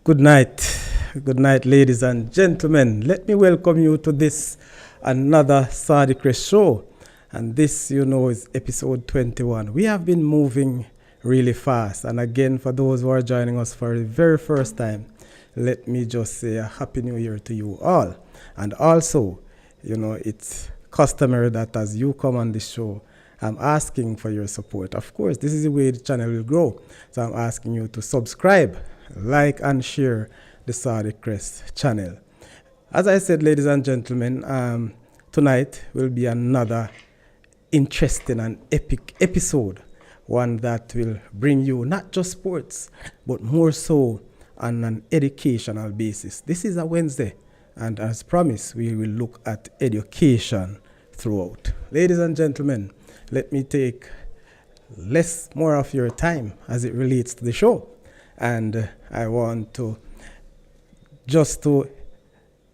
Good night. Good night, ladies and gentlemen. Let me welcome you to this another Saudichress show. And this, is episode 21. We have been moving really fast. And again, for those who are joining us for the very first time, let me just say a Happy New Year to you all. And also, it's customary that as you come on the show, I'm asking for your support. Of course, this is the way the channel will grow. So I'm asking you to subscribe, like, and share the Saudichress channel. As I said, ladies and gentlemen, tonight will be another interesting and epic episode. One that will bring you not just sports, but more so on an educational basis. This is a Wednesday, and as promised, we will look at education throughout. Ladies and gentlemen, let me take more of your time as it relates to the show. And I want to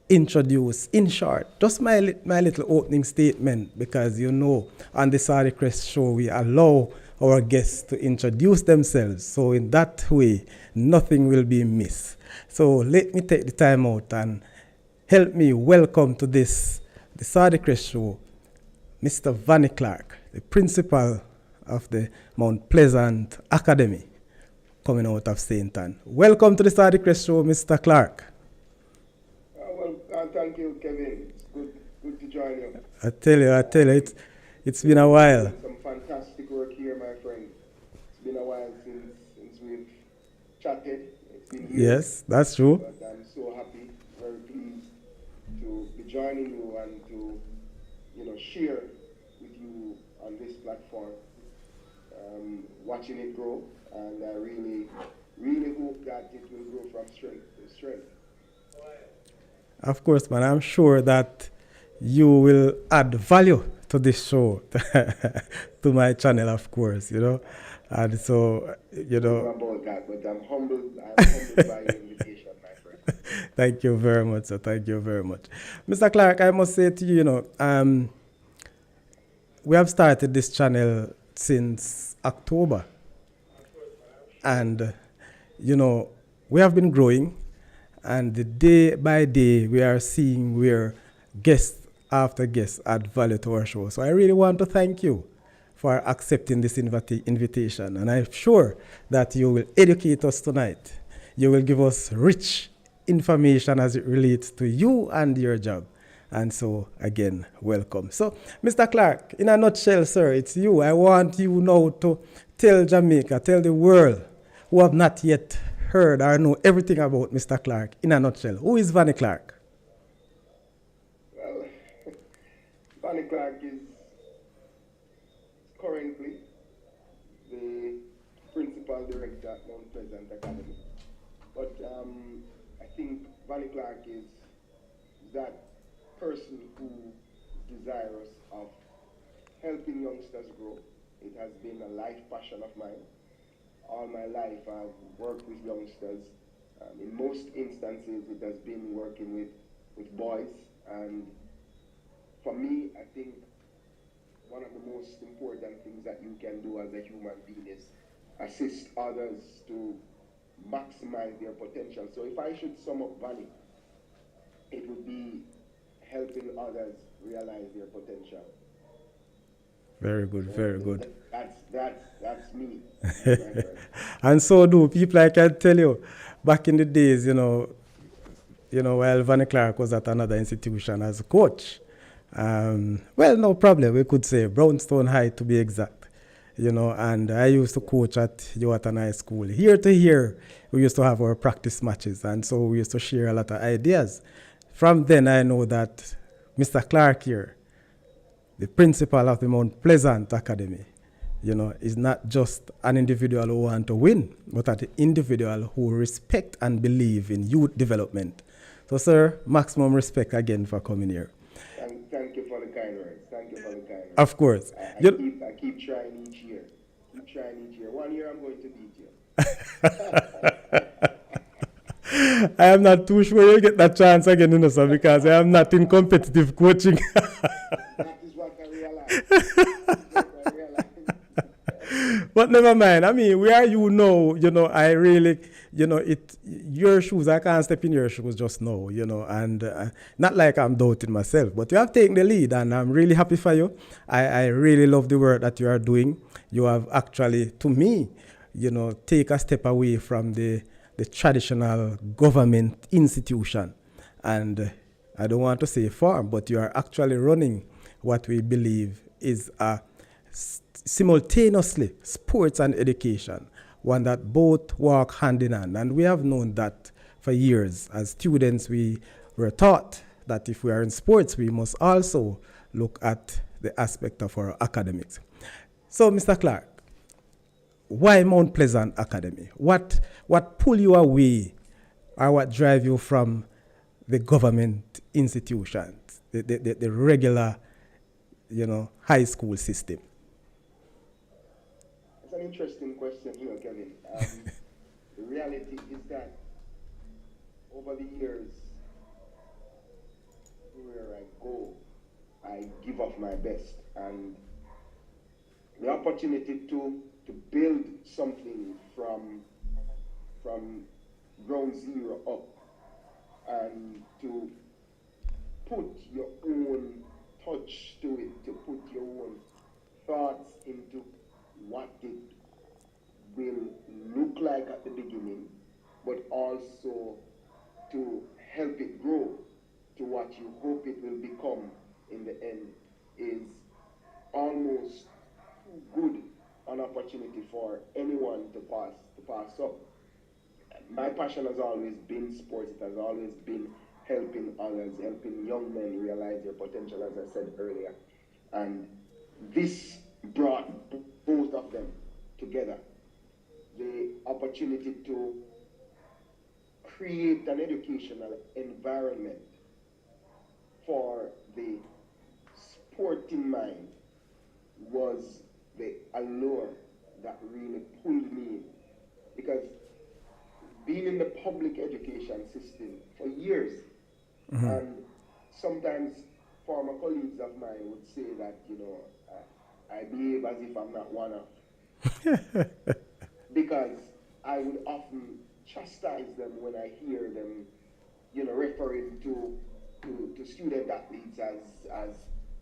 introduce, in short, just my little opening statement, because on the Saudichress show, we allow our guests to introduce themselves. So in that way, nothing will be missed. So let me take the time out and help me welcome to the Saudichress show, Mr. Vanie Clarke, the principal of the Mount Pleasant Academy, coming out of St. Ann. Welcome to the Saudichress show, Mr. Clarke. Thank you, Kevin. It's good to join you. I tell you, it's been a while. Some fantastic work here, my friend. It's been a while since we've chatted. It's been years. Yes, that's true. But I'm so happy, very pleased to be joining you and to, share with you on this platform, watching it grow. And I really, really hope that it will grow from strength to strength. Of course, man. I'm sure that you will add value to this show, to my channel, of course, And so, about that, but I'm humbled by your invitation, my friend. Thank you very much, sir. Thank you very much. Mr. Clarke, I must say to you, we have started this channel since October. And, we have been growing. And the day by day, we are seeing where guest after guest add value to our show. So I really want to thank you for accepting this invitation. And I'm sure that you will educate us tonight. You will give us rich information as it relates to you and your job. And so, again, welcome. So, Mr. Clarke, in a nutshell, sir, it's you. I want you now to tell Jamaica, tell the world who have not yet heard or know everything about Mr. Clarke in a nutshell. Who is Vanie Clarke? Well, Vanie Clarke is currently the principal director at Mount Pleasant Academy. But I think Vanie Clarke is that person who is desirous of helping youngsters grow. It has been a life passion of mine. All my life I've worked with youngsters. In most instances it has been working with boys, and for me I think one of the most important things that you can do as a human being is assist others to maximize their potential. So if I should sum up Vanie, it would be helping others realize their potential. Very good, very good. That's me. And so do people. I can tell you, back in the days, while Vanie Clarke was at another institution as a coach, well, no problem. We could say Brownstone High to be exact, and I used to coach at Yowatan High School. Year to year, we used to have our practice matches, and so we used to share a lot of ideas. From then, I know that Mr. Clarke here, the principal of the Mount Pleasant Academy, is not just an individual who wants to win, but an individual who respect and believe in youth development. So, sir, maximum respect again for coming here. Thank you for the kind words. Thank you for the kind words. Of course. I keep trying each year. 1 year I'm going to beat you. I am not too sure you'll get that chance again, sir, because I am not in competitive coaching. That is what I realize. But never mind. I mean, where I really, your shoes, I can't step in your shoes just now, and not like I'm doubting myself, but you have taken the lead, and I'm really happy for you. I really love the work that you are doing. You have actually, to me, take a step away from the traditional government institution. And I don't want to say farm, but you are actually running what we believe is a simultaneously sports and education, one that both walk hand in hand. And we have known that for years. As students, we were taught that if we are in sports, we must also look at the aspect of our academics. So, Mr. Clarke, why Mount Pleasant Academy? What pull you away, or what drive you from the government institutions, the regular, high school system? It's an interesting question, Kevin. The reality is that over the years, where I go, I give of my best, and the opportunity to build something from ground zero up, and to put your own touch to it, to put your own thoughts into what it will look like at the beginning, but also to help it grow to what you hope it will become in the end, is almost too good an opportunity for anyone to pass up. My passion has always been sports. It has always been helping others, helping young men realize their potential, as I said earlier. And this brought both of them together. The opportunity to create an educational environment for the sporting mind was the allure that really pulled me in. Because being in the public education system for years, and sometimes former colleagues of mine would say that, I behave as if I'm not one of. Because I would often chastise them when I hear them, referring to student athletes as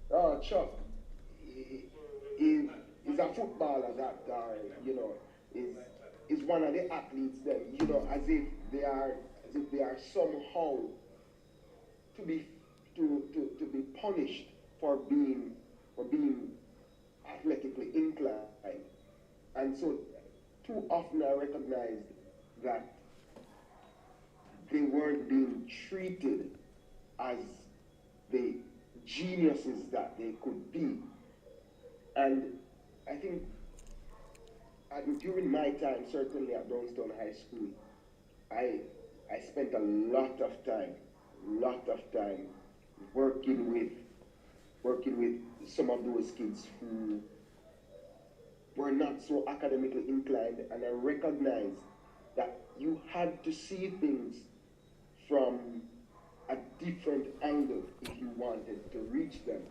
oh, Chuck, is a footballer that, is one of the athletes then, as if they are somehow to be to be punished for being athletically inclined. And so too often I recognized that they weren't being treated as the geniuses that they could be. And I think during my time, certainly at Brownstone High School, I I spent a lot of time working with working with some of those kids who were not so academically inclined, and I recognized that you had to see things from a different angle if you wanted to reach them.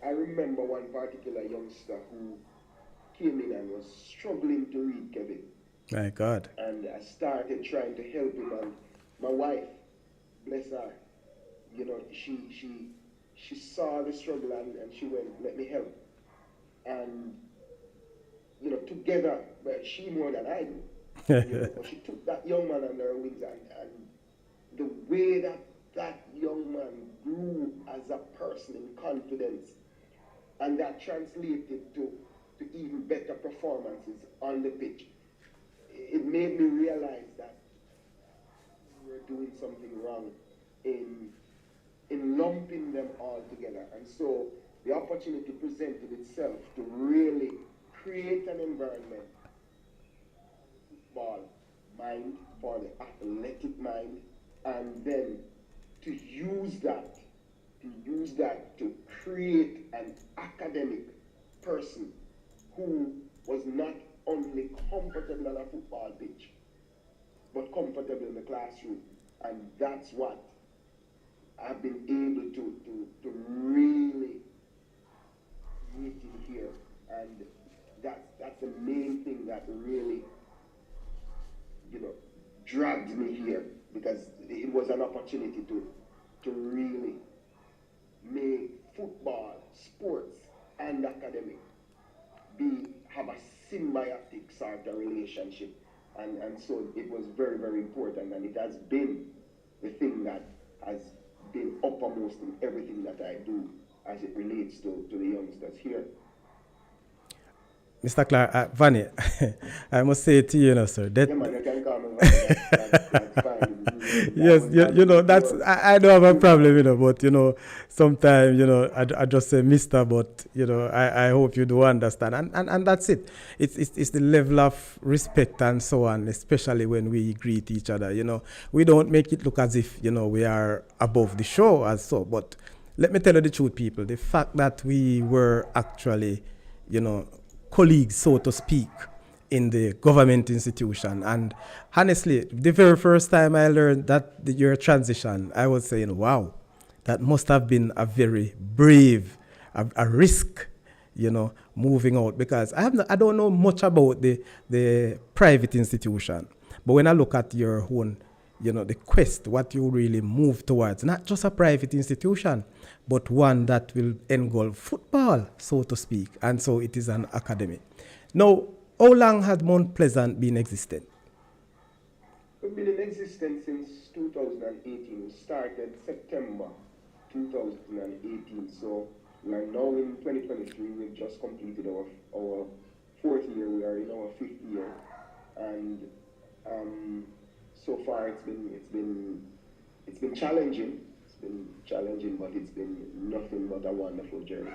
I remember one particular youngster who came in and was struggling to read, Kevin. My God. And I started trying to help him, and my wife, bless her, she saw the struggle, and she went, let me help. And together, but she more than I do. But she took that young man under her wings, and the way that that young man grew as a person in confidence, and that translated to even better performances on the pitch. It made me realize that we were doing something wrong in lumping them all together. And so the opportunity presented itself to really create an environment for mind, for the athletic mind, and then to use that to create an academic person who was not only comfortable on a football pitch, but comfortable in the classroom. And that's what I've been able to really create in here. And that's the main thing that really, dragged me here because it was an opportunity to really make football, sports, and academic have a symbiotic sort of relationship. And so it was very, very important, and it has been the thing that has been uppermost in everything that I do as it relates to the youngsters here. Mr. Clarke, Vanie, I must say to you, sir, that Yeah, man, you can call me Vanie. That's fine. yes, that's I don't have a problem, but sometimes I just say Mister, but I hope you do understand, and that's it. It's the level of respect and so on, especially when we greet each other. We don't make it look as if we are above the show as so, but let me tell you the truth, people. The fact that we were actually, colleagues, so to speak, in the government institution. And honestly, the very first time I learned that your transition, I was saying, wow, that must have been a very brave, a risk, moving out, because I don't know much about the private institution. But when I look at your own, the quest, what you really move towards, not just a private institution, but one that will engulf football, so to speak. And so it is an academy. Now, how long had Mount Pleasant been existent? We've been in existence since 2018. We started September 2018. So we are now in 2023. We've just completed our fourth year. We are in our fifth year. And so far it's been challenging. It's been challenging, but it's been nothing but a wonderful journey.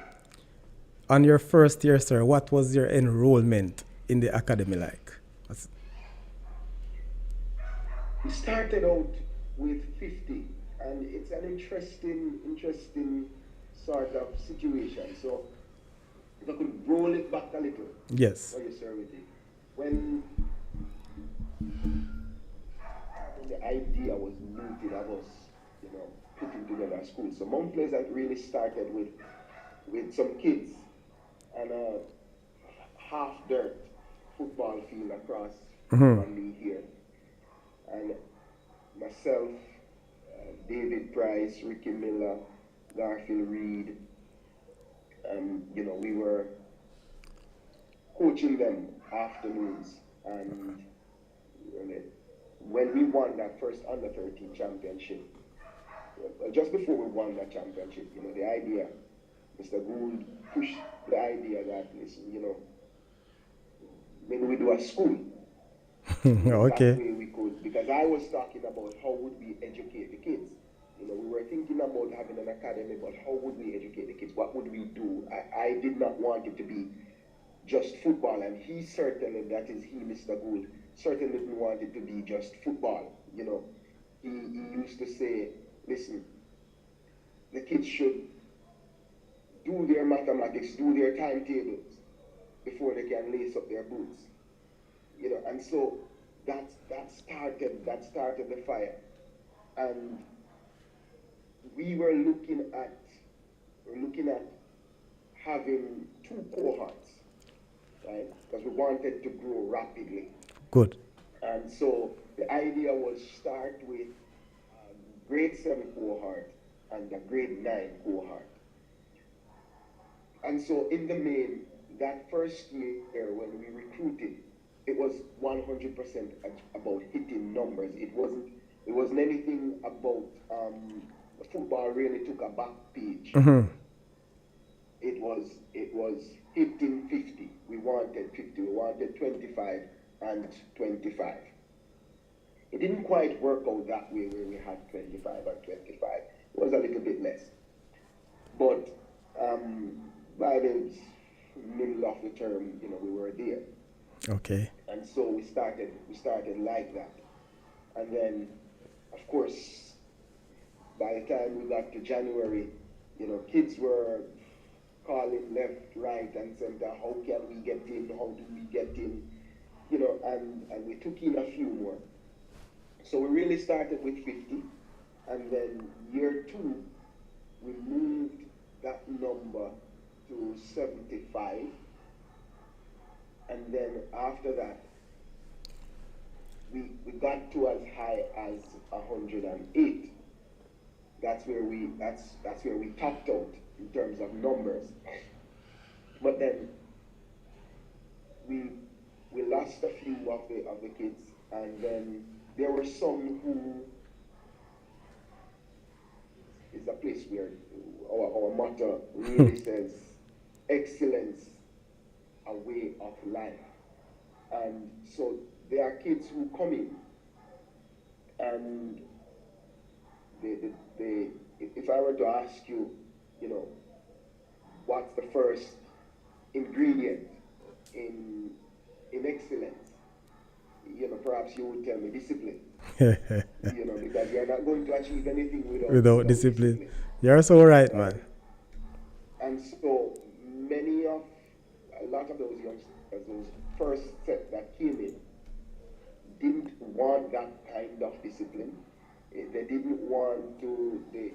On your first year, sir, what was your enrollment in the academy like? We started out with 50, and it's an interesting sort of situation. So if I could roll it back a little. Yes. For you, sir, with it. When the idea was mooted of us, putting together a school. So Mount Pleasant really started with some kids and a half dirt football field across from me here. And myself, David Price, Ricky Miller, Garfield Reed, we were coaching them afternoons. And when we won that first under 13 championship, just before we won that championship, the idea, Mr. Gould pushed the idea that, listen, maybe we do a school. Okay. That way we could, because I was talking about how would we educate the kids. We were thinking about having an academy, but how would we educate the kids? What would we do? I did not want it to be just football, and he certainly, that is he, Mr. Gould, certainly didn't want it to be just football. He used to say, listen, the kids should do their mathematics, do their timetables before they can lace up their boots. And so that started the fire. And we were looking at having two cohorts, right? Because we wanted to grow rapidly. Good. And so the idea was start with grade 7 cohort and the grade 9 cohort. And so in the main, that first year when we recruited, it was 100% about hitting numbers. It wasn't anything about football really took a back page. It was hitting 50. We wanted 50. We wanted 25 and 25. It didn't quite work out that way where we had 25 and 25. It was a little bit less. But by the middle of the term, we were there. Okay. And so we started like that. And then, of course, by the time we got to January, kids were calling left, right, and center, how can we get in, how do we get in, and we took in a few more. So we really started with 50, and then year 2, we moved that number to 75, and then after that, we got to as high 108. That's where we topped out in terms of numbers. But then we we lost a few of the kids, and then there were some who is a place where our motto really says excellence a way of life. And so there are kids who come in and they if I were to ask you, you know, what's the first ingredient in excellence, you know, perhaps you would tell me discipline. You know, because you're not going to achieve anything Without discipline. You're so right, man. And so a lot of those youngsters, those first set that came in, didn't want that kind of discipline. They didn't want the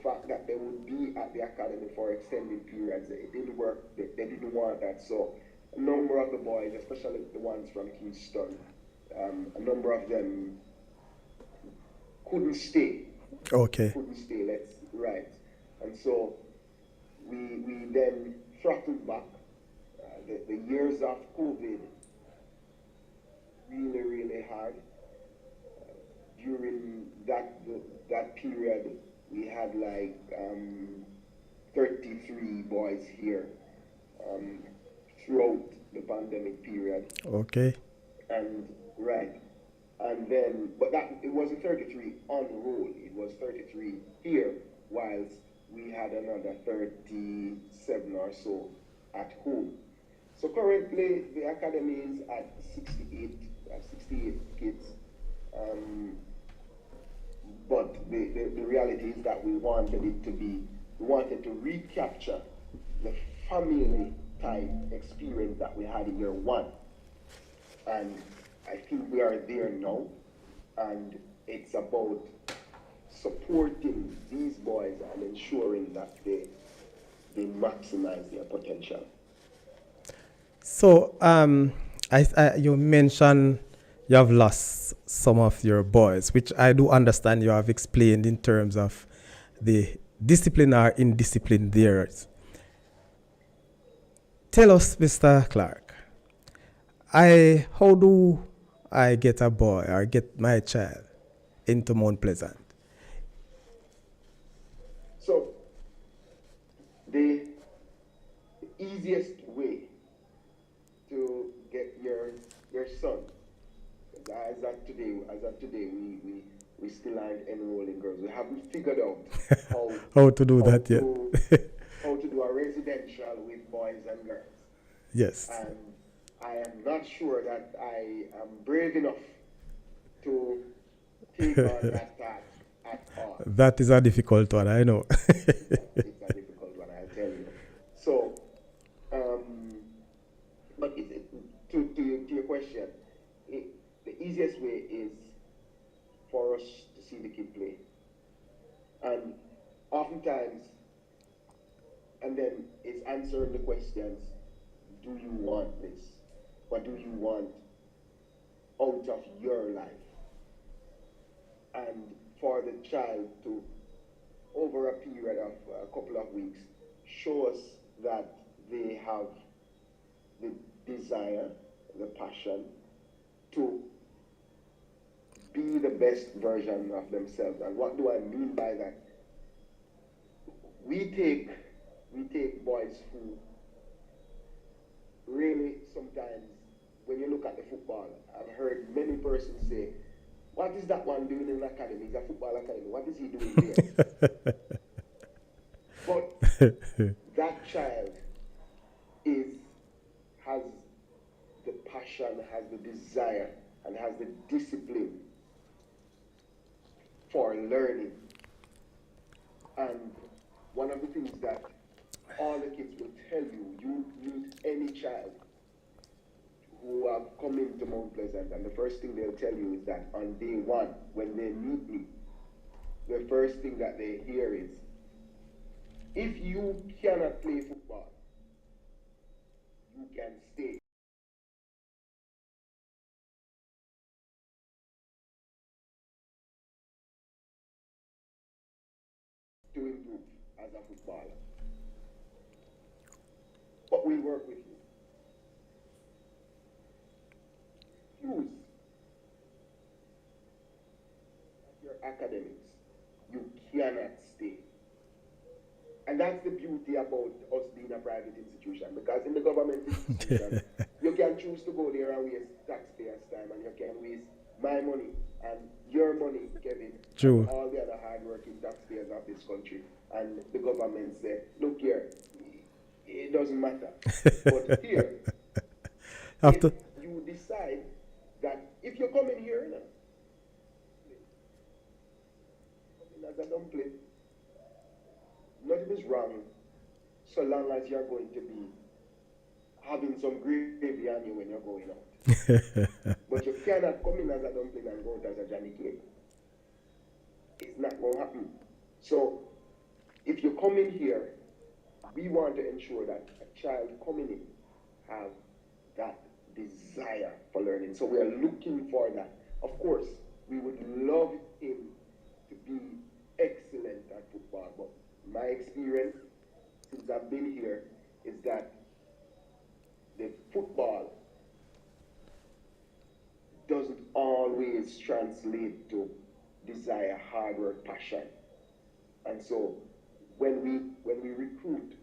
fact that they would be at the academy for extended periods. It didn't work. They didn't want that. So a number of the boys, especially the ones from Kingston, a number of them couldn't stay. Okay. Couldn't stay. Right. And so we then throttled back. The years of COVID really hard. During that period, we had like 33 boys here throughout the pandemic period. Okay. And right, and then but that it wasn't 33 on roll. It was 33 here, whilst we had another 37 or so at home. So currently the academy is at 68 kids. But the reality is that we wanted to recapture the family type experience that we had in year one. And I think we are there now. And it's about supporting these boys and ensuring that they maximize their potential. So, you mentioned you have lost some of your boys, which I do understand you have explained in terms of the discipline or indiscipline there. Tell us, Mr. Clarke, how do I get a boy or get my child into Mount Pleasant? So, the easiest way to get your son, as of today, we still aren't enrolling girls. We haven't figured out how to do that yet. How to do a residential with boys and girls. Yes. And I am not sure that I am brave enough to take on that task at all. That is a difficult one, I know. It's a difficult one, I'll tell you. So, but to your question, the easiest way is for us to see the kid play. And oftentimes, and then it's answering the questions, do you want this? What do you want out of your life? And for the child to, over a period of a couple of weeks, show us that they have the desire, the passion to be the best version of themselves. And what do I mean by that? We take boys who really sometimes, when you look at the football, I've heard many persons say, what is that one doing in the academy? It's a football academy. What is he doing there? But that child has the passion, has the desire, and has the discipline for learning. And one of the things that all the kids will tell you, you meet any child who have come into Mount Pleasant, and the first thing they'll tell you is that on day one, when they meet me, the first thing that they hear is, if you cannot play football, you can stay. to improve as a footballer. But we'll work with you. Use your academics. You cannot stay. And that's the beauty about us being a private institution, because in the government institution, you can choose to go there and waste taxpayers' time, and you can waste my money and your money, Kevin, True. and all the other hard-working taxpayers of this country. And the government say, look here, it doesn't matter. But here, After if you decide that if you come in here, come in as a dumpling, nothing is wrong so long as you're going to be having some gravy on you when you're going out. But you cannot come in as a dumpling and go out as a Johnny Cake. It's not going to happen. So if you come in here, we want to ensure that a child coming in have that desire for learning. So we are looking for that. Of course, we would love him to be excellent at football, but my experience since I've been here is that the football doesn't always translate to desire, hard work, passion. And so when we recruit,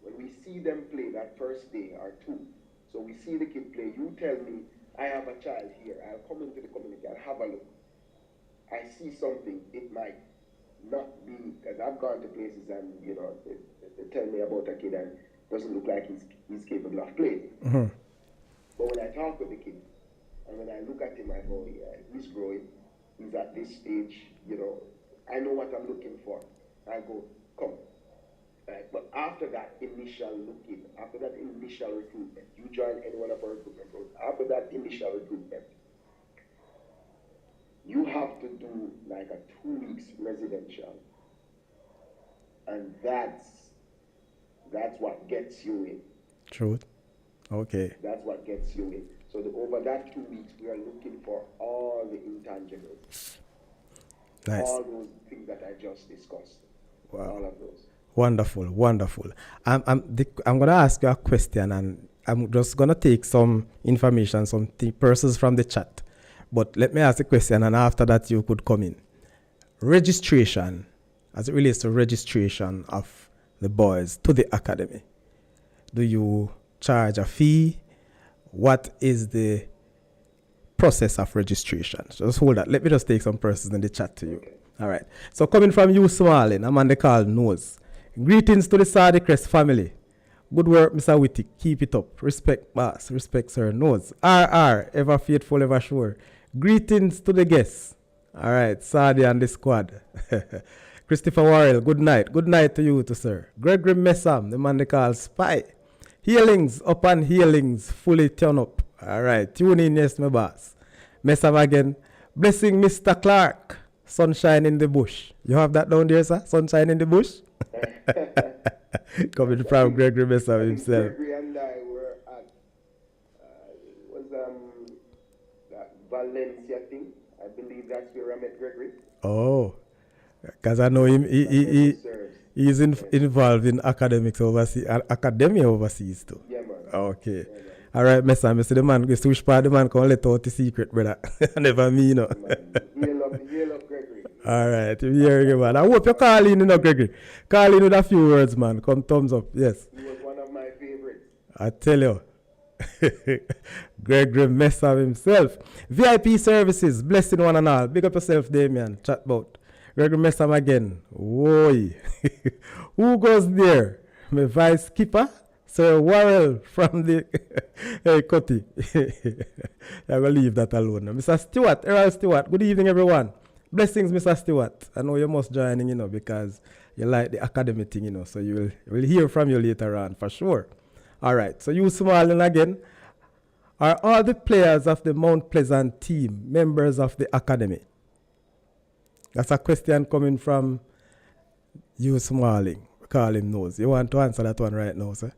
when we see them play that first day or two, so we see the kid play, you tell me, I have a child here, I'll come into the community, I'll have a look. I see something, it might not be, because I've gone to places and, you know, they tell me about a kid and it doesn't look like he's capable of playing. Mm-hmm. But when I talk with the kid, and when I look at him, I go, yeah, he's growing, he's at this stage, you know, I know what I'm looking for. I go, come. Right? But after that initial looking, after that initial recruitment, you join any one of our recruitment programs, after that initial recruitment, you have to do like a 2 weeks residential. And that's what gets you in. Truth. Okay. That's what gets you in. So over that 2 weeks, we are looking for all the intangibles. Nice. All those things that I just discussed. Wow. All of those. Wonderful, wonderful. I'm going to ask you a question, and I'm just going to take some information, some persons from the chat. But let me ask the question, and after that you could come in. Registration, as it relates to registration of the boys to the academy. Do you charge a fee? What is the process of registration? So just hold that. Let me just take some persons in the chat to you. Okay. All right. So coming from you, Smalling, I'm on the call, Nose. Greetings to the Saudichress family. Good work, Mr. Witty. Keep it up. Respect, boss. Respect, sir. Nose. RR, ever faithful, ever sure. Greetings to the guests. All right, Saudi and the squad. Christopher Warrell, good night. Good night to you too, sir. Gregory Messam, the man they call Spy. Healings upon healings, fully turn up. All right, tune in, yes, my boss. Messam again. Blessing Mr. Clarke. Sunshine in the bush. You have that down there, sir? Sunshine in the bush? Coming from Gregory Messam himself. Gregory and I were at that Valencia thing. I believe that's where I met Gregory. Oh, because I know him. He's involved in academics overseas, academia overseas too. Yeah, man. Okay. Yeah, man. All right, Messam. I see the man, which part the man can let out the secret, brother. Never me, you know. Hail up Gregory. All right, you're hearing it, man. I hope you call in, you know, Gregory. Call in with a few words, man. Come thumbs up. Yes. He was one of my favorites. I tell you. Gregory Messam himself. VIP services, blessing one and all. Big up yourself, Damien. Chat about. Gregory Messam again. Whoa. Who goes there? My vice keeper, Sir Warrell from the hey, Cutty. I will leave that alone. Mr. Stewart, Errol Stewart. Good evening, everyone. Blessings, Mr. Stewart. I know you must join in, you know, because you like the academy thing, you know. So you will hear from you later on for sure. All right. So you smiling again. Are all the players of the Mount Pleasant team members of the academy? That's a question coming from you smiling. Call him Nose. You want to answer that one right now, sir?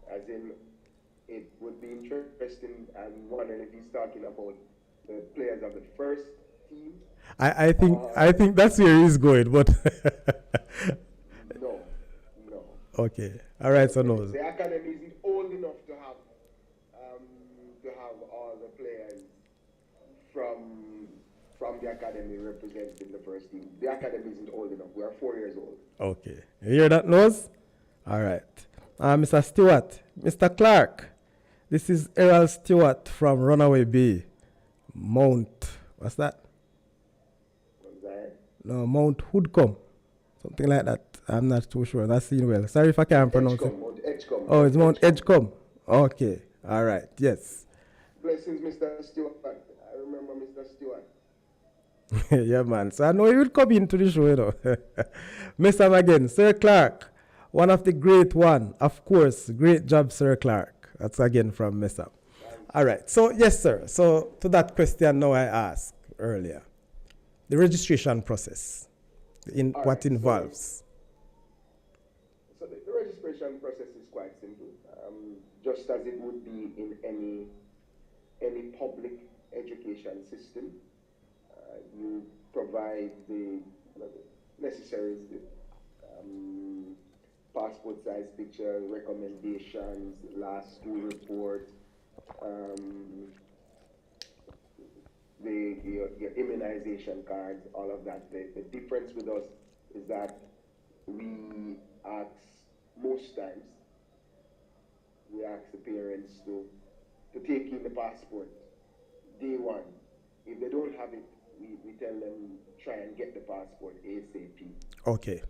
As in, it would be interesting. I'm wondering if he's talking about the players of the first team. I think that's where he's going, but Okay. All right, so no. The academy isn't old enough all the players from from the academy representing the first team. The academy isn't old enough. We are 4 years old. Okay. You hear that nose? All right. Mr. Stewart, Mr. Clarke, this is Errol Stewart from Runaway Bay. Mount, what's that? What's that? No, Mount Hoodcombe. Something like that. I'm not too sure. That's seen well. Sorry if I can't pronounce it. Mount Edgecombe. Oh, it's Mount Edgecombe. Okay. All right. Yes. Blessings, Mr. Stewart. I remember Mr. Stewart. Yeah, man. So I know you will come into the show, you know. Mr. again, Sir Clarke, one of the great one. Of course, great job, Sir Clarke. That's again from Mr. All right. So, yes, sir. So, to that question now I asked earlier, the registration process, what involves? So the registration process is quite simple. Just as it would be in any public education system, you provide the necessaries, passport size picture, recommendations, last school report, your immunization cards, all of that. The difference with us is that we ask, most times, we ask the parents to take in the passport day one. If they don't have it, we tell them try and get the passport ASAP. Okay.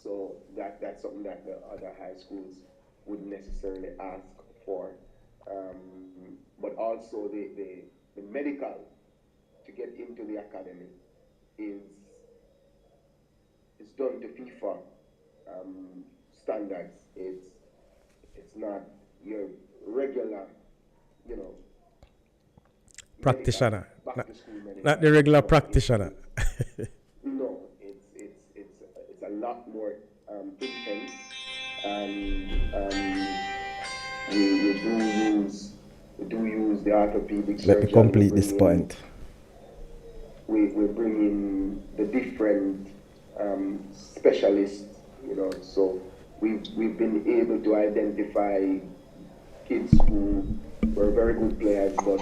So that's something that the other high schools wouldn't necessarily ask for. But also the medical to get into the academy is done to FIFA standards. It's not your regular, Practitioner. medical. Not the regular practitioner. No, it's a lot more intense, and we do use the orthopedic surgeon. Let me complete this point. We bring in the different specialists, so we've been able to identify kids who were very good players, but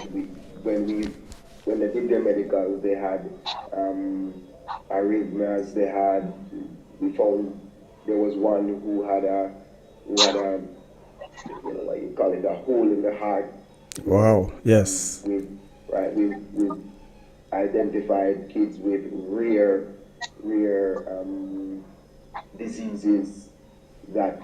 when they did their medical, they had arrhythmias. We found there was one who had a what you call it, a hole in the heart. Wow. Yes. We've identified kids with rare diseases that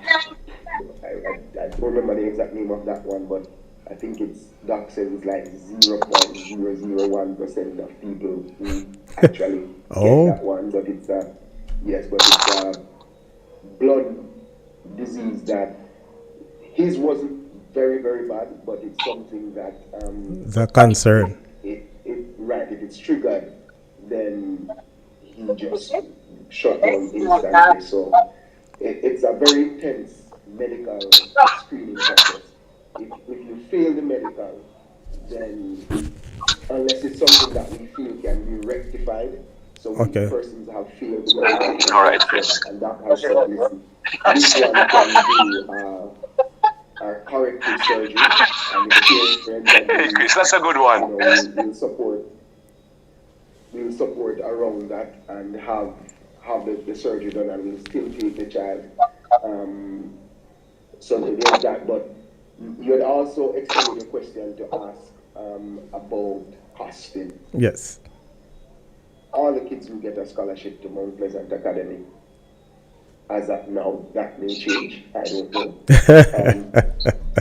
I don't remember the exact name of that one, but I think Doc says it's like 0.001% of people who actually get that one, but it's a blood disease that his wasn't very, very bad, but it's something that the concern. If it's triggered, then he just shut down instantly. So it's a very intense medical screening process. If you fail the medical, then unless it's something that we feel can be rectified, so persons have failed the medical, all right, and that has said, listen, this one can do corrective surgery, and the Chris, that's a good one. We'll support around that and have the surgery done, and we'll still take the child. So there's that, but you had also extended a question to ask about costing. Yes. All the kids will get a scholarship to Mount Pleasant Academy. As at now, that may change. I don't know.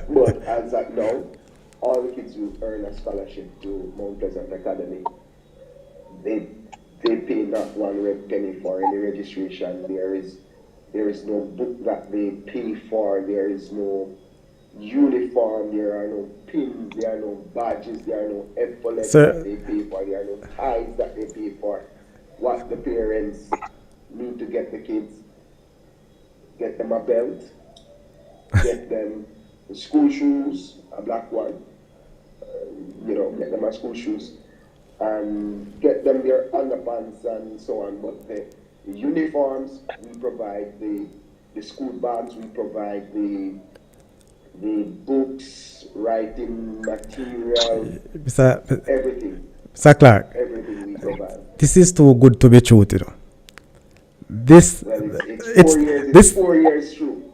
But as at now, all the kids will earn a scholarship to Mount Pleasant Academy. They pay not one red penny for any registration. There is no book that they pay for. There is no uniform. There are no pins. There are no badges. There are no epaulets that they pay for. There are no ties that they pay for. What the parents need to get the kids: get them a belt, get them school shoes, a black one. Get them a school shoes, and get them their underpants and so on. But the uniforms, we provide the the school bags, we provide the books, writing material, everything. Mr. Clarke, Everything we provide. this is too good to be true, you know. This, Well, it's 4 years through.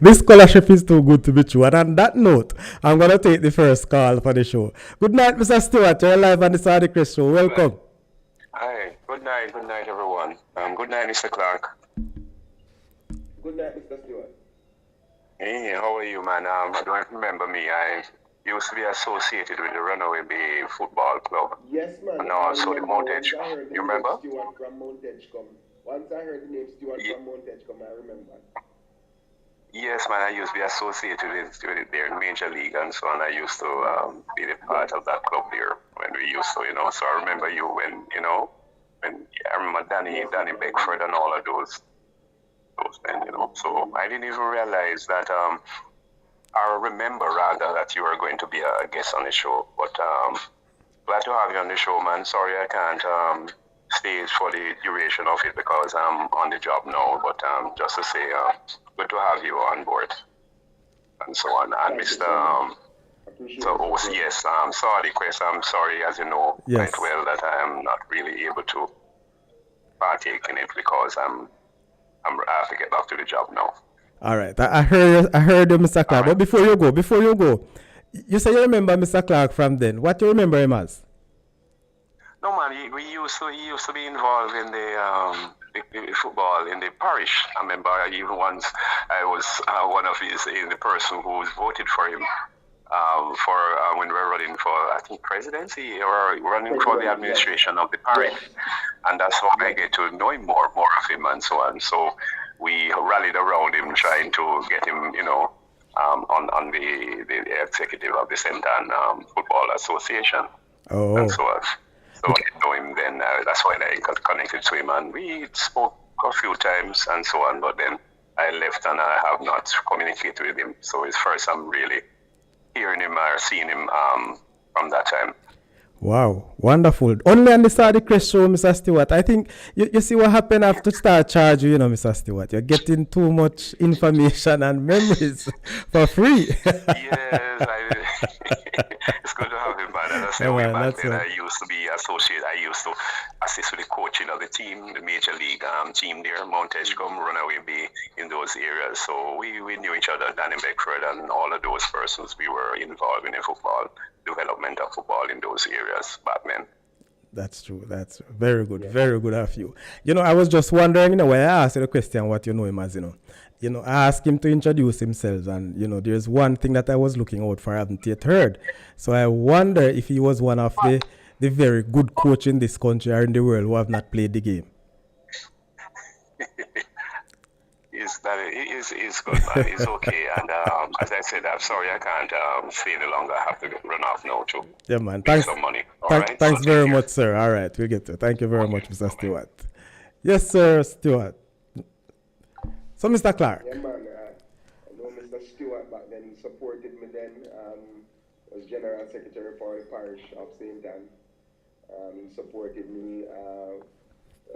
this scholarship is too good to be true. And on that note, I'm going to take the first call for the show. Good night, Mr. Stewart. You're live on the Saudichress show. Welcome. Hi, good night, everyone. Good night, Mr. Clarke. Good night, Mr. Stewart. Hey, how are you, man? I don't remember me. I used to be associated with the Runaway Bay Football Club. Yes, man. And also the Mount Edgecombe. You remember? Stewart from Mount Edgecombe. Once I heard the name Stewart from Mount Edgecombe, I remember. Yes, man. I used to be associated with it there in Major League and so on. I used to be the part of that club there when we used to, So I remember you when I remember Danny Beckford and all of those men, So I didn't even realize that. I remember rather that you were going to be a guest on the show, but glad to have you on the show, man. Sorry I can't stay for the duration of it because I'm on the job now, but just to say, good to have you on board and so on. And Mr. Yes, Saudichress, I'm sorry, as you know quite well, that I am not really able to partake in it because I have to get back to the job now. All right, I heard you, Mr. Clarke. But before you go, you say you remember Mr. Clarke from then. What do you remember him as? No, man, he used to be involved in the football in the parish. I remember even once I was one of the person who voted for him for when we were running for, I think, presidency or running for the administration of the parish. And that's how I get to know him more of him and so on. So we rallied around him trying to get him, on the executive of the Sentan Football Association. Oh. And so on. So I know him then, that's why I got connected to him, and we spoke a few times and so on, but then I left and I have not communicated with him. So it's first I'm really hearing him or seeing him from that time. Wow, wonderful. Only on the Saudichress show, Mr. Stewart. I think you see what happened after start charge you, Mr. Stewart. You're getting too much information and memories for free. Yes, it's good to have him, man. As I said, way back then, I used to be associated. I used to assist with the coaching of the team, the Major League team there, Mount Edgecombe, Runaway Bay, in those areas. So we knew each other, Danny Beckford and all of those persons. We were involved in the football, development of football in those areas back then. That's true. That's very good. Yeah. Very good of you. I was just wondering, when I asked you the question, what you know him as, I asked him to introduce himself, and, there's one thing that I was looking out for, I haven't yet heard. So I wonder if he was one of the very good coach in this country or in the world who have not played the game. It's good, man. It's okay. And as I said, I'm sorry I can't stay any longer. I have to run off now too. Yeah, man. Thanks. Some money. Thanks so very much, sir. All right, we'll get to it. Thank you very much, Mr. Stewart. Yes, sir, Stewart. So, Mr. Clarke. Yeah, man. I know Mr. Stewart back then. He supported me then. Was General Secretary for the Parish of St. Anne. He supported me.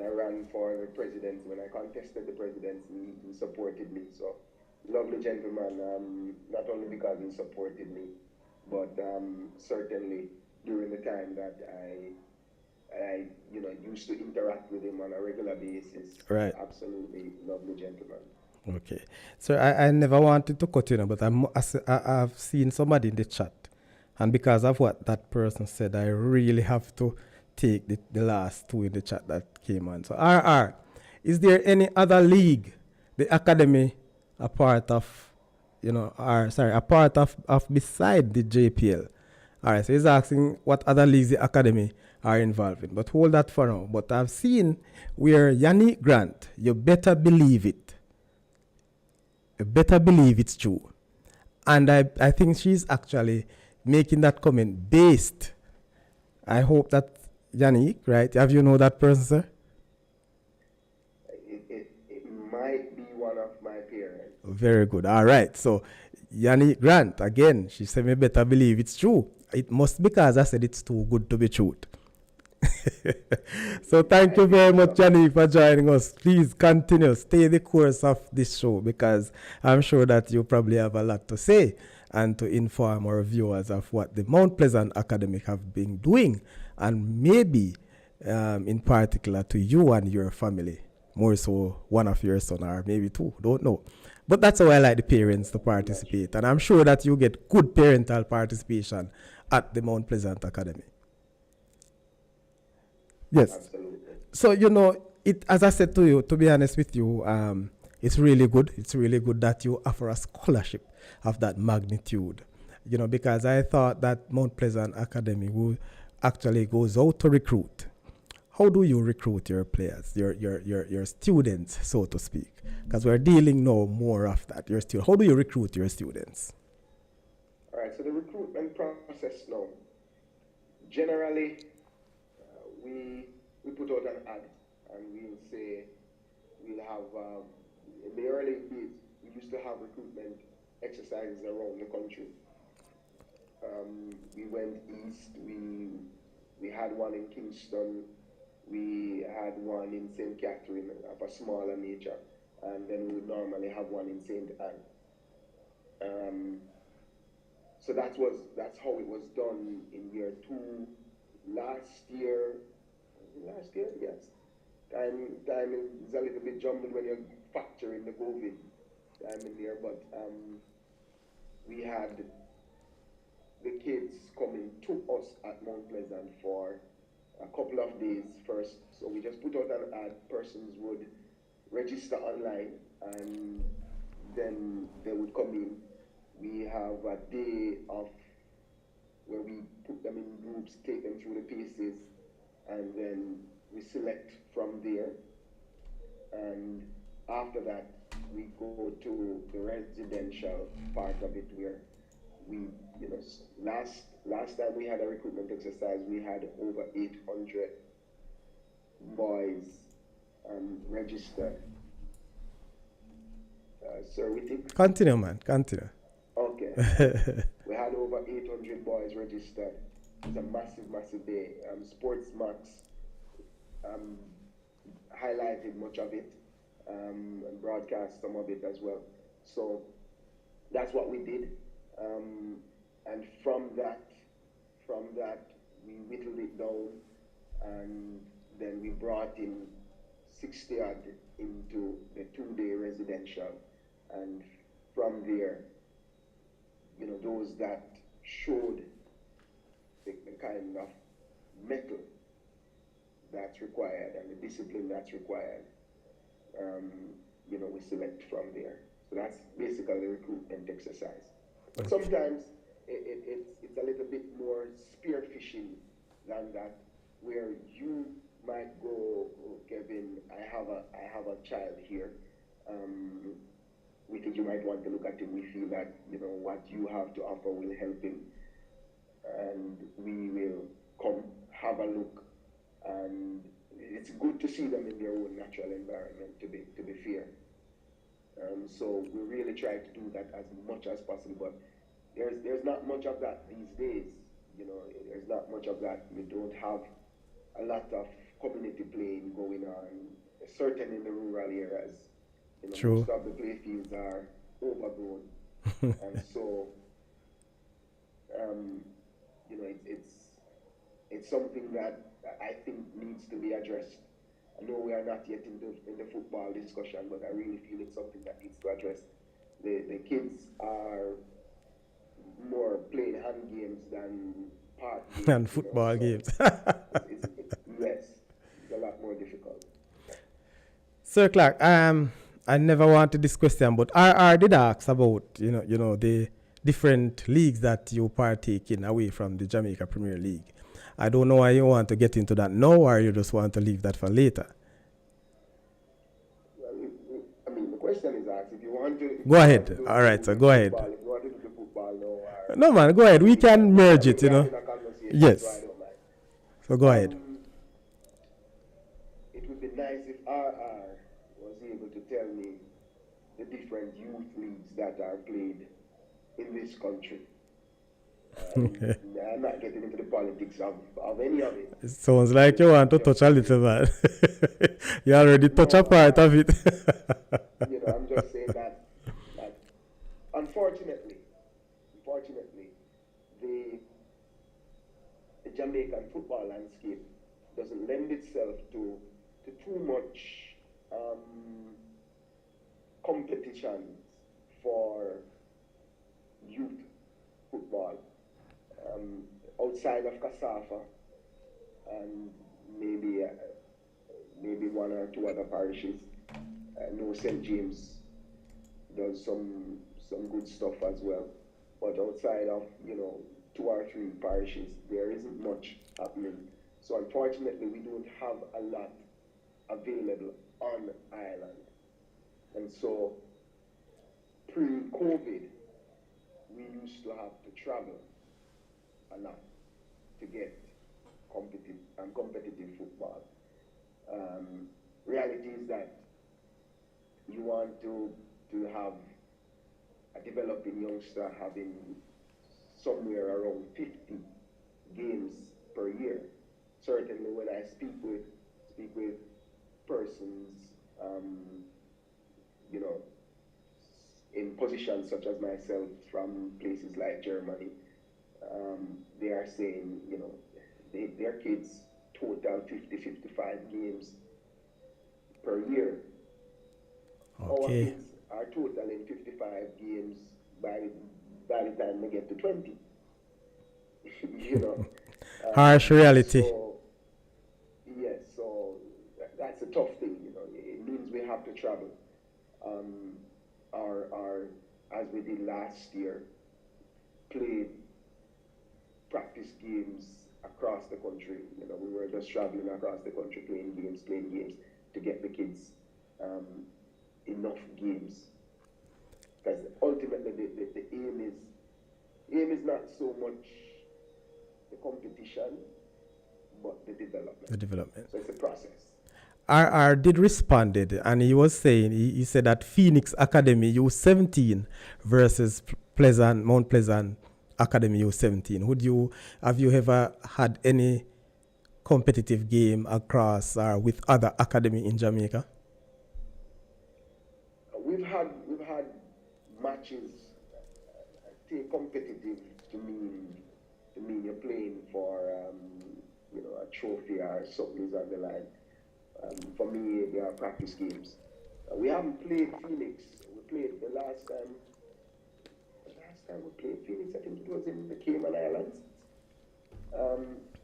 I ran for the presidency. When I contested the presidency, he supported me. So, lovely gentleman, not only because he supported me, but certainly during the time that I used to interact with him on a regular basis. Right. Absolutely lovely gentleman. Okay. So, I never wanted to cut you, but I've seen somebody in the chat. And because of what that person said, I really have to take the last two in the chat that came on. So, RR, is there any other league the academy a part of, a part of beside the JPL? All right, so he's asking what other leagues the academy are involved in. But hold that for now. But I've seen where Vanie Grant, you better believe it. You better believe it's true. And I think she's actually making that comment based. I hope that Vanie, right? Have you know that person, sir? It might be one of my parents. Very good. All right. So, Vanie Grant, again, she said, me better believe it's true. It must, because I said it's too good to be true. So thank I you think very it's much, something. Johnny, for joining us. Please continue, stay the course of this show because I'm sure that you probably have a lot to say and to inform our viewers of what the Mount Pleasant Academy have been doing, and maybe in particular to you and your family, more so one of your son or maybe two, don't know. But that's how I like the parents to Not sure. participate, and I'm sure that you get good parental participation at the Mount Pleasant Academy. Yes. Absolutely. So it, as I said to you, to be honest with you, it's really good. It's really good that you offer a scholarship of that magnitude. Because I thought that Mount Pleasant Academy will actually goes out to recruit. How do you recruit your players, your students, so to speak? Because we're dealing now more of that. How do you recruit your students? All right, so the recruitment process now, generally, we put out an ad and we'll say we'll have, in the early days, we used to have recruitment exercises around the country. We went east, we had one in Kingston, we had one in St. Catherine of a smaller nature, and then we would normally have one in St. Anne. So that's how it was done in year two. Last year, yes. Time is a little bit jumbled when you're factoring the COVID time in there, but we had the kids coming to us at Mount Pleasant for a couple of days first. So we just put out an ad, persons would register online and then they would come in. We have a day of where we put them in groups, take them through the paces, and then we select from there. And after that, we go to the residential part of it where we, last time we had a recruitment exercise, we had over 800 boys registered. Sir, we think? Continue, man. Continue. Okay. We had over 800 boys registered. It's a massive, massive day. Sports Max highlighted much of it and broadcast some of it as well. So that's what we did. And from that, we whittled it down, and then we brought in 60 odd into the 2-day residential, and from there, those that showed the kind of mettle that's required and the discipline that's required, we select from there. So that's basically the recruitment exercise. But sometimes it's a little bit more spearfishing than that, where you might go, oh, Kevin, I have a child here. We think you might want to look at him. We feel that what you have to offer will help him, and we will come have a look. And it's good to see them in their own natural environment. To be fair, so we really try to do that as much as possible. But there's not much of that these days. There's not much of that. We don't have a lot of community playing going on, certainly in the rural areas. True. Most of the play fields are overgrown, and so it's something that I think needs to be addressed. I know we are not yet in the football discussion, but I really feel it's something that needs to address. The kids are more playing hand games than part games. And football so games. yes, it's a lot more difficult. Sir Clarke, I never wanted this question, but RR did ask about the different leagues that you partake in away from the Jamaica Premier League. I don't know why you want to get into that now, or you just want to leave that for later. Well, the question is asked if you want to. Go ahead. All right, so go ahead. If you want to do the football now, No, man, go ahead. We can merge it, Yes. So I don't mind. So go ahead. It would be nice if RR was able to tell me the different youth leagues that are played in this country. I'm not getting into the politics of any of it. It sounds like you want to touch a little bit. You already touch a No, part of it. I'm just saying that unfortunately, the Jamaican football landscape doesn't lend itself to too much competitions for youth football outside of Kasafa and maybe one or two other parishes. I know St. James does some good stuff as well, but outside of two or three parishes, there isn't much happening. So unfortunately, we don't have a lot available on island, and so pre-COVID, we used to have to travel a lot to get competitive football. Reality is that you want to have a developing youngster having somewhere around 50 games per year. Certainly, when I speak with persons, in positions such as myself from places like Germany, they are saying, their kids total 50, 55 games per year. Our Okay. kids are totaling 55 games by the time they get to 20. Harsh reality. So, yes, so that's a tough thing, It means we have to travel. Our as we did last year, played practice games across the country. We were just traveling across the country playing games to get the kids enough games. Because ultimately the aim is not so much the competition, but the development. The development. So it's a process. RR did responded, and he was saying, he said that Phoenix Academy U17 versus Mount Pleasant Academy U17. Have you ever had any competitive game across or with other academy in Jamaica? We've had matches. Take competitive to mean you're playing for a trophy or something on the line. For me, they are practice games. We haven't played Phoenix. We played the last time we played Phoenix, I think it was in the Cayman Islands,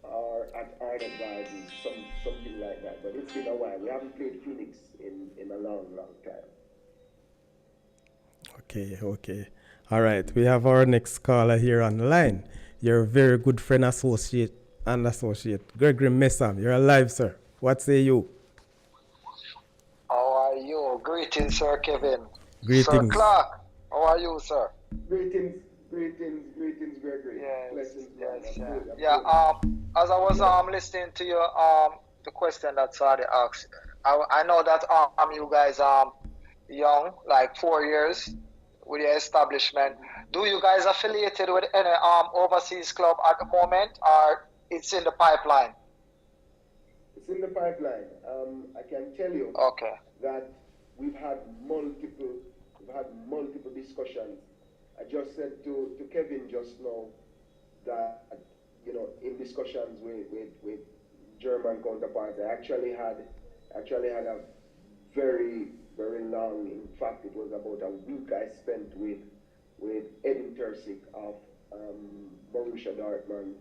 or at Arden Gardens, something like that. But it's been a while. We haven't played Phoenix in a long time. Okay. All right. We have our next caller here on the line. Your very good friend, associate, Gregory Messam. You're alive, sir. What say you? How are you? Greetings, Sir Kevin. Greetings. Sir Clarke, how are you, sir? Greetings, Gregory. Blessings, man. As I was listening to your the question that Sadi asked, I know that you guys young, like 4 years with your establishment. Do you guys affiliated with any overseas club at the moment, or it's in the pipeline? It's in the pipeline. I can tell you that we've had multiple discussions. I just said to Kevin just now that in discussions with German counterparts, I actually had a very, very long. In fact, it was about a week I spent with Edin Terzic of Borussia Dortmund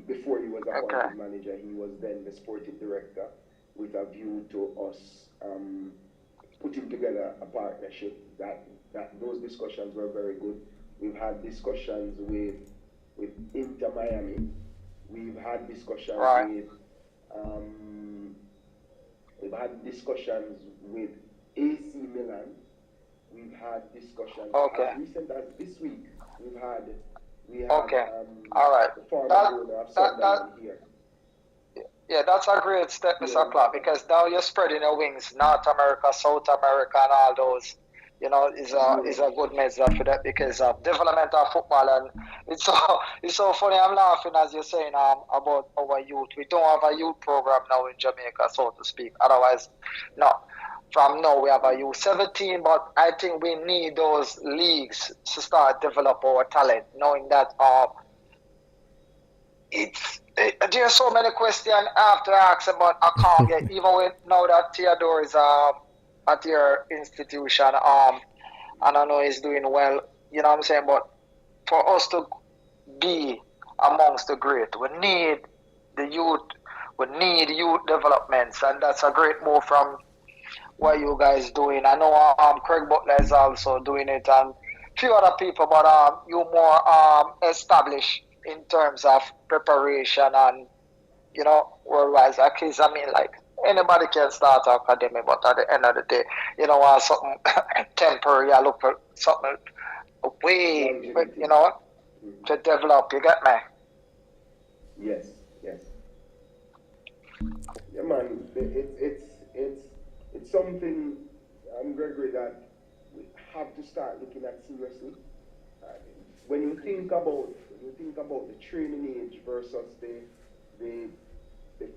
before he was appointed manager. He was then the sporting director, with a view to us putting together a partnership. That those discussions were very good. We've had discussions with Inter Miami. We've had discussions with AC Milan. We've had discussions as recent as this week. We had the former owner of Sunderland here. Yeah, that's a great step, Mr. Clarke, because now you're spreading your wings, North America, South America, and all those is a good method for that because development of football. And it's so funny. I'm laughing as you're saying about our youth. We don't have a youth program now in Jamaica, so to speak. Otherwise, no. From now we have a U17, but I think we need those leagues to start develop our talent, knowing that there's so many questions I have to ask about. I can't get even with now that Theodore is at your institution and I know he's doing well. You know what I'm saying? But for us to be amongst the great, we need the youth. We need youth developments, and that's a great move from what you guys doing. I know Craig Butler is also doing it, and a few other people, but you more established in terms of preparation and worldwide. Because I mean, like anybody can start an academy, but at the end of the day, something temporary. I look for something way, to develop. You get me? Yes, yes. Yeah, man. It's something, Gregory, that we have to start looking at seriously. When you think about the training age versus the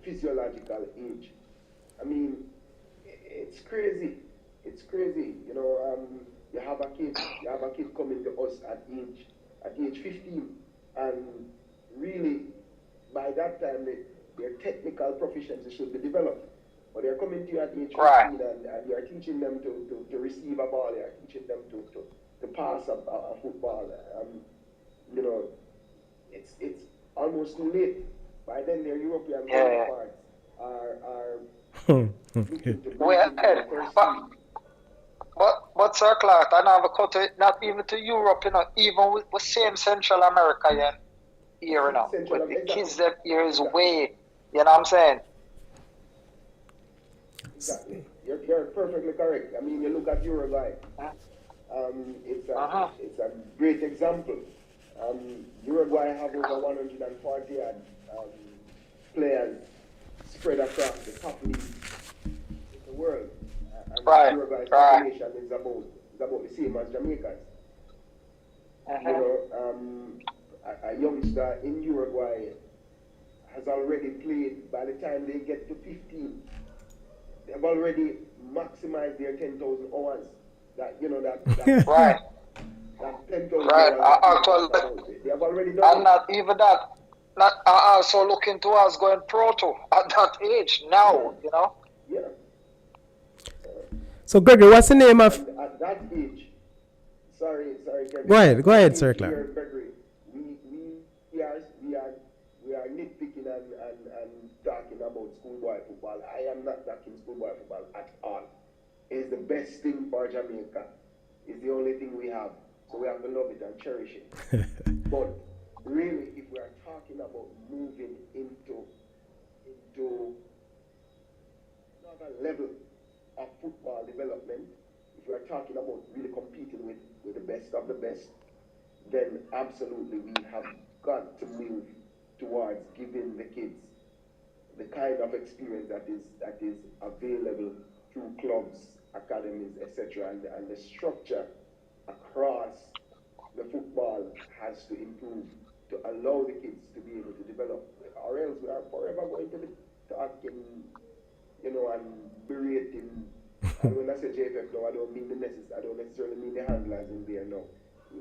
physiological age, I mean, it's crazy. It's crazy. You have a kid coming to us at age 15, and really by that time their technical proficiency should be developed. But they're coming to you at age 15, right, and you're teaching them to receive a ball, you're teaching them to pass a football. It's almost too late. By then, their European counterparts are looking to well, but Sir Clarke, I never cut it, not even to Europe, even with same Central America here, with the kids that here is way, you know what I'm saying? Exactly. You're perfectly correct. I mean, you look at Uruguay. It's a great example. Uruguay have over 140 players spread across the top leagues in the world. And Uruguay's population is about the same as Jamaica's. A youngster in Uruguay has already played. By the time they get to 15, they've already maximized their 10,000 hours. That right. That 10,000 right. hours. They have already done. And not even that. Not also looking towards going pro too at that age now. Yeah. So Gregory, what's the name of? At that age. Sorry, Gregory. Go ahead, Sir Clarke. Gregory, we are nitpicking and talking about schoolboy football. I am not talking schoolboy football at all. It's the best thing for Jamaica. It's the only thing we have. So we have to love it and cherish it. But really, if we are talking about moving into another level of football development, if we are talking about really competing with the best of the best, then absolutely we have got to move towards giving the kids the kind of experience that is available through clubs, academies, etc. And the structure across the football has to improve to allow the kids to be able to develop, or else we are forever going to be talking, and berating. And when I say JFF now, I don't necessarily mean the handlers in there now.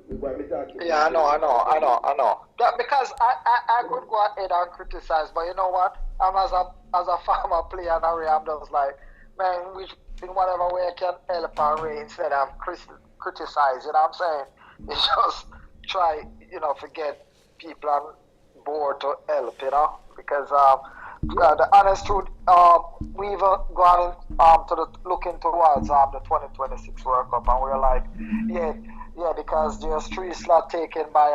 We're going to be talking. Yeah, I know. Yeah, because I could go ahead and criticize, but you know what? I'm as a former player and I'm just like, man, in whatever way I can help and raise instead of criticize. You know what I'm saying? It's just try, forget people on board to help, because the honest truth, we've gone looking towards the 2026 World Cup, and we're like, yeah, because there's 3 slots taken by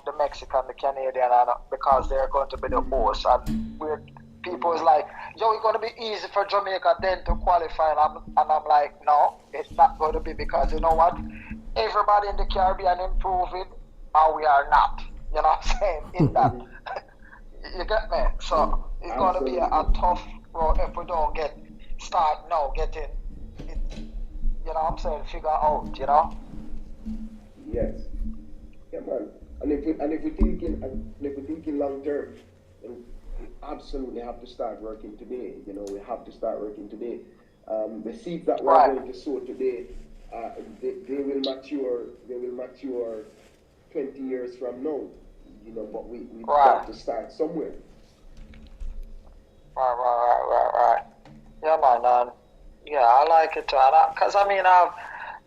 the Mexican, the Canadian, and because they're going to be the host, and people is like, yo, it's going to be easy for Jamaica then to qualify, and I'm like, no, it's not going to be, because you know what? Everybody in the Caribbean improving, and we are not. You know what I'm saying? In that, you get me? So it's going to be a tough road if we don't start now getting you know what I'm saying, figure out, you know? Yes. Yeah, man. And if we're thinking long term, then we absolutely have to start working today. We have to start working today. The seeds that we're Right, going to sow today, they will mature. They will mature 20 years from now. But we've got right, to start somewhere. right. Yeah, man, yeah, I like it too. Because I mean, I've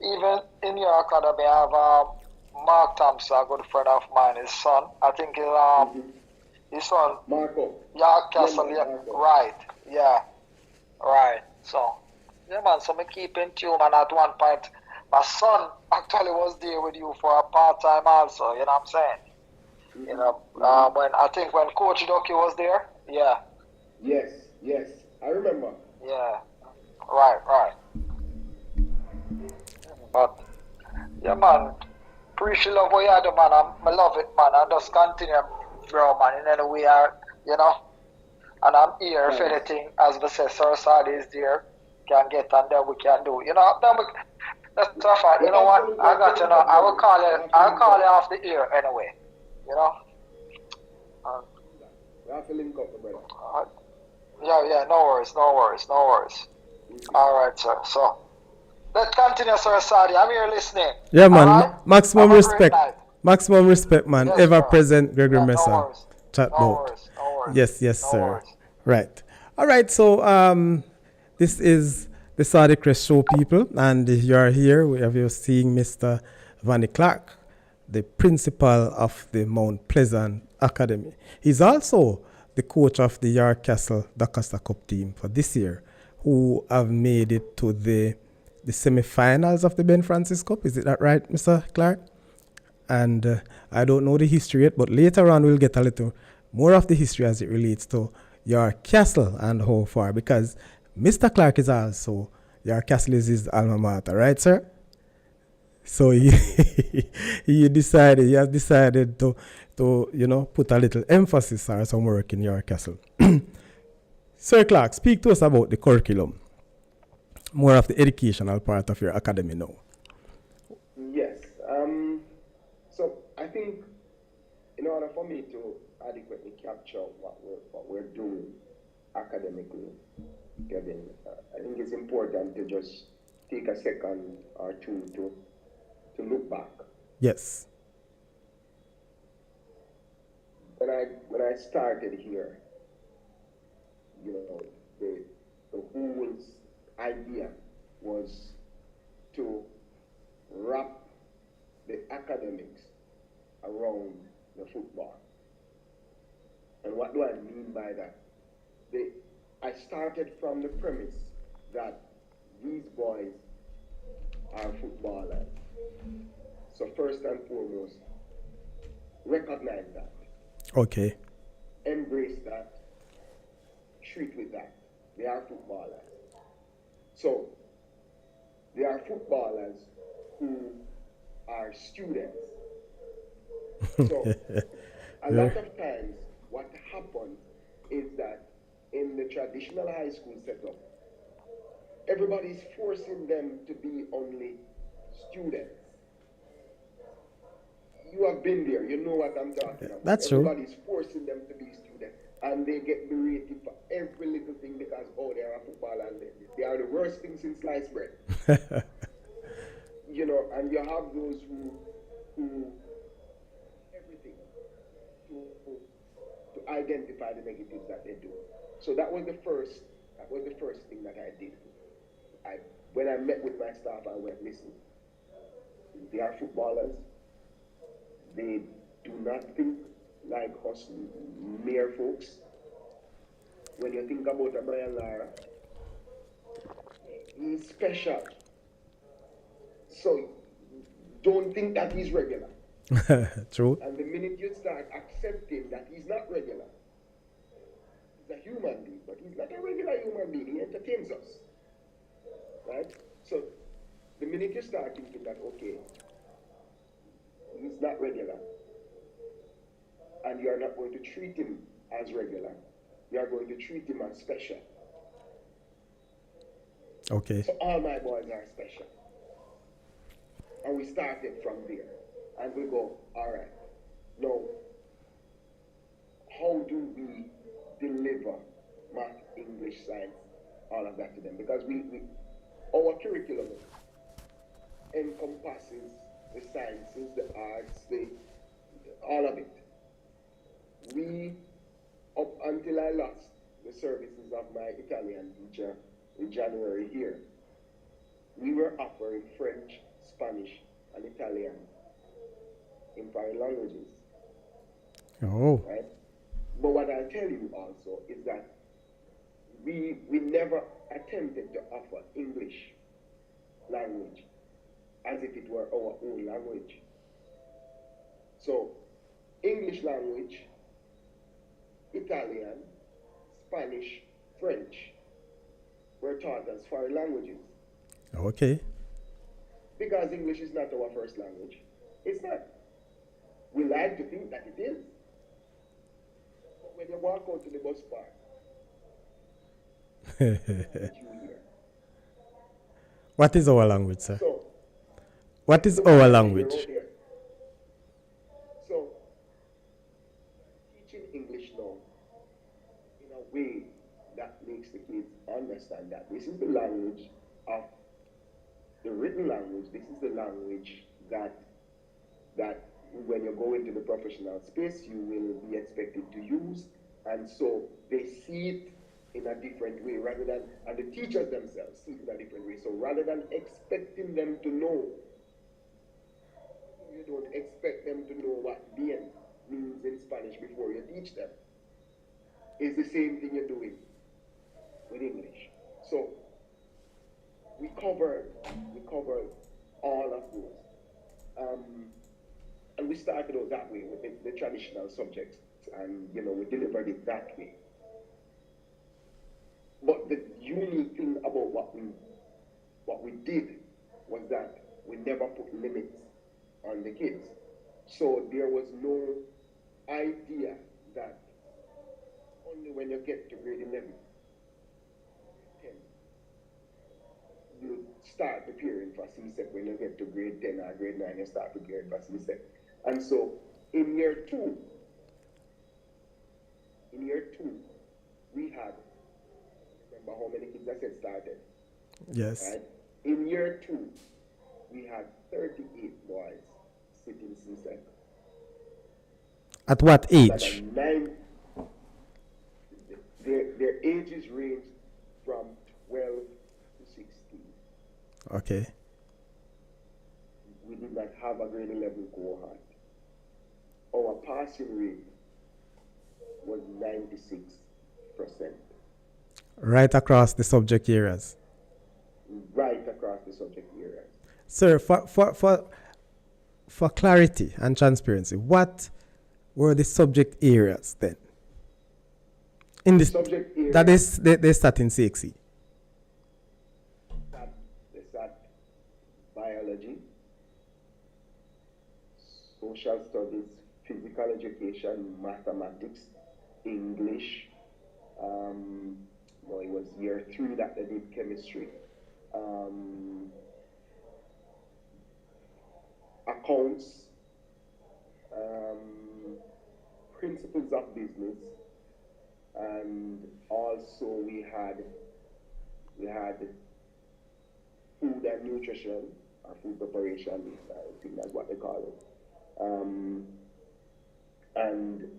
even in your academy, I have Mark Thompson, a good friend of mine, his son. I think Hmm. his son, Marco. York Yeah, Castle, man, yeah, Marco. right, yeah, right. So, yeah, man. So me keep in tune, and at one point, my son actually was there with you for a part time also. You know what I'm saying? Hmm. Hmm. When I think when Coach Ducky was there, yeah, Yes, yes, I remember. yeah, right. But yeah, man. Appreciate love what you do, man. I love it, man. I just continue, bro, man. And then we are, you know, and I'm here if Thanks. anything, as we say, Sir Sadi is there, can get and then we can do. Then that's tough. You We know what? absolutely I have to got to link know. up, brother. We have to I'll link call up. you off the ear anyway. You know. Um, We have to link up, brother. uh, yeah. No worries. Hmm. All right, sir. So let's continue, Sir Sadi. I'm here listening. Yeah, All man. right. Have Maximum a great respect. night. Maximum respect, man. Yes, Ever sir. present Gregory Yeah. No Messa. worries. Chat No bout. worries. No worries. Yes, No sir. worries. Right. All right. So, this is the Saudichress show, people, and you're here. We have you seeing Mr. Vanie Clarke, the principal of the Mount Pleasant Academy. He's also the coach of the York Castle Doncaster Cup team for this year, who have made it to the semi-finals of the Ben Francis Cup. Is it that right, Mr. Clarke? And I don't know the history yet, but later on we'll get a little more of the history as it relates to your castle and how far, because Mr. Clarke is also your castle is his alma mater, right, sir? So he has decided to put a little emphasis or some work in your castle. Sir Clarke, speak to us about the curriculum, more of the educational part of your academy now. Yes. So I think in order for me to adequately capture what we're doing academically, Kevin, I think it's important to just take a second or two to look back. Yes. When I started here, the whole idea was to wrap the academics around the football. And what do I mean by that? I started from the premise that these boys are footballers. So first and foremost, recognize that, Okay. embrace that, treat with that. They are footballers. So they are footballers who are students. So a Yeah. lot of times what happens is that in the traditional high school setup, everybody's forcing them to be only students. You have been there, you know what I'm talking about. That's true. Everybody's forcing them to be students, and they get berated for every little thing because, oh, they're a footballer and they are the worst things in sliced bread. And you have those who everything to identify the negatives that they do. So that was the first thing that I did. When I met with my staff, I went, listen, they are footballers. They do not think like us mere folks. When you think about a Brian Lara, he's special. So don't think that he's regular. True. And the minute you start accepting that he's not regular, he's a human being, but he's not a regular human being. He entertains us. Right? So the minute you start thinking that, okay, he's not regular, and you're not going to treat him as regular, you are going to treat him as special. Okay. So all my boys are special. we started from there. And we go, all right, now, how do we deliver math, English, science, all of that to them? Because our curriculum encompasses the sciences, the arts, all of it. We, up until I lost the services of my Italian teacher in January here, we were offering French, Spanish, and Italian in foreign languages. Oh. Right? But what I'll tell you also is that we never attempted to offer English language as if it were our own language. So, English language, Italian, Spanish, French were taught as foreign languages. Okay. Because English is not our first language. It's not. We like to think that it is. But when you walk out to the bus park, you hear. What is our language, sir? So, What is our language? So, teaching English now in a way that makes the kids understand that this is the language of the written language. This is the language that when you go into the professional space, you will be expected to use. And so they see it in a different way rather than, and the teachers themselves see it in a different way. So rather than expecting them to know, you don't expect them to know what bien means in Spanish before you teach them. It's the same thing you're doing with English. So we covered all of those. And we started out that way with the traditional subjects, and we delivered it that way. But the unique thing about what we did was that we never put limits on the kids. So there was no idea that only when you get to grade 11, 10, you start preparing for CSEC. When you get to grade 10 or grade 9, you start preparing for CSEC. And so in year two, we had, remember how many kids I said started? Yes. Right? In year 2, we had 38 boys sitting CSEC. At what age? Their ages ranged from 12 to 16. Okay. We did not have a grade 11 cohort. Our passing rate was 96%. Right across the subject areas. Right across the subject areas. Sir, for clarity and transparency, what were the subject areas then? In this subject areas, that is they start in CXC. They start biology, social studies, physical education, mathematics, English. It was year 3 that they did chemistry. Accounts, principles of business, and also we had food and nutrition, or food preparation, I think that's what they call it. And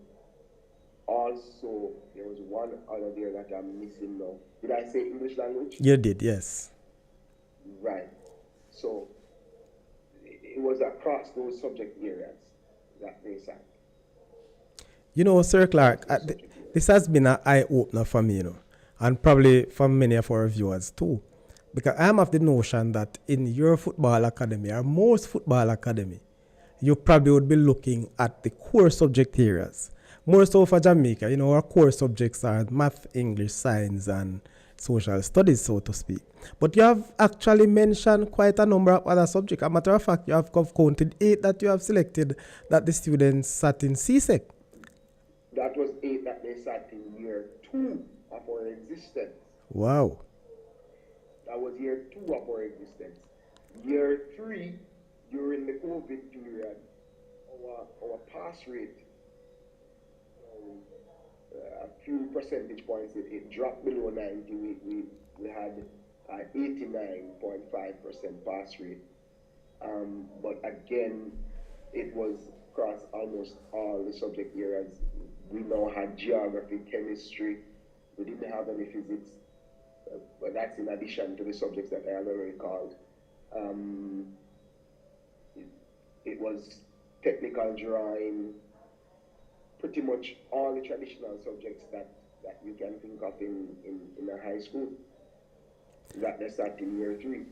also there was one other there that I'm missing now. Did I say English language? You did, yes. Right. So it was across those subject areas that they sat. Sir Clarke, this has been an eye-opener for me, and probably for many of our viewers too. Because I'm of the notion that in your football academy, or most football academy, you probably would be looking at the core subject areas. More so for Jamaica, our core subjects are math, English, science, and social studies, so to speak. But you have actually mentioned quite a number of other subjects. As a matter of fact, you have counted 8 that you have selected that the students sat in CSEC. That was 8 that they sat in year 2 of our existence. Wow. That was year 2 of our existence. Year 3, you COVID period, our pass rate, a few percentage points, it dropped below 90. We had 89.5% pass rate. But again, it was across almost all the subject areas. We now had geography, chemistry. We didn't have any physics, but that's in addition to the subjects that I have already called. It was technical drawing, pretty much all the traditional subjects that you can think of in a high school. That they start in year 3.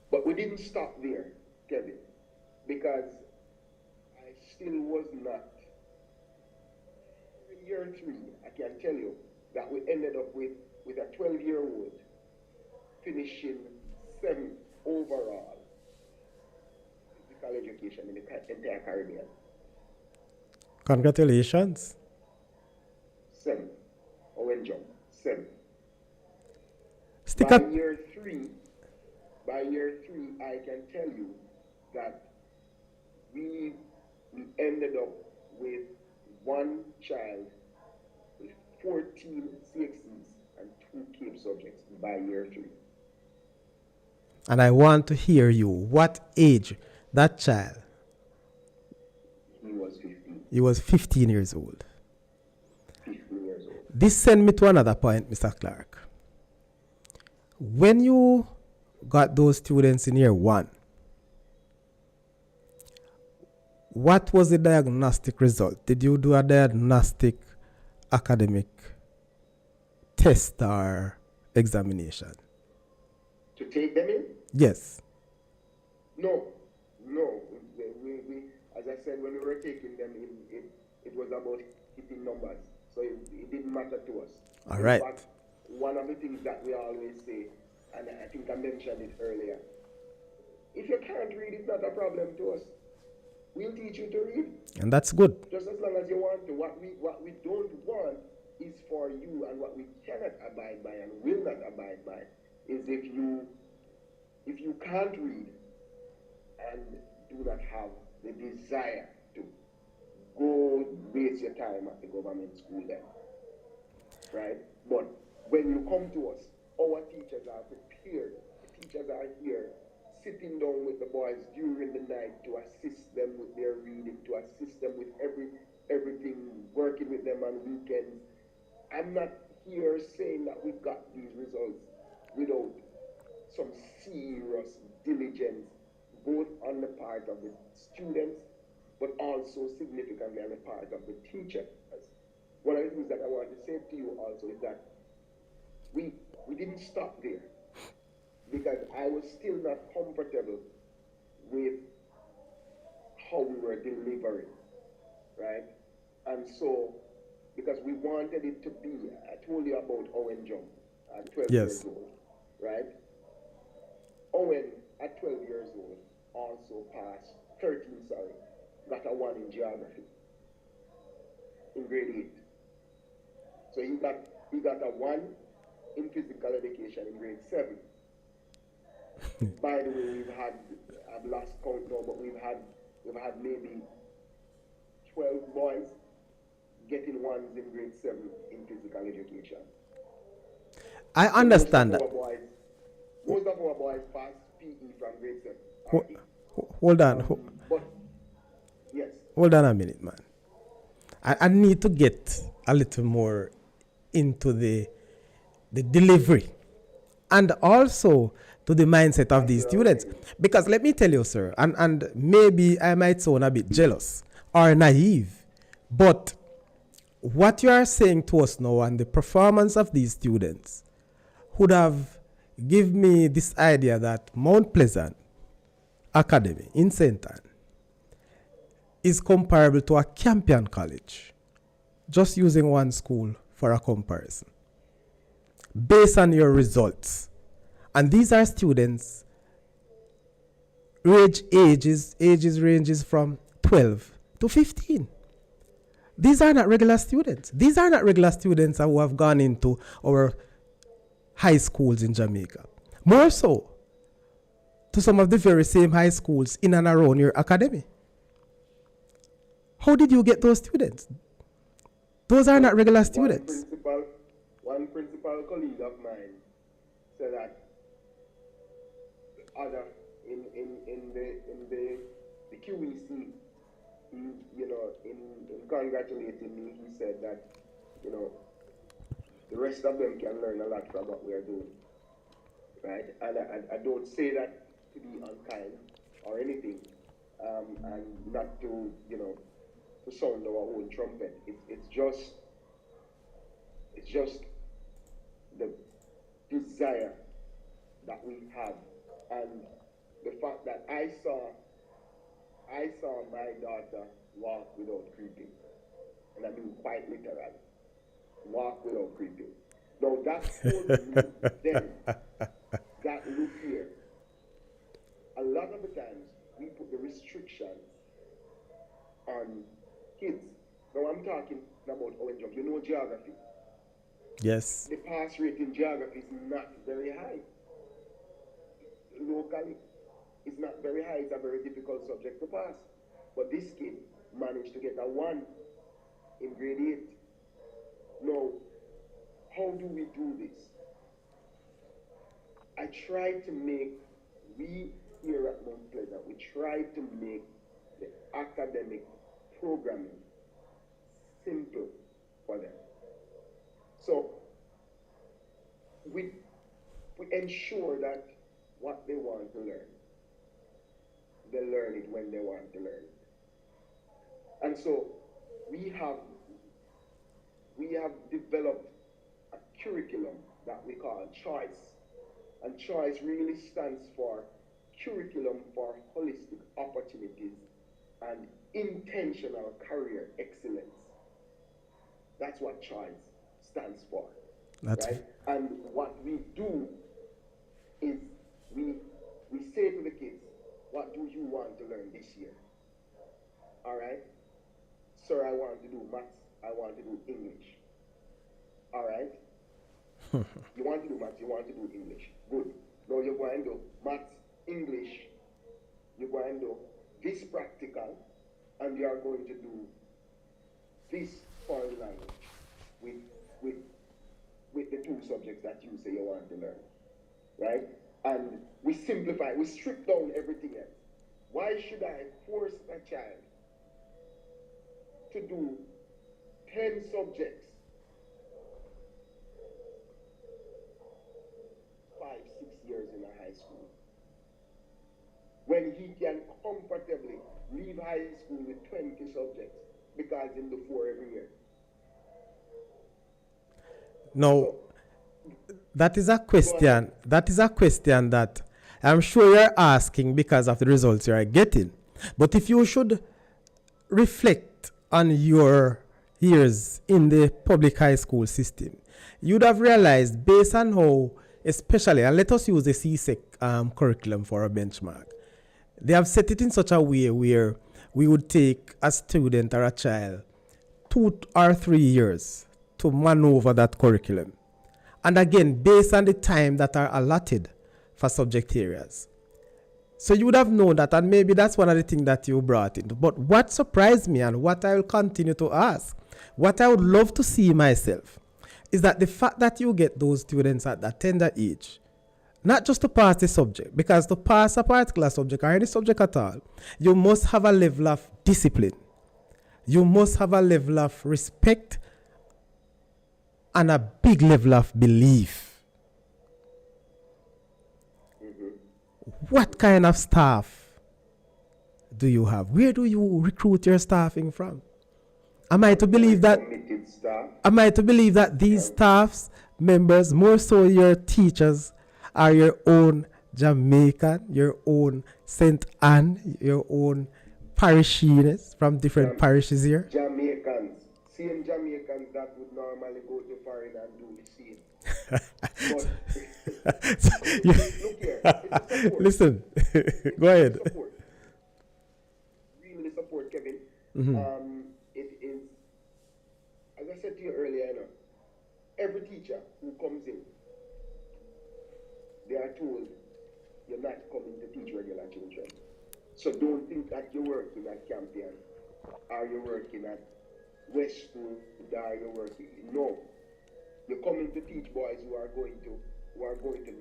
But we didn't stop there, Kevin, because I still was not. In year 3, I can tell you that we ended up with a 12-year-old finishing 7th overall physical education in the entire Caribbean. Congratulations. 7th. Owen Jump, 7th. Stick By up. year 3, I can tell you that we ended up with one child with 14 CXCs and 2 CAPE subjects by year 3. And I want to hear you. What age that child? He was 15. He was 15 years old. 15 years old. This sends me to another point, Mr. Clarke. When you got those students in year 1, what was the diagnostic result? Did you do a diagnostic academic test or examination? To take them in? Yes. No. We, as I said, when we were taking them in, it was about hitting numbers. So it didn't matter to us. All right. But one of the things that we always say, and I think I mentioned it earlier, if you can't read, it's not a problem to us. We'll teach you to read. And that's good. Just as long as you want to. What we don't want is for you, and what we cannot abide by and will not abide by is if you can't read and do not have the desire to go waste your time at the government school then. Right? But when you come to us, our teachers are prepared. The teachers are here sitting down with the boys during the night to assist them with their reading, to assist them with everything, working with them on weekends. I'm not here saying that we got these results without some serious diligence, both on the part of the students, but also significantly on the part of the teachers. One of the things that I want to say to you also is that we didn't stop there, because I was still not comfortable with how we were delivering, right? And so, because we wanted it to be, I told you about Owen Jump at 12 years old, right? Owen at 12 years old also passed, got a 1 in geography in grade 8. So he got a 1 in physical education in grade 7. By the way, I've lost count now, but we've had maybe 12 boys getting 1s in grade 7 in physical education. I understand that. Most of our boys pass PE from grade 7. Hold on. But, yes. Hold on a minute, man. I need to get a little more into the delivery and also to the mindset of these students. Because let me tell you, sir, and maybe I might sound a bit jealous or naive, but what you are saying to us now and the performance of these students would have given me this idea that Mount Pleasant Academy in St. Ann is comparable to a Campion College, just using one school for a comparison, based on your results. And these are students, ages ranges from 12 to 15. These are not regular students. These are not regular students who have gone into our high schools in Jamaica. More so, to some of the very same high schools in and around your academy. How did you get those students? Those are not regular students. One principal colleague of mine said that other in the QEC, in congratulating me, he said that, the rest of them can learn a lot from what we are doing, right? And I don't say that to be unkind or anything, and not to, to sound our own trumpet. It's just the desire that we have, and the fact that I saw my daughter walk without creeping, and I mean quite literally, walk without creeping. Now that told me then that, look here, a lot of the times we put the restrictions on kids. Now I'm talking about Owen Jump. Geography. Yes. The pass rate in geography is not very high. Locally, it's not very high. It's a very difficult subject to pass. But this kid managed to get a 1 in grade 8. Now, how do we do this? I try to make, we here at Mount Pleasant, we try to make the academic programming simple for them. So we ensure that what they want to learn, they learn it when they want to learn it. And so we have developed a curriculum that we call CHOICE. And CHOICE really stands for Curriculum for Holistic Opportunities and Intentional Career Excellence. That's what CHOICE stands for. Right? And what we do is we say to the kids, what do you want to learn this year? All right? Sir, I want to do maths. I want to do English. All right? You want to do maths, you want to do English. Good. Now you're going to do maths, English. You're going to do this practical, and you are going to do this foreign language with the 2 subjects that you say you want to learn. Right? And we simplify, we strip down everything else. Why should I force a child to do 10 subjects, 5, 6 years in a high school, when he can comfortably leave high school with 20 subjects because in the 4 every year? No, that is a question. That is a question that I'm sure you're asking because of the results you are getting. But if you should reflect on your years in the public high school system, you'd have realized, based on how, especially, and let us use the CSEC curriculum for a benchmark, they have set it in such a way where we would take a student or a child 2 or 3 years to maneuver that curriculum. And again, based on the time that are allotted for subject areas. So you would have known that, and maybe that's one of the things that you brought in. But what surprised me, and what I will continue to ask, what I would love to see myself, is that the fact that you get those students at that tender age, not just to pass the subject, because to pass a particular subject or any subject at all, you must have a level of discipline. You must have a level of respect and a big level of belief. What kind of staff do you have? Where do you recruit your staffing from? Am I to believe that these staffs members, more so your teachers, are your own Jamaican, your own St. Anne, your own parishioners from different parishes here? Jamaicans. Same Jamaicans that would normally go to foreign and do the same. Look here. Listen, go ahead. Really support, Kevin. It is, as I said to you earlier, every teacher who comes in, they are told you're not coming to teach regular children. So don't think that you're working at Campion or you're working at Westwood or you're working. No. You're coming to teach boys who are going to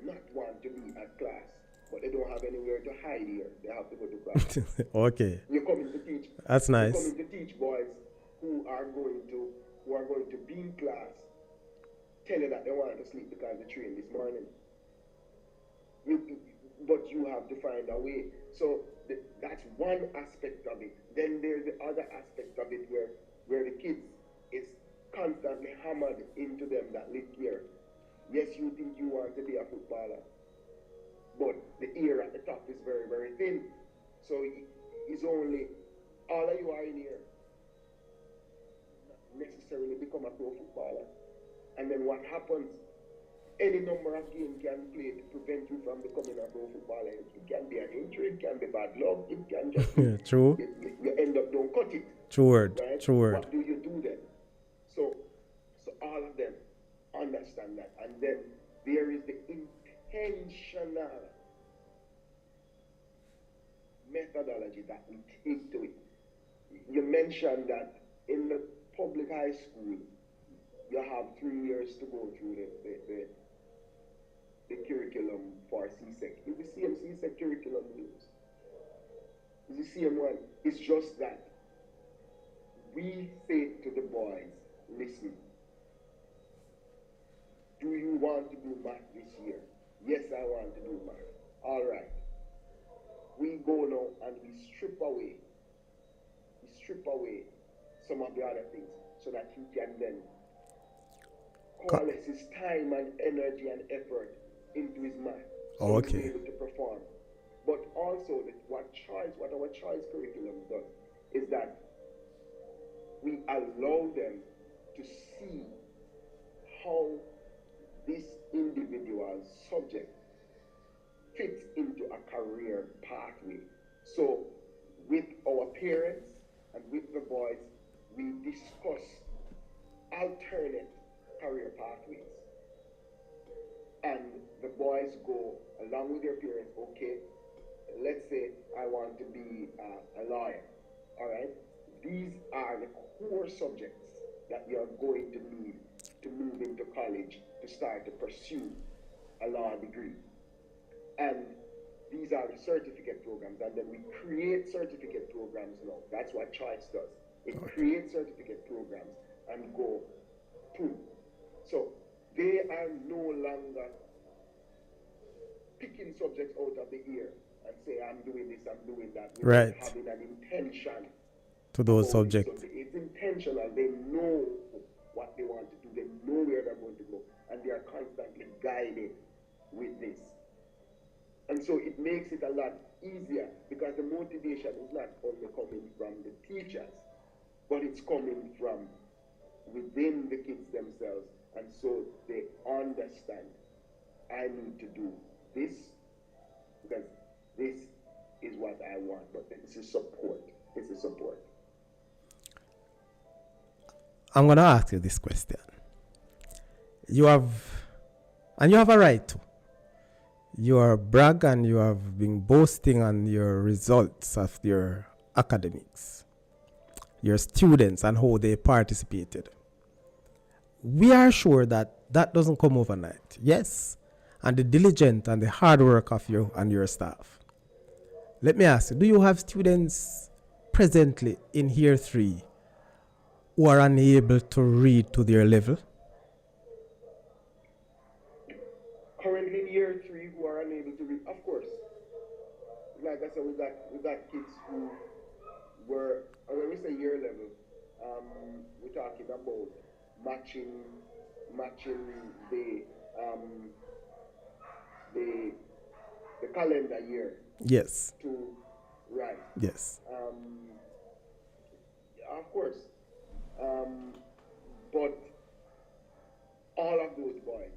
not want to be at class, but they don't have anywhere to hide here. They have to go to class. Okay. You're coming to teach. That's nice. You're coming to teach boys who are going to be in class, tell you that they want to sleep because they trained this morning. But you have to find a way. So that's one aspect of it. Then there's the other aspect of it where the kids is constantly hammered into them that live here. Yes, you think you want to be a footballer, but the ear at the top is very, very thin. So it's only all of you are in here not necessarily become a pro footballer. And then what happens? Any number of games can play to prevent you from becoming a pro footballer. It can be an injury, it can be bad luck, it can just be, true. You end up don't cut it. True word. Right? True word. What do you do then? So all of them understand that. And then there is the intentional methodology that we take to it. You mentioned that in the public high school, you have 3 years to go through the curriculum for CSEC. It's the same CSEC curriculum we use. It's the same one. It's just that we say to the boys, listen, do you want to do math this year? Yes, I want to do math. All right. We go now and we strip away some of the other things so that he can then coalesce his time and energy and effort into his math. So he'll be able to perform. But also what our choice curriculum does is that we allow them to see how this individual's subject fits into a career pathway. So with our parents and with the boys, we discuss alternate career pathways. And the boys go along with their parents, okay, let's say I want to be a lawyer, all right? These are the core subjects that you're going to need to move into college to start to pursue a law degree. And these are the certificate programs, and then we create certificate programs now. That's what Choice does. It creates certificate programs and go to. So they are no longer picking subjects out of the air and say, I'm doing this, I'm doing that, without having an intention to those subjects. So it's intentional. They know what they want to do. They know where they're going to go, and they are constantly guided with this. And so it makes it a lot easier because the motivation is not only coming from the teachers, but it's coming from within the kids themselves. And so they understand, I need to do this because this is what I want. But this is support. This is support. I'm going to ask you this question. You have a right to. You are brag and you have been boasting on your results of your academics, your students and how they participated. We are sure that that doesn't come overnight. Yes, and the diligent and the hard work of you and your staff. Let me ask you, do you have students presently in year 3 who are unable to read to their level? Currently in year 3 who are unable to read, of course. Like I said, we got kids who were, when we say year level, we're talking about matching the calendar year. Yes. To right. Yes. Of course. But all of those boys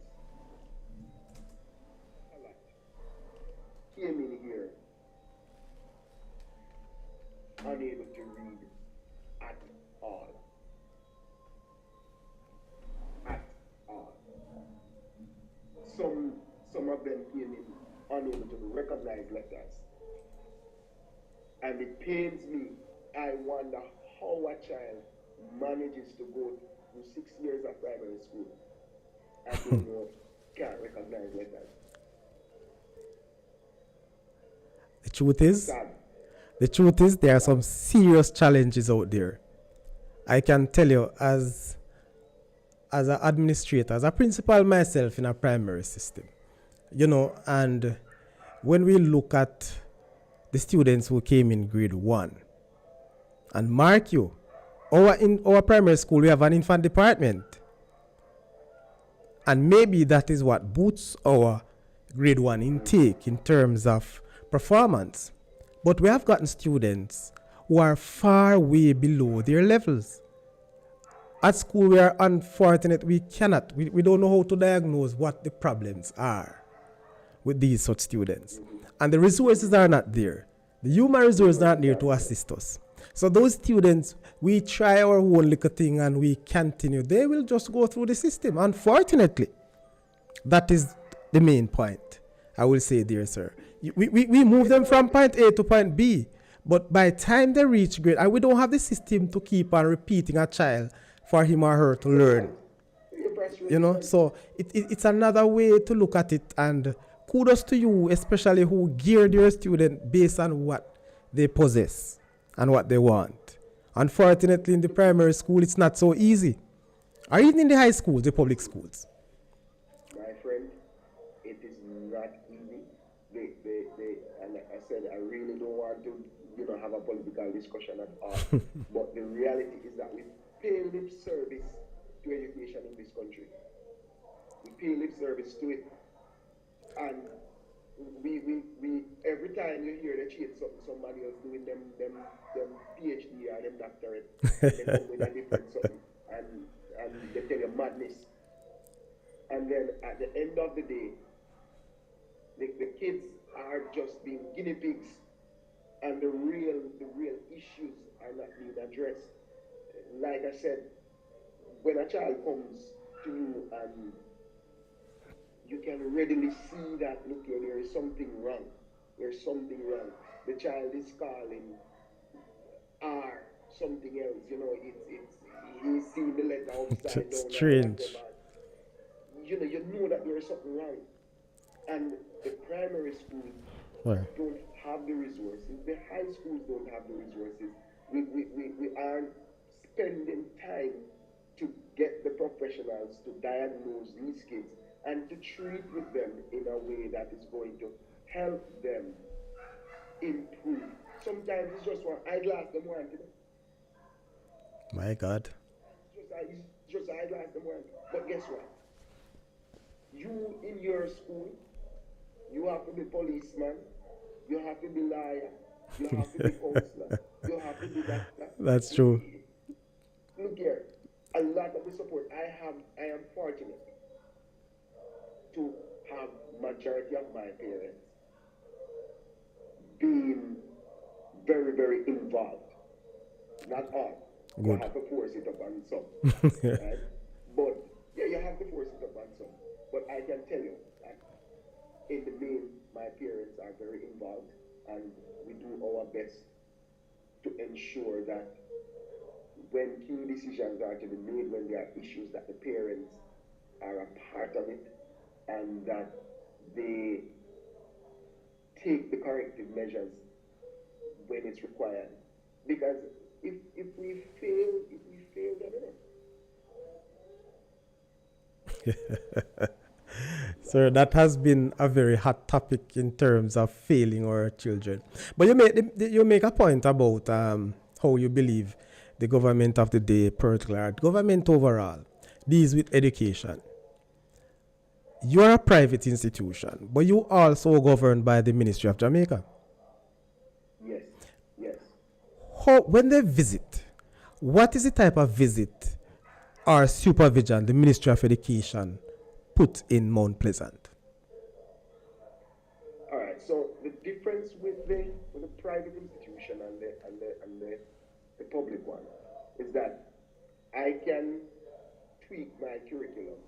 came in here unable to read at all. At all. Some of them came in unable to recognize letters. And it pains me. I wonder how a child manages to go through 6 years of primary school and don't know, can't recognize letters. The truth is, Sad. the truth is, there are some serious challenges out there. I can tell you, as an administrator, as a principal myself in a primary system, and when we look at the students who came in grade 1, and mark you, in our primary school we have an infant department, and maybe that is what boosts our grade 1 intake in terms of performance. But we have gotten students who are far way below their levels. At school, we are unfortunate. We don't know how to diagnose what the problems are with these such students. And the resources are not there. The human resources are not there to assist us. So those students, we try our own little thing and we continue. They will just go through the system, unfortunately. That is the main point, I will say, dear sir. We move them from point A to point B. But by the time they reach grade, and we don't have the system to keep on repeating a child for him or her to learn. So it's another way to look at it, and kudos to you, especially who geared your student based on what they possess and what they want. Unfortunately, in the primary school, it's not so easy. Or even in the high schools, the public schools. My friend, it is not easy. And I said, I really don't want to, have a political discussion at all. But the reality is that we pay lip service to education in this country. We pay lip service to it. And we every time you hear the change something, somebody else doing them PhD or them doctorate, they come with a different something. And they tell you madness. And then at the end of the day, the kids are just being guinea pigs, and the real issues are not being addressed. Like I said, when a child comes to you and you can readily see that, look here, there is something wrong. There's something wrong. The child is calling R something else. He's seeing the letter upside down. Strange. You know that there is something wrong. And the primary schools don't have the resources. The high schools don't have the resources. We aren't spending time to get the professionals to diagnose these kids and to treat with them in a way that is going to help them improve. Sometimes it's just one eyeglass them want. My God. It's just eyeglass them want. But guess what? You in your school, you have to be policeman, you have to be lawyer, you have to be counselor, you have to be doctor. That's true. Look here, a lot of the support I am fortunate to have majority of my parents being very, very involved. Not all. Good. You have to force it up on some. Right? But yeah, you have to force it up on some. But I can tell you that in the main, my parents are very involved, and we do our best to ensure that when key decisions are to be made, when there are issues, that the parents are a part of it, and that they take the corrective measures when it's required. Because if we fail, then Sir, that has been a very hot topic in terms of failing our children. But you make a point about how you believe the government of the day, particular government overall, deals with education. You are a private institution, but you also governed by the Ministry of Jamaica. Yes. When they visit, what is the type of visit or supervision the Ministry of Education put in Mount Pleasant? All right. So the difference with the private institution and the public one is that I can tweak my curriculum.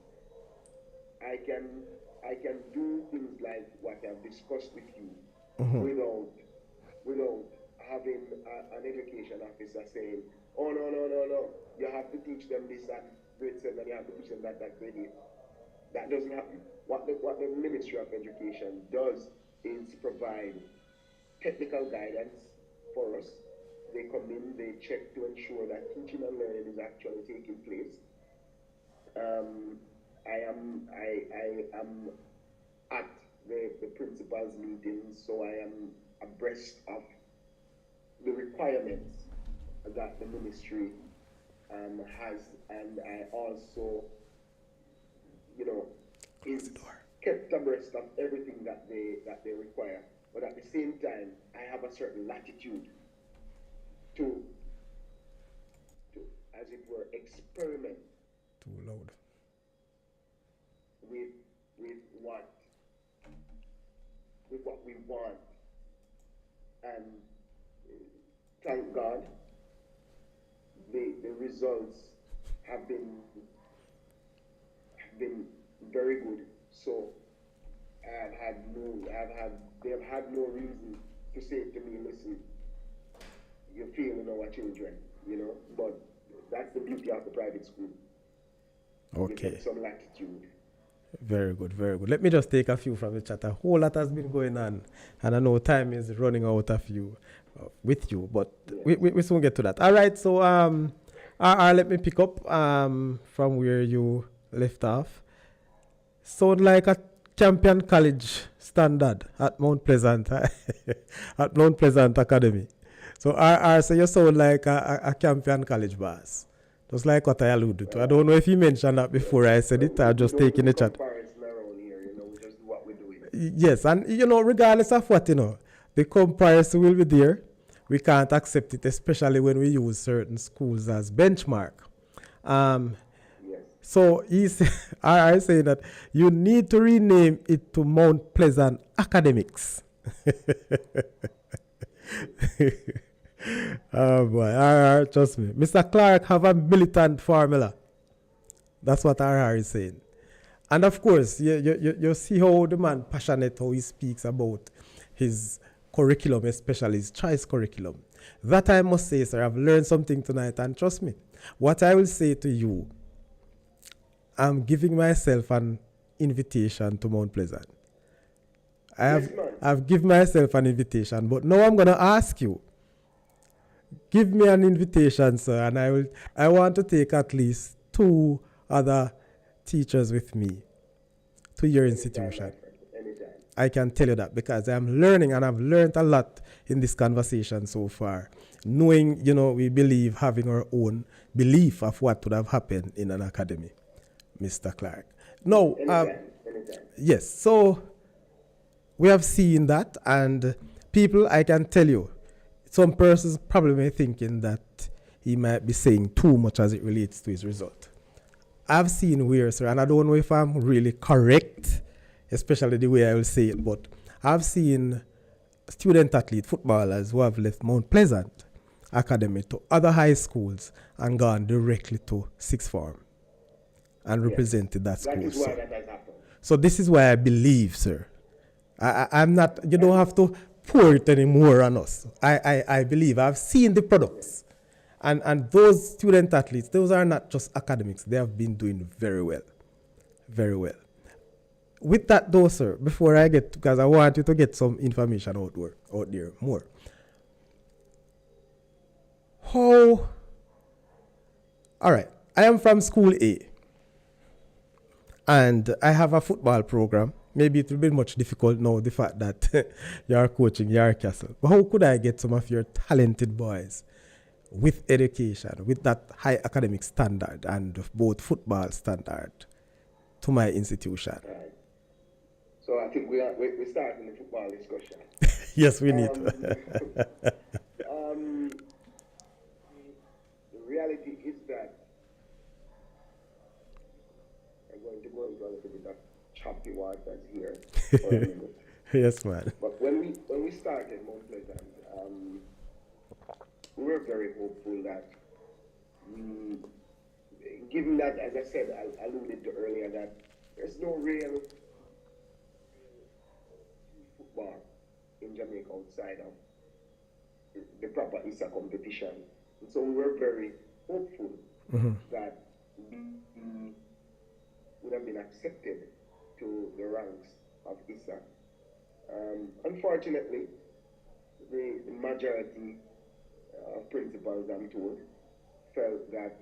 I can I can do things like what I've discussed with you Mm-hmm. without having an education officer saying, oh no, you have to teach them this at grade 7, you have to teach them that at grade 8. That doesn't happen. What the Ministry of Education does is provide technical guidance for us. They come in, they check to ensure that teaching and learning is actually taking place. I am at the principal's meetings, so I am abreast of the requirements that the ministry has, and I also, is kept abreast of everything that they require. But at the same time, I have a certain latitude to as it were, experiment Too loud. with with what we want, and thank God, the results have been very good. So they have had no reason to say to me, listen, you're failing our children, but that's the beauty of the private school. You Okay. get some latitude. Very good, very good. Let me just take a few from the chat. A whole lot has been going on, and I know time is running out of you, with you, but we soon get to that. All right, so let me pick up from where you left off. Sound like a champion college standard at Mount Pleasant, at Mount Pleasant Academy. So so you sound like a champion college boss. Just like what I alluded to. I don't know if you mentioned that before I said it. I just taking the chat. We just do what we're doing. Yes, and regardless of what, the comparison will be there. We can't accept it, especially when we use certain schools as benchmark. Yes. So I say that you need to rename it to Mount Pleasant Academics. Oh boy, trust me. Mr. Clarke have a militant formula. That's what RR is saying. And of course, you see how the man passionate, how he speaks about his curriculum, especially his choice curriculum. That I must say, sir, I've learned something tonight, and trust me, what I will say to you, I'm giving myself an invitation to Mount Pleasant. I've given myself an invitation, but now I'm gonna ask you. Give me an invitation, sir, and I want to take at least 2 other teachers with me to your institution. Anytime. I can tell you that because I'm learning, and I've learned a lot in this conversation so far. Knowing, we believe, having our own belief of what would have happened in an academy, Mr. Clarke. No, Anytime. yes, so we have seen that, and people, I can tell you, some persons probably may thinking that he might be saying too much as it relates to his result. I've seen where, sir, and I don't know if I'm really correct, especially the way I will say it, but I've seen student athlete footballers who have left Mount Pleasant Academy to other high schools and gone directly to sixth form and represented that school. That is why that has happened. So this is why I believe, sir. I'm not, you don't have to pour it anymore on us. I believe I've seen the products. And those student athletes, those are not just academics. They have been doing very well. Very well. With that though, sir, before I get, because I want you to get some information out there more. All right, I am from school A. And I have a football program. Maybe it will be much difficult now, the fact that you are coaching Yard Castle. But how could I get some of your talented boys with education, with that high academic standard and both football standard to my institution? Right. So I think we're starting the football discussion. Yes, we need to. The reality is that I'm going to go into a little bit of choppy waters here for a minute. Yes, man. But when we started Mount Pleasant, we were very hopeful that given that, as I said, I alluded to earlier, that there's no real football in Jamaica outside of the proper ISA competition. And so we were very hopeful that we would have been accepted to the ranks of ISA. Unfortunately, the majority of principals, I'm told, felt that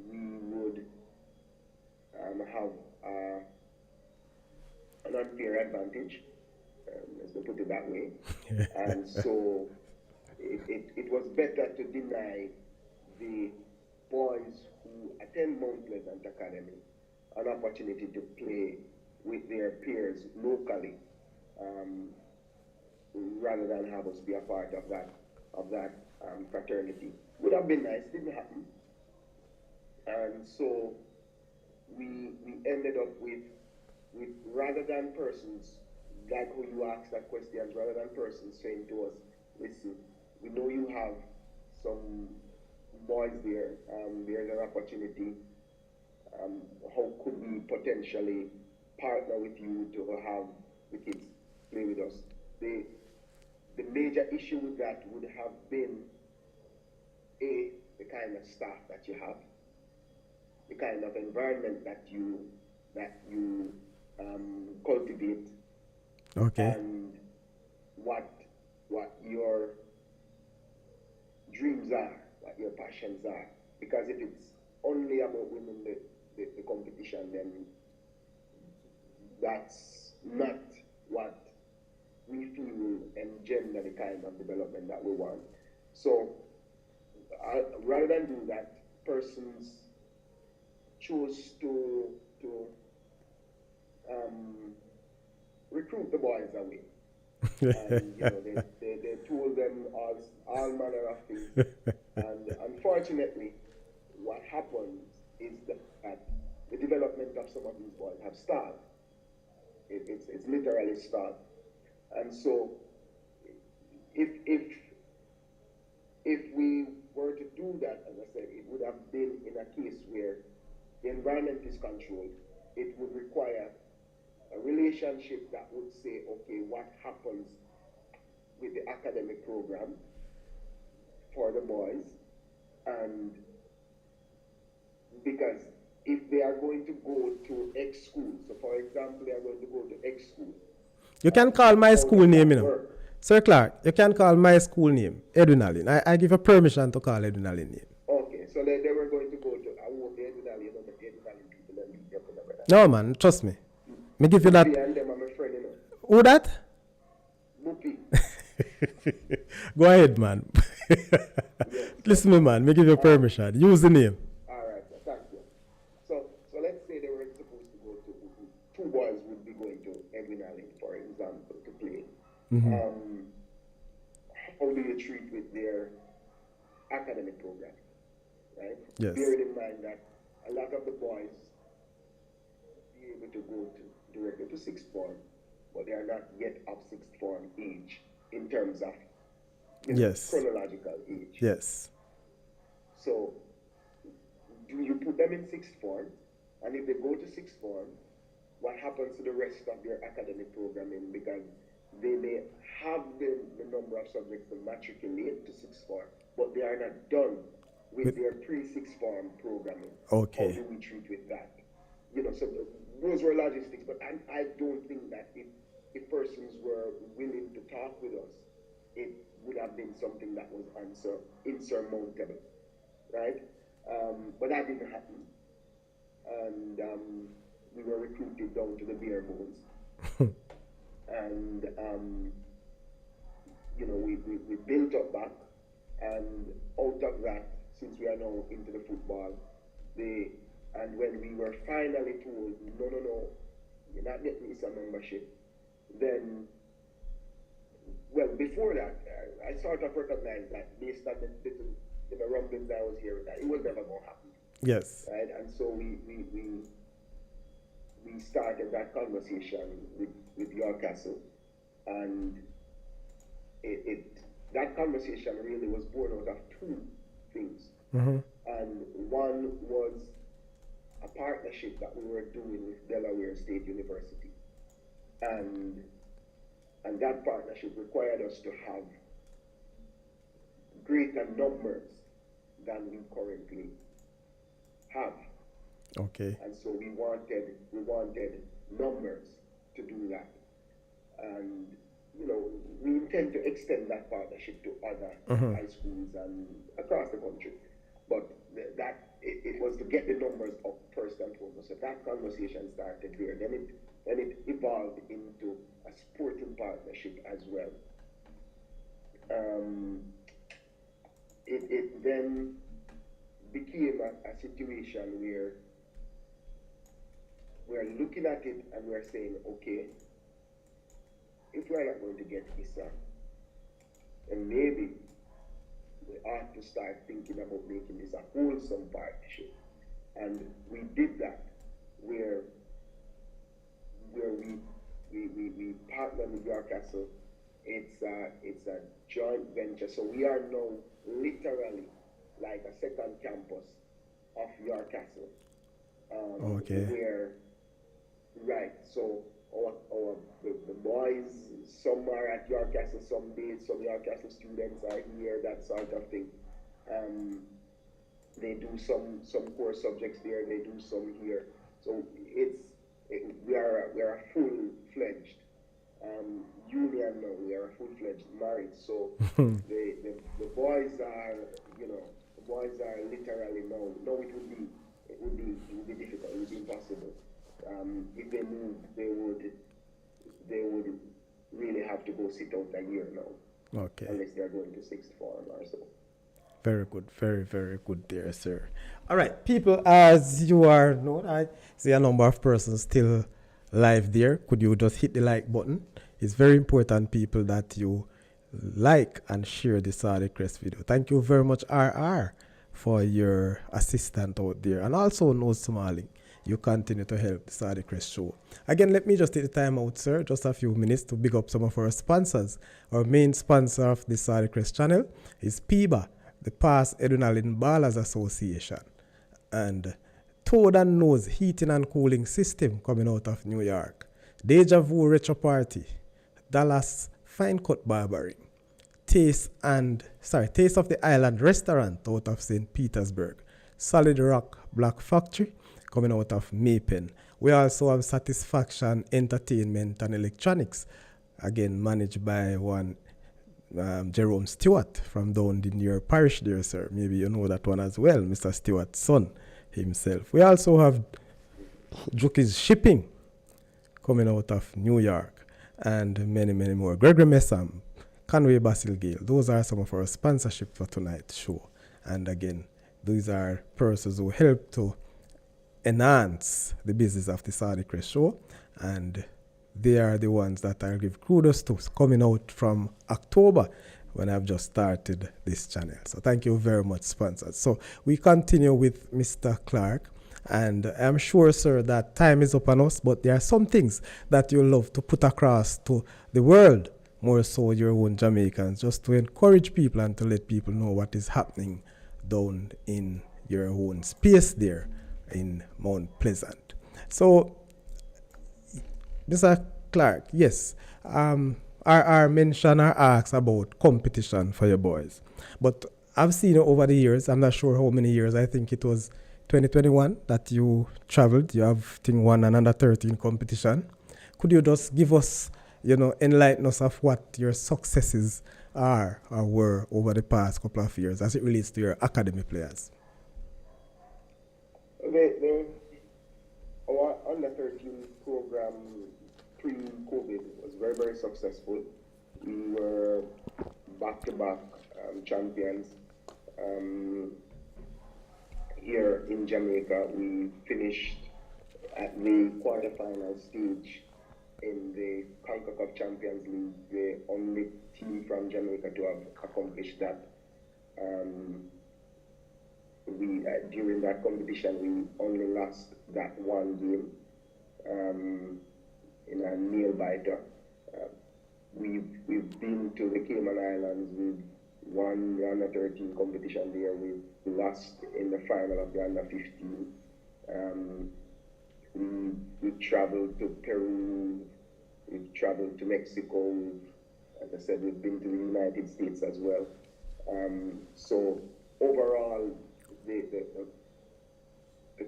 we would have an unfair advantage, let's put it that way. And so it was better to deny the boys who attend Mount Pleasant Academy an opportunity to play with their peers locally, rather than have us be a part of that fraternity. Would have been nice, didn't happen. And so we ended up with rather than persons, like who you asked that questions, rather than persons saying to us, listen, we know you have some boys there, there's an opportunity, how could we potentially partner with you to have the kids play with us? The major issue with that would have been the kind of staff that you have, the kind of environment that you cultivate, Okay. and what your dreams are, what your passions are. Because if it's only about winning the competition, then that's not what we feel engender the kind of development that we want. So rather than do that, persons chose to recruit the boys away. And they told them all manner of things. And unfortunately, what happens is that the development of some of these boys have stalled. It's literally stalled. And so if we were to do that, as I said, it would have been in a case where the environment is controlled. It would require a relationship that would say, okay, what happens with the academic program for the boys? And because if they are going to go to X school, so for example, they are going to go to X school. You can call my school name, you know. Sir Clarke, you can call my school name, Edwin Allen. I give you permission to call Edwin Allen name. Okay, so they were going to go to, I won't be Edwin Allen, but Edwin Allen people and meet them. No, man, trust me. Me give you that. And them are my friend, you know. Who that? Mupi. Go ahead, man. Listen me, man. Me give you permission. Use the name. All right, thank you. So let's say they were supposed to go to, two boys would be going to Edwin Allen, for example, to play. How do you treat with their academic program, right? Yes. Bearing in mind that a lot of the boys be able to go directly to sixth form, but they are not yet of sixth form age in terms of Yes. chronological age. Yes. So do you put them in sixth form? And if they go to sixth form, what happens to the rest of their academic programming? Because they may have the number of subjects to matriculate to sixth form, but they are not done with their pre-sixth form programming. Okay. How do we treat with that? So those were logistics, but I don't think that if persons were willing to talk with us, it would have been something that was insurmountable, right? But that didn't happen. And we were recruited down to the bare bones. And, we built up back, and out of that, since we are now into the football, and when we were finally told, no, you're not getting ISA membership, then, well, before that, I sort of recognized that based on the rumblings I was hearing, that it was never going to happen. Yes. Right? And so we started that conversation with York Castle, and that conversation really was born out of two things. And one was a partnership that we were doing with Delaware State University. And And that partnership required us to have greater numbers than we currently have. Okay. And so we wanted numbers to do that. And we intend to extend that partnership to other high schools and across the country. But it was to get the numbers up first and foremost. So that conversation started there. Then it evolved into a sporting partnership as well. It then became a situation where we're looking at it and we're saying, okay, if we're not going to get ISA, then maybe we ought to start thinking about making this a wholesome partnership. And we did that, where we partnered with York Castle. It's a joint venture. So we are now literally like a second campus of York Castle. Okay. Right. So the boys, some are at York Castle some days, some York Castle students are here, that sort of thing. They do some core subjects there, they do some here. So we are a full-fledged union now. We are a full-fledged marriage. So the boys are literally now. No, it would be difficult. It would be impossible. If they moved, they would really have to go sit out a year now. Okay. Unless they're going to sixth form or so. Very good, very, very good there, sir. All right, people, as you are known, I see a number of persons still live there. Could you just hit the like button? It's very important, people, that you like and share the Saudichress video. Thank you very much, RR, for your assistant out there. And also, No Somali, you continue to help the Saudichress show. Again, let me just take the time out, sir, just a few minutes to big up some of our sponsors. Our main sponsor of the Saudichress channel is PIBA, the Past Adrenaline Ballers Association, and Toad and Nose Heating and Cooling System coming out of New York, Deja Vu Retro Party, Dallas Fine Cut Barbering, Taste of the Island Restaurant out of St. Petersburg, Solid Rock Black Factory coming out of Mapen. We also have Satisfaction Entertainment and Electronics, again managed by one Jerome Stewart from down in your parish there, sir. Maybe you know that one as well, Mr. Stewart's son himself. We also have Juki's Shipping coming out of New York, and many, many more. Gregory Messam, Conway Basil Gale. Those are some of our sponsorship for tonight's show. And again, these are persons who help to enhance the business of the Saudichress show, and they are the ones that I give kudos to coming out from October when I've just started this channel. So thank you very much, sponsors. So we continue with Mr. Clarke, and I'm sure, sir, that time is up on us, but there are some things that you love to put across to the world, more so your own Jamaicans, just to encourage people and to let people know what is happening down in your own space there in Mount Pleasant. So Mr. Clarke, yes, RR mentioned or asked about competition for your boys. But I've seen over the years, I'm not sure how many years, I think it was 2021 that you traveled. You have, I think, won an under 13 competition. Could you just give us, enlighten us of what your successes are or were over the past couple of years as it relates to your academy players? Our under 13 program pre-COVID was very, very successful. We were back-to-back champions. Here in Jamaica, we finished at the quarterfinal stage in the CONCACAF Champions League, the only team from Jamaica to have accomplished that. During that competition, we only lost that one game in a nail biter. We've been to the Cayman Islands. We've won the under 13 competition there. We lost in the final of the under 15. We traveled to Peru, We've traveled to Mexico. As I said, we've been to the United States as well. So overall, the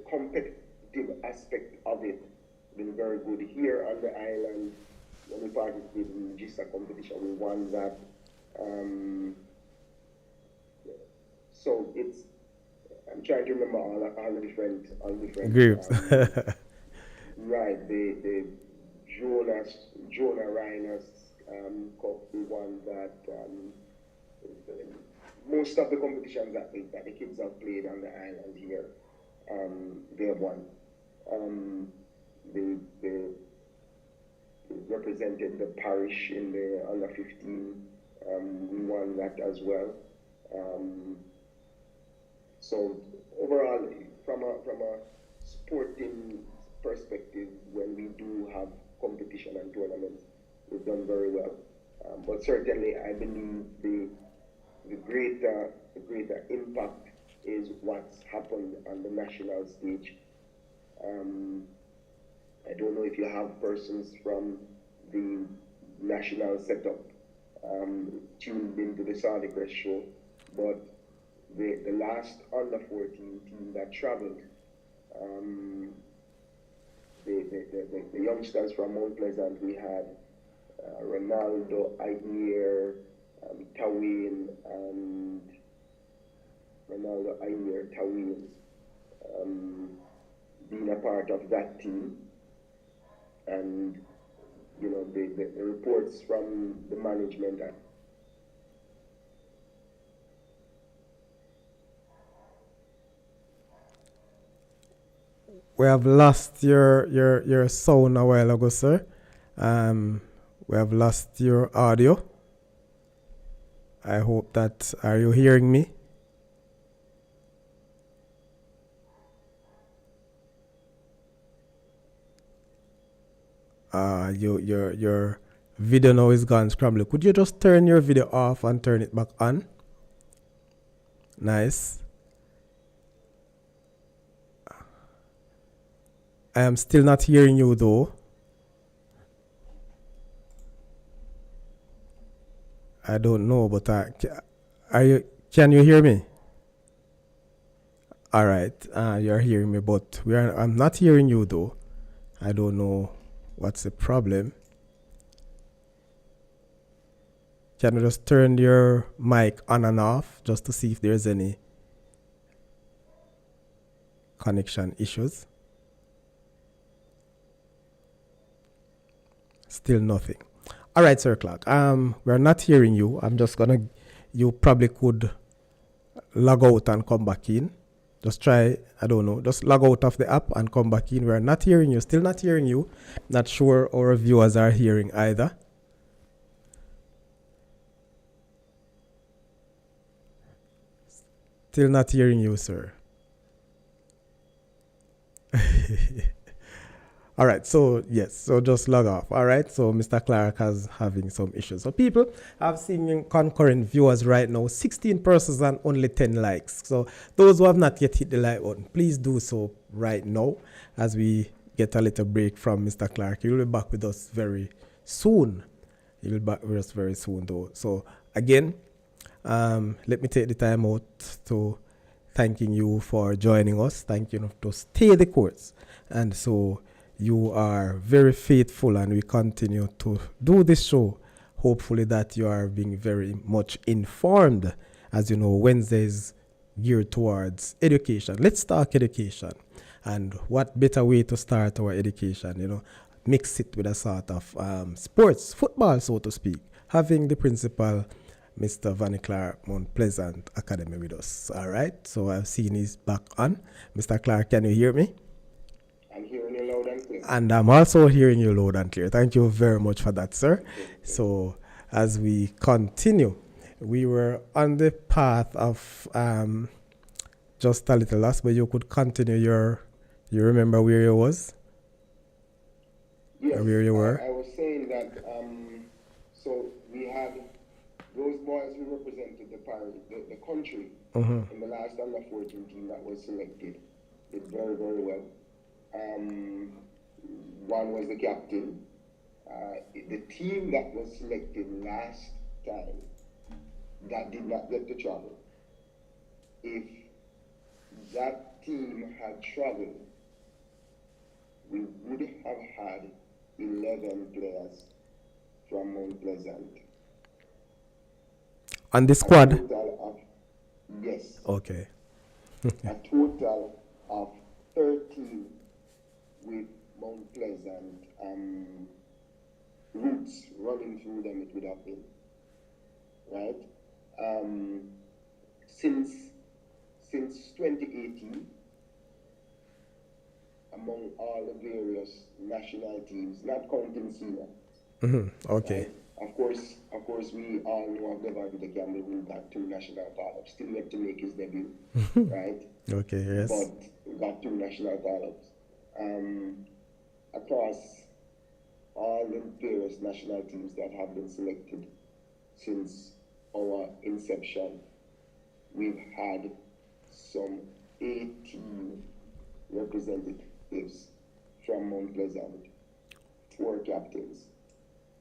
competitive aspect of it been very good here on the island. When we participated in the GISA competition, we won that. So it's, I'm trying to remember all the different groups. Right, the Jonah Rhinos Cup, we won that. Most of the competitions that the kids have played on the island here, they have won. They represented the parish in the under 15. We won that as well. So overall, from a sporting perspective, when we do have competition and tournaments, we've done very well. But certainly, I believe the greater impact is what's happened on the national stage. I don't know if you have persons from the national setup tuned into the Saudichress show, but the last under 14 team that traveled, the youngsters from Mount Pleasant, we had Ronaldo, Ayer, Tawin, and Ronaldo, Ayer, Tawin, being a part of that team. And, you know, the reports from the management are We have lost your sound a while ago, sir. We have lost your audio. I hope that, are you hearing me? Your video now is gone scrambled. Could you just turn your video off and turn it back on? Nice. I am still not hearing you though. I don't know, but can you hear me? All right, you're hearing me, but I'm not hearing you though. I don't know what's the problem. Can you just turn your mic on and off just to see if there's any connection issues? Still nothing. All right, Sir Clarke. We're not hearing you. You probably could log out and come back in. Just try, I don't know, just log out of the app and come back in. We're not hearing you. Still not hearing you. Not sure our viewers are hearing either. Still not hearing you, sir. All right, so yes, so just log off. All right, so Mr. Clarke has having some issues. So people, I've seen concurrent viewers right now, 16 persons and only 10 likes. So those who have not yet hit the like button, please do so right now as we get a little break from Mr. Clarke. He'll be back with us very soon. He'll be back with us very soon though. So again, let me take the time out to thanking you for joining us. Thank you to stay the course. And so you are very faithful and we continue to do this show. Hopefully that you are being very much informed. As you know, Wednesdays geared towards education. Let's talk education. And what better way to start our education, you know, mix it with a sort of sports, football, so to speak. Having the principal, Mr. Vanie Clarke, Mount Pleasant Academy with us. All right. So I've seen he's back on. Mr. Clarke, can you hear me? I'm hearing you loud and clear. And I'm also hearing you loud and clear. Thank you very much for that, sir. So as we continue, we were on the path of just a little lost, but you could continue you remember where you was? Yes, or where you were? I was saying that, so we had those boys who represented the country in the last under 14 team that was selected. Did very, very well. One was the captain, The team that was selected last time that did not get to travel, if that team had traveled, we would have had 11 players from Mount Pleasant. On the squad? Yes. Okay. A total of 13 with Mount Pleasant roots running through them, it would have been. Right? Since 2018, among all the various national teams, not counting senior. Okay. Right? Of course, we all know of Devante Campbell, who got 2 national call-ups, still yet to make his debut, right? Okay, yes. But got 2 national call-ups. Across all the various national teams that have been selected since our inception, we've had some 18 representatives from Mount Pleasant, 4 captains.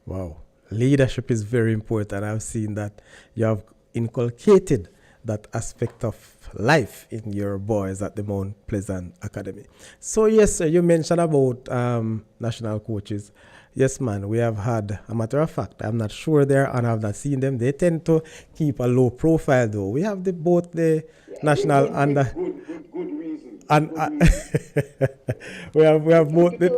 Wow. Leadership is very important. I've seen that you have inculcated that aspect of life in your boys at the Mount Pleasant Academy. So yes, sir, you mentioned about national coaches. Yes, man, we have had, a matter of fact, I'm not sure there and I've not seen them. They tend to keep a low profile though. We have both the national and the... Good reason. And Good reason. we have both the...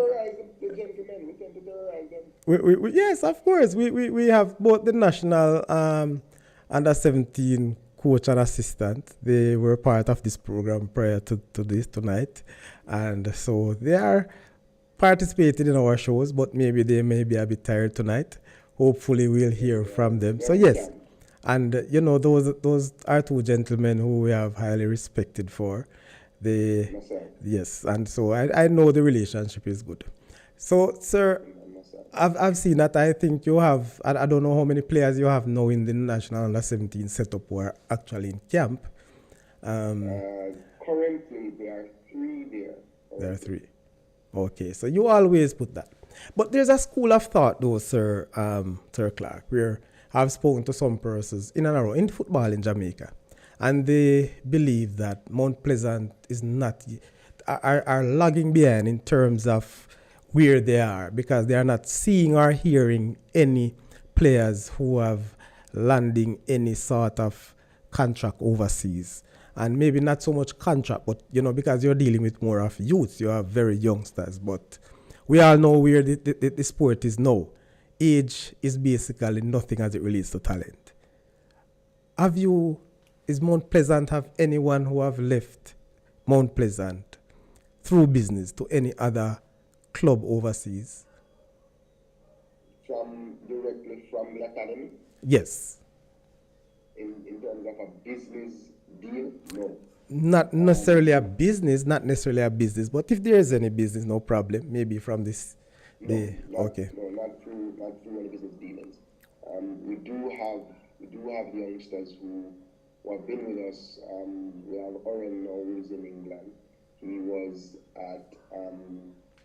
The gentlemen, we tend to terrorize them. Yes, of course. We have both the national under 17 coach and assistant. They were part of this program prior to this tonight. And so they are participating in our shows, but maybe they may be a bit tired tonight. Hopefully we'll hear from them. So yes. And you know, those are 2 gentlemen who we have highly respected for. Yes, and so I know the relationship is good. So, sir, I've seen that. I think you have, I don't know how many players you have now in the national under 17 setup who are actually in camp. Currently, there are 3 there. There are 3. Okay, so you always put that. But there's a school of thought, though, Sir Clarke, where I've spoken to some persons in and around in football in Jamaica, and they believe that Mount Pleasant is not are lagging behind in terms of where they are, because they are not seeing or hearing any players who have landing any sort of contract overseas. And maybe not so much contract, but you know, because you're dealing with more of youth, you have very youngsters. But we all know where the sport is now. Age is basically nothing as it relates to talent. Is Mount Pleasant have anyone who have left Mount Pleasant through business to any other club overseas? Directly from the academy? Yes. In terms of a business deal? No. Not necessarily a business, but if there is any business, no problem. Maybe from this day. Okay. No, not through any business dealings. We do have youngsters who have been with us. We have Oren now, who's in England. He was at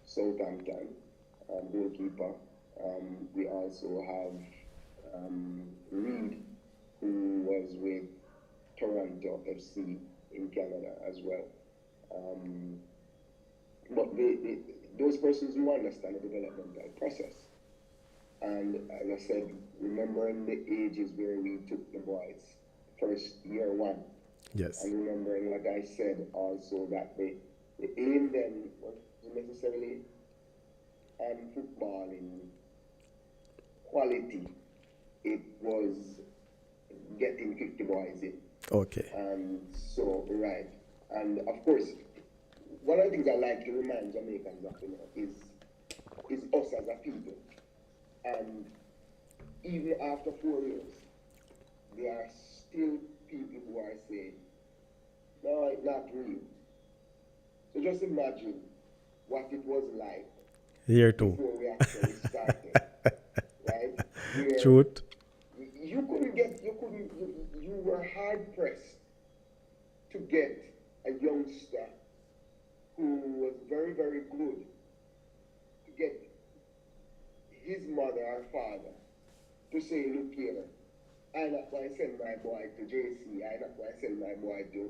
Southampton, goalkeeper. We also have Reed, who was with Toronto FC in Canada as well. But those persons who understand the developmental process. And as I said, remembering the ages where we took the boys, first year 1. Yes. And remembering, like I said, also that the aim then wasn't necessarily on football in quality. It was getting 50 boys in. Okay. And so, right. And of course, one of the things I like to remind Jamaicans of, is us as a people. And even after 4 years, there are still people who are saying, no, it's not real. So just imagine what it was like here too before we actually started. Right? Where truth. You were hard pressed to get a youngster who was very, very good to get his mother or father to say, look here, I'm not going to send my boy to JC, I'm not going to send my boy to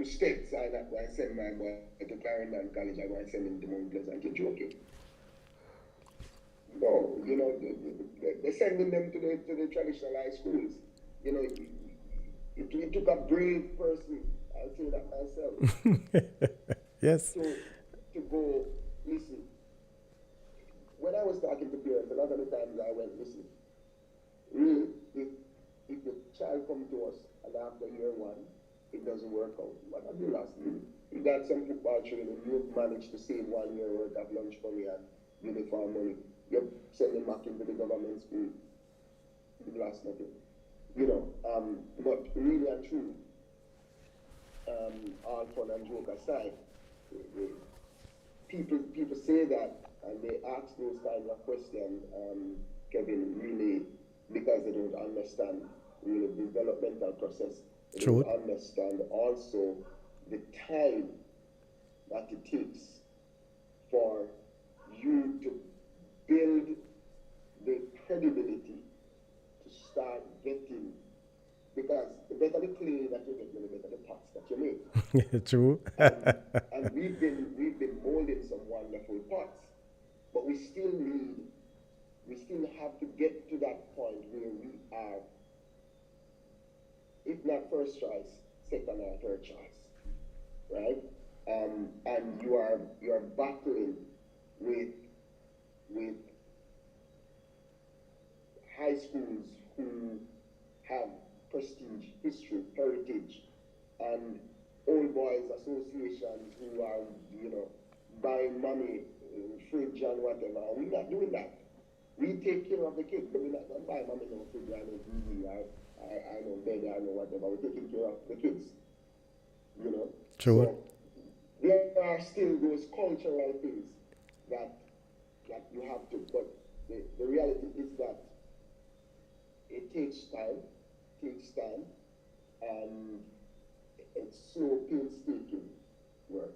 States, I'm not going to send my boy to Clarendon College, I'm going to send him to Mount Pleasant. You're joking. No, you know, they're sending them to the traditional high schools. You know, it took a brave person, I'll say that myself. Yes. To go, listen. When I was talking to parents, a lot of the times I went, listen, really, if the child come to us and after year one, it doesn't work out, what have you lost? You got some football training, you've managed to save 1 year worth of lunch money and uniform money. You're sending back into the government school. You've lost nothing. You know, but really and truly, all fun and joke aside, people say that and they ask those kinds of questions, Kevin, really because they don't understand really the developmental process. They True. don't understand also the time that it takes for you to build the credibility to start getting, because the better the clay that you get, the better the pots that you make. True. And we've been molding some wonderful pots, but we still have to get to that point where we are, if not first choice, second or third choice, right? And you are battling with high schools who have prestige, history, heritage, and old boys associations who are, you know, buying money, fridge and whatever. We're not doing that. We take care of the kids, but we're not going to buy mommy no fridge, I know TV, I know bed, I know whatever. We're taking care of the kids, you know. True. So there are still those cultural things that you have to, but the reality is that it takes time, and it's slow, painstaking work.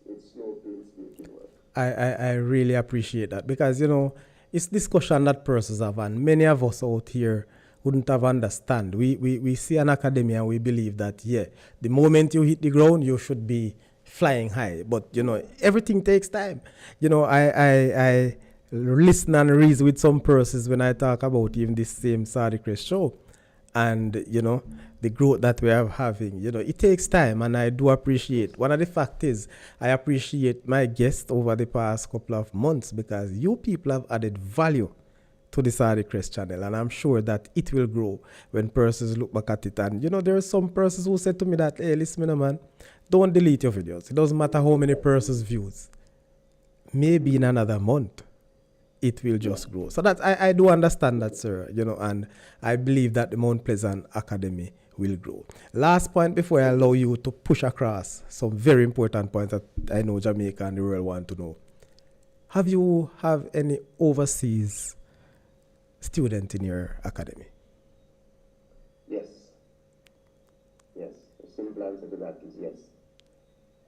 It's slow, painstaking work. I really appreciate that because, you know, it's discussion that persons have, and many of us out here wouldn't have understand. We see an academy and we believe that, yeah, the moment you hit the ground, you should be flying high. But, you know, everything takes time. You know, I listen and reason with some persons when I talk about even this same Saudichress show. And, you know, the growth that we are having, you know, it takes time, and I do appreciate. One of the fact is, I appreciate my guests over the past couple of months because you people have added value to the Saudichress channel, and I'm sure that it will grow when persons look back at it. And, you know, there are some persons who said to me that, hey, listen, man, don't delete your videos. It doesn't matter how many persons views. Maybe in another month, it will just grow. So that I do understand that, sir, you know, and I believe that the Mount Pleasant Academy will grow. Last point before I allow you to push across some very important points that I know Jamaica and the world want to know. Have you have any overseas student in your academy? Yes. Yes. The simple answer to that is yes.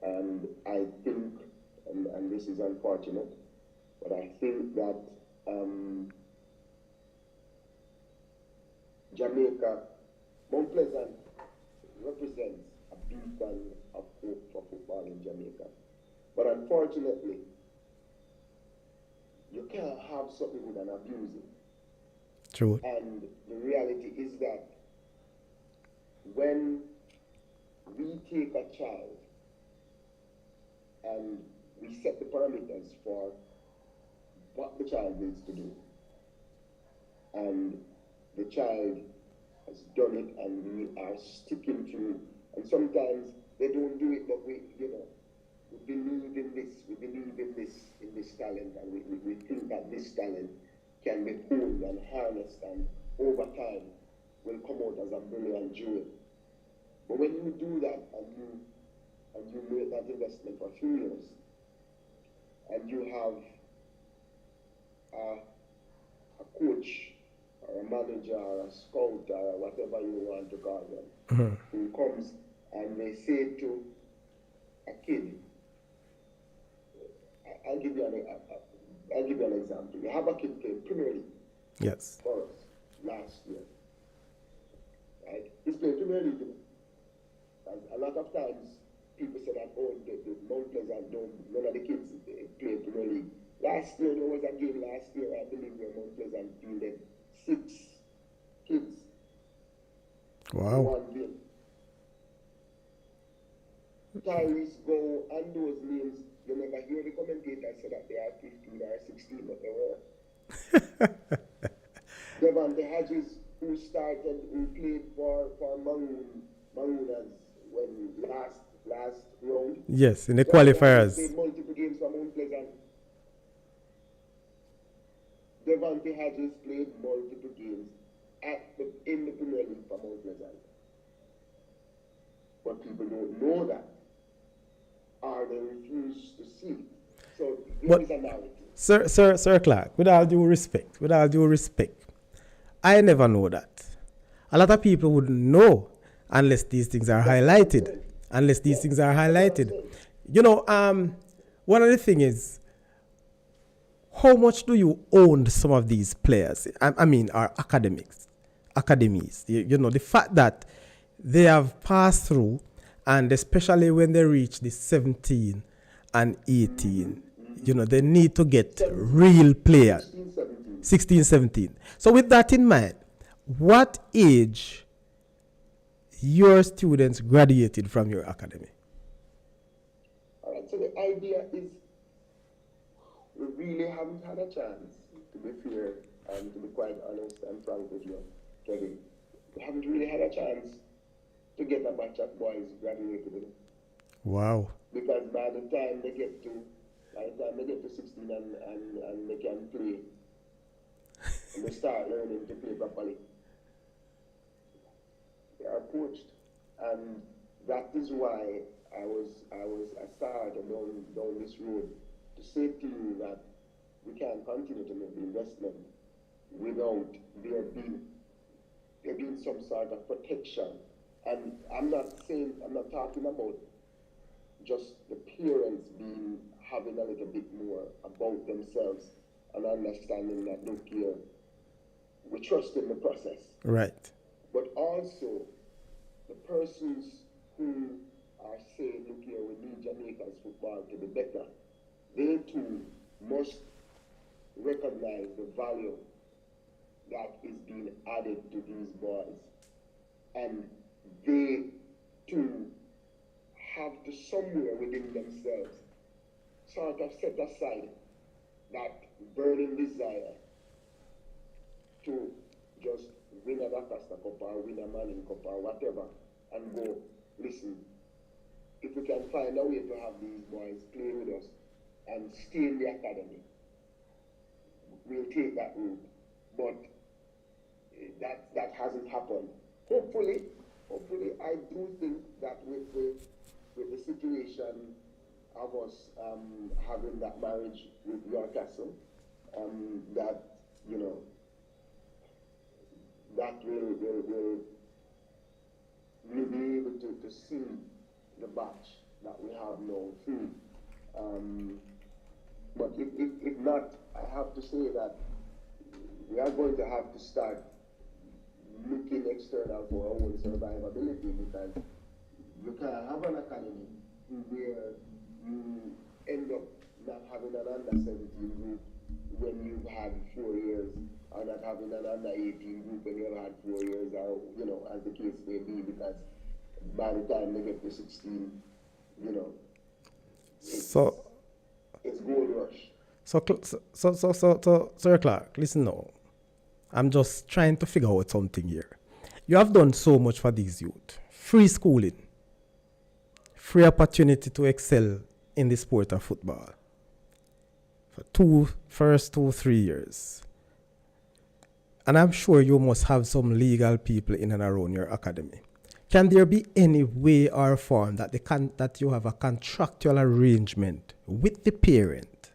And I think, and this is unfortunate, but I think that Jamaica, Mount Pleasant represents a beacon of hope for football in Jamaica. But unfortunately, you can't have something good and abuse it. True. And the reality is that when we take a child and we set the parameters for what the child needs to do, and the child has done it and we are sticking to, and sometimes they don't do it, but we believe in this talent, and we think that this talent can be honed and harnessed, and over time will come out as a brilliant jewel. But when you do that and you make that investment for 3 years, and you have a coach or a manager or a scout or whatever you want to call them, who comes and they say to a kid, I'll give you I'll give you an example. You have a kid playing Premier League Yes. for us last year. Right? He's playing Premier League. And a lot of times people say that, oh, the Mount Pleasant none of the kids play Premier League. Last year, there was a game last year, I believe, where Mount Pleasant fielded 6 kids. Wow. One game. Tyrese Go and those names, you never hear the commentators say that they are 15 or 16, but they were. Devante Hedges, who played for Marooners when last round. Yes, in the qualifiers. Played multiple games for Mount Pleasant. Devante Hedges played multiple games in the Premier League for Mount Pleasant. But people don't know that, or they refuse to see it. So there is a narrative. Sir Clarke, with all due respect, I never know that. A lot of people wouldn't know unless these things are highlighted. You know, one of the things is, how much do you own some of these players? I mean, our academies. You know, the fact that they have passed through, and especially when they reach the 17 and 18, you know, they need to get real players. 16, 17. So with that in mind, what age your students graduated from your academy? All right, so the idea is we really haven't had a chance, to be fair and to be quite honest and frank with you, Kevin. We haven't really had a chance to get a batch of boys graduated. Wow. Because by the time they get to 16 and they can play, and they start learning to play properly, they are poached. And that is why I started down this road to say to you that we can't continue to make the investment without there being some sort of protection. And I'm not talking about just the parents having a little bit more about themselves and understanding that, look here, we trust in the process. Right. But also the persons who are saying, look here, we need Jamaica's football to be better, they too must recognize the value that is being added to these boys. And they too have to somewhere within themselves sort of set aside that burning desire to just win a Lancaster Cup or win a Manning Cup or whatever, and go, listen, if we can find a way to have these boys play with us and stay in the academy, we'll take that route. But that hasn't happened. Hopefully, I do think that with the situation of us having that marriage with Yorkcastle, that, you know, that will we'll be able to see the batch that we have now through. But if not, I have to say that we are going to have to start looking external for our own survivability, because you can't have an academy where you end up not having an under-17 group when you've had 4 years, or not having an under-18 group when you've had 4 years, or, you know, as the case may be, because by the time they get to 16, you know, it's gold rush. So, Sir Clarke, listen now. I'm just trying to figure out something here. You have done so much for these youth. Free schooling, free opportunity to excel in the sport of football for first 2-3 years. And I'm sure you must have some legal people in and around your academy. Can there be any way or form that you have a contractual arrangement with the parent?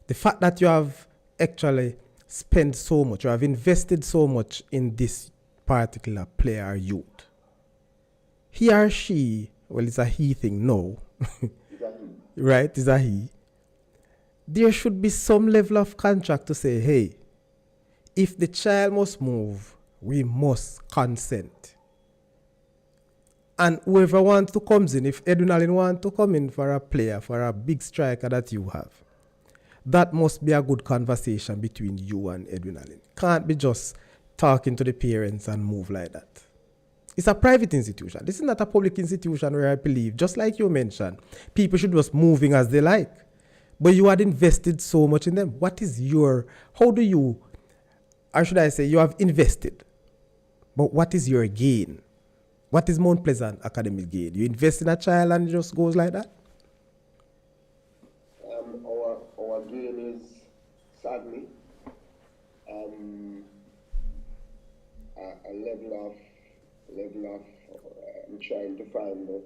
The fact that you have actually spent so much, or have invested so much in this particular player or youth, he or she, well, it's a he thing, no, right? It's a he. there should be some level of contract to say, hey, if the child must move, we must consent. And whoever wants to come in, if Edwin wants to come in for a player, for a big striker that you have, that must be a good conversation between you and Edwin Allen. Can't be just talking to the parents and move like that. It's a private institution. This is not a public institution where I believe, just like you mentioned, people should just moving as they like. But you had invested so much in them. What is your, how do you, or should I say, you have invested, but what is your gain? What is Mount Pleasant Academy gain? You invest in a child and it just goes like that? Our gain is, sadly, a level of I'm trying to find the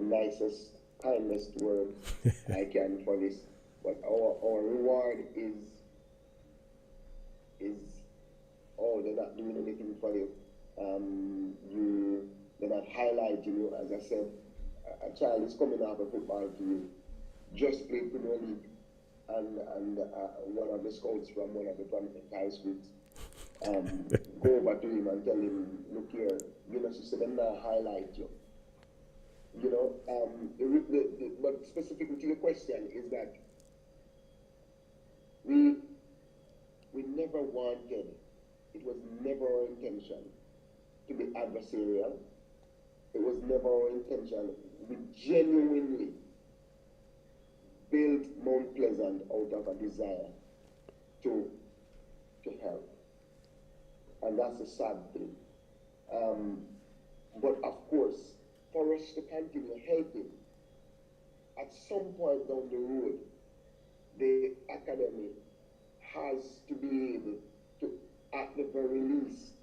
nicest, kindest word I can for this. But our reward is they're not doing anything for you. They're not highlighting you. As I said, a child is coming out of football team, just played Premier League, and one of the scouts from one of the prominent high schools go over to him and tell him, look here, so them now highlight you. But specifically to your question is that we never wanted, it was never our intention to be adversarial. It was never our intention. We genuinely built Mount Pleasant out of a desire to help. And that's a sad thing. But of course, for us to continue helping, at some point down the road, the academy has to be able to, at the very least,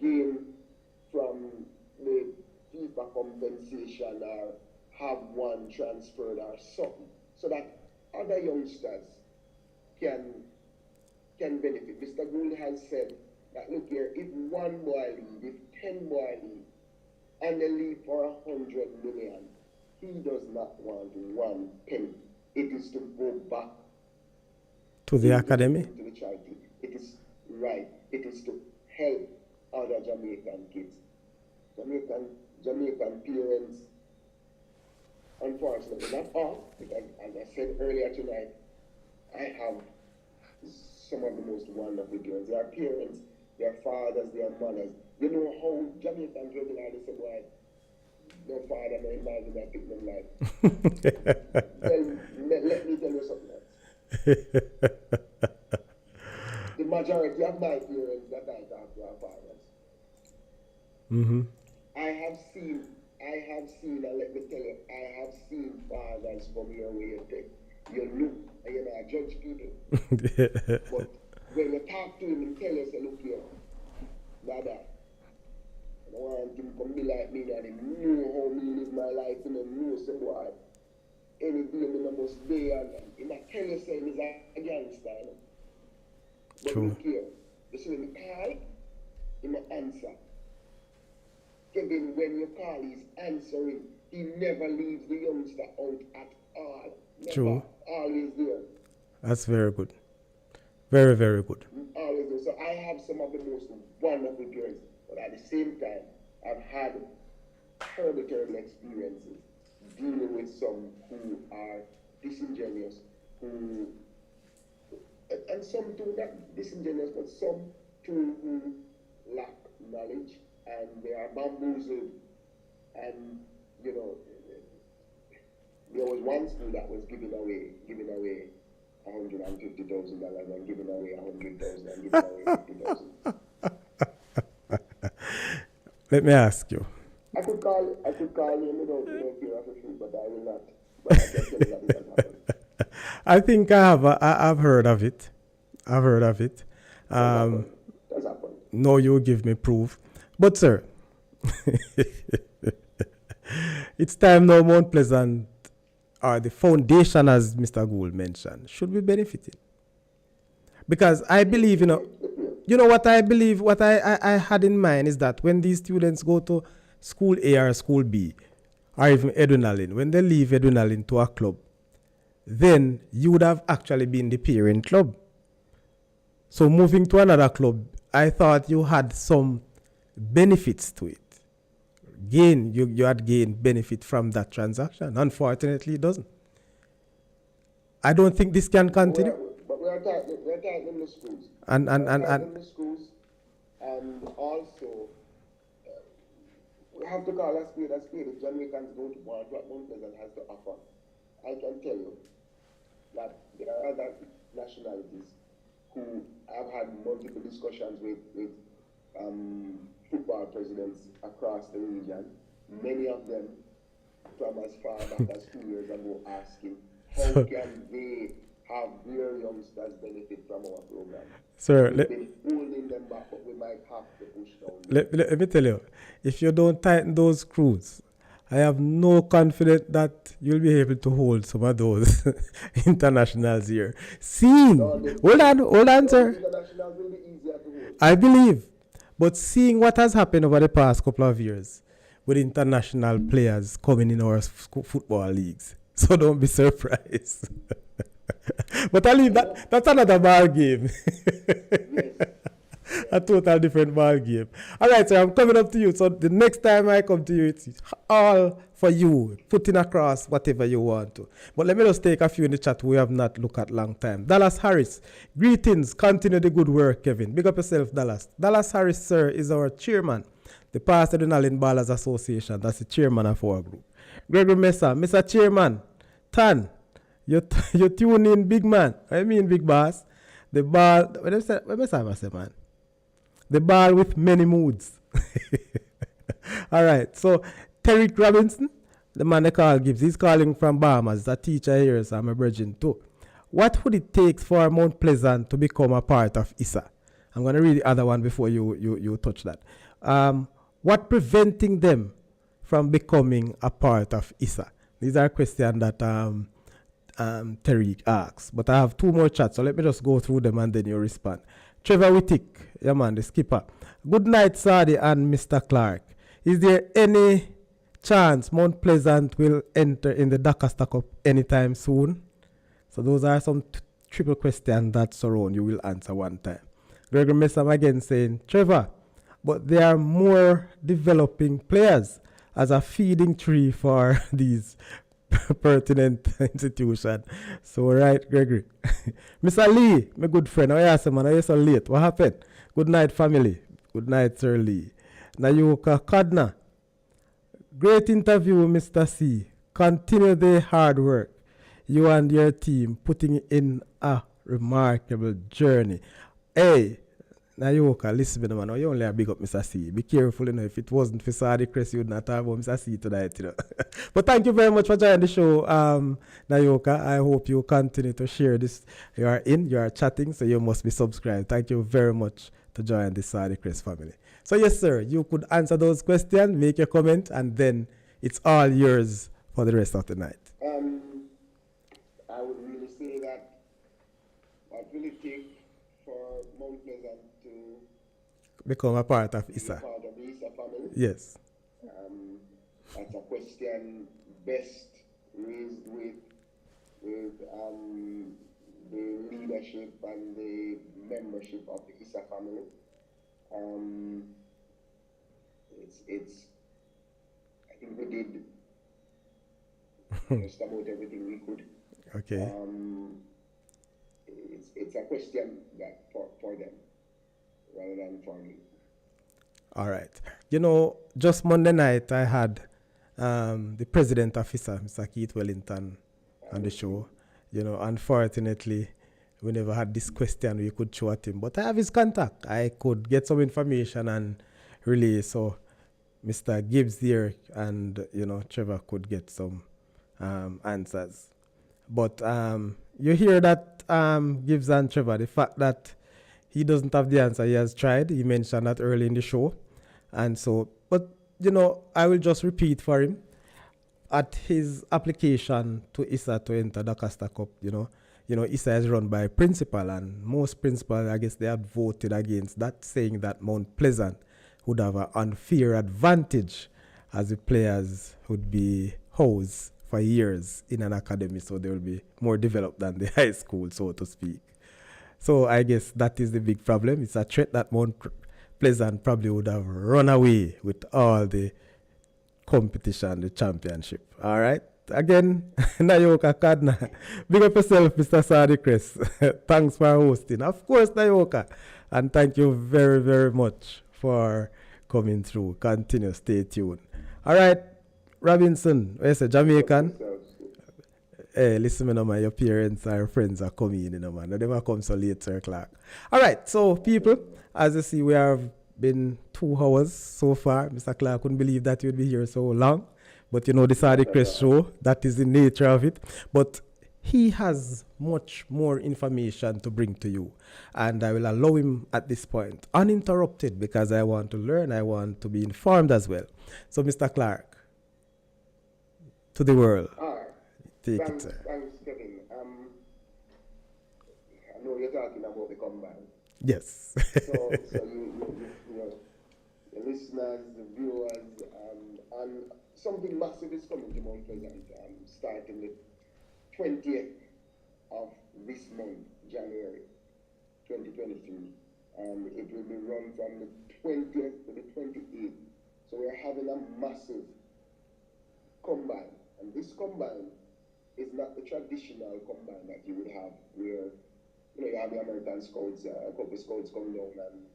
gain from the FIFA compensation or have one transferred or something, so that other youngsters can benefit. Mr. Gould has said that, look here, if one boy leave, if 10 boy leave, and they leave for 100 million, he does not want 1 penny. It is to go back to the academy, to the charity. It is right. It is to help other Jamaican kids. Jamaican parents, unfortunately, not all, because as I said earlier tonight, I have some of the most wonderful parents. Their parents, their fathers, their mothers. You know how Jamaicans regularly say, boy, no father, no mother, that pick them life. Then let me tell you something else. The majority of my parents that I talk to are fathers. Mm-hmm. I have seen, and let me tell you, I have seen fathers from your way of thing. You look, and you're not judge people. But when you talk to him and tell you, say, look here, Dada, I don't want him to be like me, and he know how me live my life, and he knows, say, boy, any day I must be, and he might tell you, say, he's a gangster, you know? But true. Look here, you see, when you call, he might answer. Kevin, when you call, he's answering. He never leaves the youngster out at all. Never. True. Always there. That's very good. Very, very good. Always there. So I have some of the most wonderful parents, but at the same time, I've had terrible experiences dealing with some who are disingenuous, and some too not disingenuous, but some too who lack knowledge. And they are bamboozled. And, you know, there was one school that was giving away $150,000 and giving away 100,000 and giving away 50,000. Let me ask you. I could call you without fear of a fee, but I will not. But I can tell you that it has happened. I think I've heard of it. I've heard of it. That's happened. No, you give me proof. But sir, it's time now Mount Pleasant, or the foundation, as Mr. Gould mentioned, should be benefited. Because I believe, you know what I believe, what I had in mind is that when these students go to school A or school B, or even Edwin Allen, when they leave Edwin Allen to a club, then you would have actually been the parent club. So moving to another club, I thought you had some benefits to it. You had gained benefit from that transaction. Unfortunately, it doesn't. I don't think this can continue. But we are tightening the schools. And the schools, and also we have to call a spade a spade. If Jamaicans don't want what Mount Pleasant has to offer, I can tell you that there are other nationalities who I've had multiple discussions with football presidents across the region. Many of them from as far back as 2 years ago asking how can they have their youngsters benefit from our program. Sir, We've been holding them back, but we might have to push down. Let me tell you, if you don't tighten those screws, I have no confidence that you'll be able to hold some of those internationals here. Hold on, sir. Internationals will be easier to hold. I believe, but seeing what has happened over the past couple of years with international players coming in our football leagues, so don't be surprised. But I leave that. That's another ball game. A total different ball game. All right, sir, I'm coming up to you. So the next time I come to you, it's all for you, putting across whatever you want to. But let me just take a few in the chat we have not looked at long time. Dallas Harris, greetings. Continue the good work, Kevin. Big up yourself, Dallas. Dallas Harris, sir, is our chairman, the Pastor Donald Ballers Association. That's the chairman of our group. Gregory Mesa, Mr. Chairman, Tan, you tune in, big man. I mean, big boss. The ball, what I say, man? The ball with many moods. All right. So, Terrick Robinson, the man they call Gibbs, he's calling from Bahamas. He's a teacher here, so I'm a virgin too. What would it take for Mount Pleasant to become a part of ISA? I'm going to read the other one before you touch that. What preventing them from becoming a part of ISA? These are questions that Terrick asks. But I have two more chats, so let me just go through them and then you respond. Trevor Wittick, yeah man, the skipper. Good night, Sadi and Mr. Clarke. Is there any chance Mount Pleasant will enter in the Doncaster Cup anytime soon? So those are some triple questions that surround you will answer one time. Gregory Messam again saying, Trevor, but there are more developing players as a feeding tree for these pertinent institution. So right, Gregory. Mr. Lee, my good friend, how are you, man? How are you so late? What happened? Good night, family. Good night, Sir Lee. Nayuka Kadna. Great interview, Mr. C. Continue the hard work. You and your team putting in a remarkable journey. Hey, Nayuka, listen, man. You only have big up Mr. C. Be careful, you know. If it wasn't for Saudichress, you would not have Mr. C tonight, you know. But thank you very much for joining the show, Nayuka. I hope you continue to share this. You are chatting, so you must be subscribed. Thank you very much to join the Saudichress family. So yes, sir, you could answer those questions, make your comment, and then it's all yours for the rest of the night. I would really say that what will it take for Mount Pleasant to become a part of ISA? Be a part of the ISA family? Yes. That's a question best raised with the leadership and the membership of the ISA family. I think we did just about everything we could. Okay. It's a question that for them rather than for me. All right. You know, just Monday night I had the president of ISA, Mr. Keith Wellington, on the show. You know, unfortunately, we never had this question we could show at him. But I have his contact. I could get some information and relay. So Mr. Gibbs here and, you know, Trevor could get some answers. But you hear that Gibbs and Trevor, the fact that he doesn't have the answer, he has tried. He mentioned that early in the show. And so, but, you know, I will just repeat for him. At his application to ISA to enter the Doncaster Cup, you know, ISA is run by principal, and most principals, I guess, they had voted against that, saying that Mount Pleasant would have an unfair advantage as the players would be housed for years in an academy, so they will be more developed than the high school, so to speak. So I guess that is the big problem. It's a threat that Mount Pleasant probably would have run away with all the competition, the championship. All right. Again, Nayoka Kadna. Big up yourself, Mr. Saudichress. Thanks for hosting. Of course, Nayoka. And thank you very, very much for coming through. Continue, stay tuned. All right, Robinson, where's a Jamaican? Hey, listen, me, no, man, your parents or friends are coming in, you know, man. They never come so late, Sir Clarke. All right, so people, as you see, we have been 2 hours so far. Mr. Clarke couldn't believe that you'd be here so long. But you know, the Saudichress show, that is the nature of it. But he has much more information to bring to you. And I will allow him at this point, uninterrupted, because I want to learn, I want to be informed as well. So, Mr. Clarke, to the world. Take thanks, it, sir. Thanks, Kevin. I know you're talking about the combine. Yes. So you know, the listeners, the viewers, and something massive is coming to Mount Pleasant, starting the 20th of this month, January 2023. It will be run from the 20th to the 28th. So we're having a massive combine. And this combine is not the traditional combine that you would have where, you know, you have the American Scouts, a couple of Scouts come down and,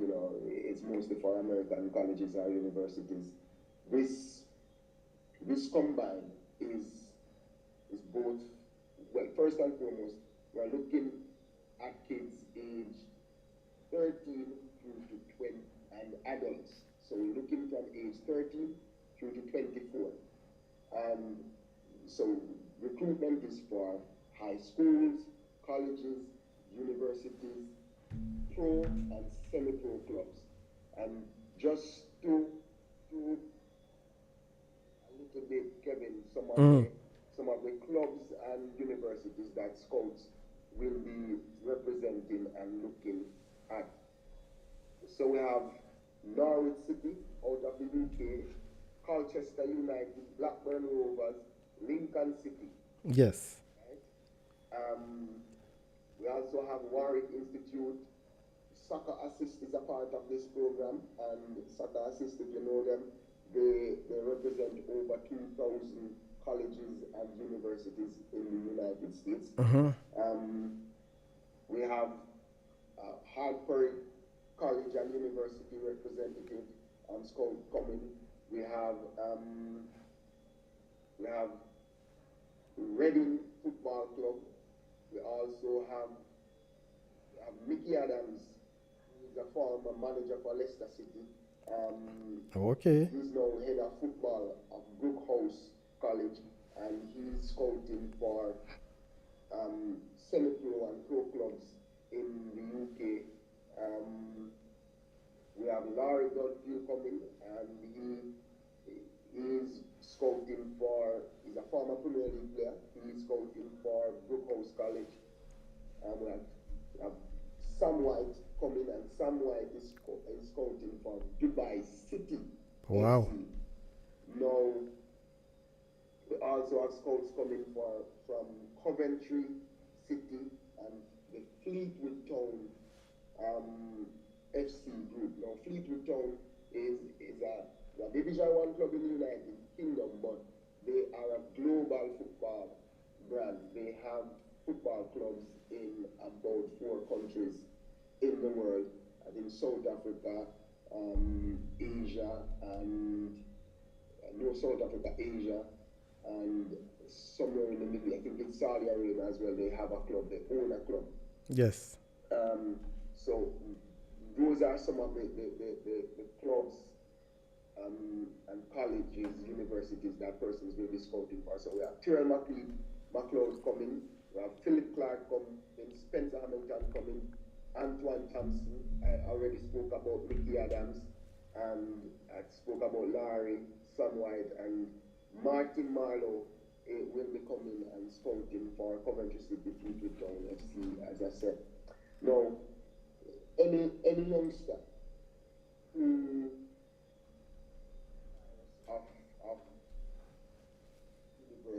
you know, it's mostly for American colleges or universities. This combine is both, well, first and foremost, we're looking at kids age 13 through to 20 and adults. So we're looking from age 13 through to 24. So recruitment is for high schools, colleges, universities, pro and semi-pro clubs. And just to a little bit, Kevin, some of the clubs and universities that Scouts will be representing and looking at. So we have Norwich City out of the UK, Colchester United, Blackburn Rovers, Lincoln City. Yes. Right? We also have Warwick Institute. Soccer Assist is a part of this program, and Soccer Assist, if you know them, they represent over 2,000 colleges and universities in the United States. We have Hartford College and University representative Scout coming. We have Reading Football Club. We also have Mickey Adams, who is a former manager for Leicester City. Okay. He's now head of football of Brookhouse College, and he's scouting for semi-pro and pro clubs in the UK. We have Larry Dudfield coming, and he is scouting for, he's a former Premier League player, he's scouting for Brookhouse College. And we have Sam White coming, and Sam White is scouting for Dubai City. Wow. FC. Now, we also have scouts coming from Coventry City and the Fleetwood Town FC group. Now, Fleetwood Town is a Division 1 club in the United Kingdom, but they are a global football brand. They have football clubs in about 4 countries in the world. I think South Africa, Asia, and South Africa, Asia, and somewhere in the middle, I think in Saudi Arabia as well, they have a club, they own a club. Yes. So those are some of the clubs and colleges, universities that persons will be scouting for. So we have Tyrrell McLeod coming, we have Philip Clarke coming, Spencer Hamilton coming, Antoine Thompson. I already spoke about Mickey Adams, and I spoke about Larry, Sam White, and Martin Marlowe will be coming and scouting for Coventry City Fleetwood Town FC, as I said. Now, any youngster who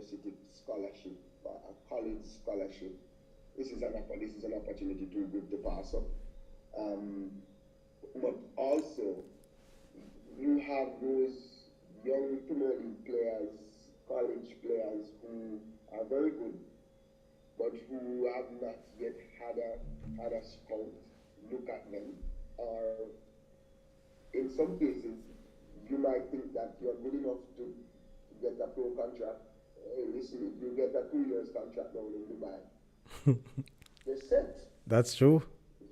university scholarship, a college scholarship. This is an opportunity too good to pass up. But also, you have those young Premier League players, college players who are very good, but who have not yet had a scout look at them, or in some cases, you might think that you're good enough to get a pro contract. Hey, listen, if you get a 2 years contract down in Dubai, you're set. That's true.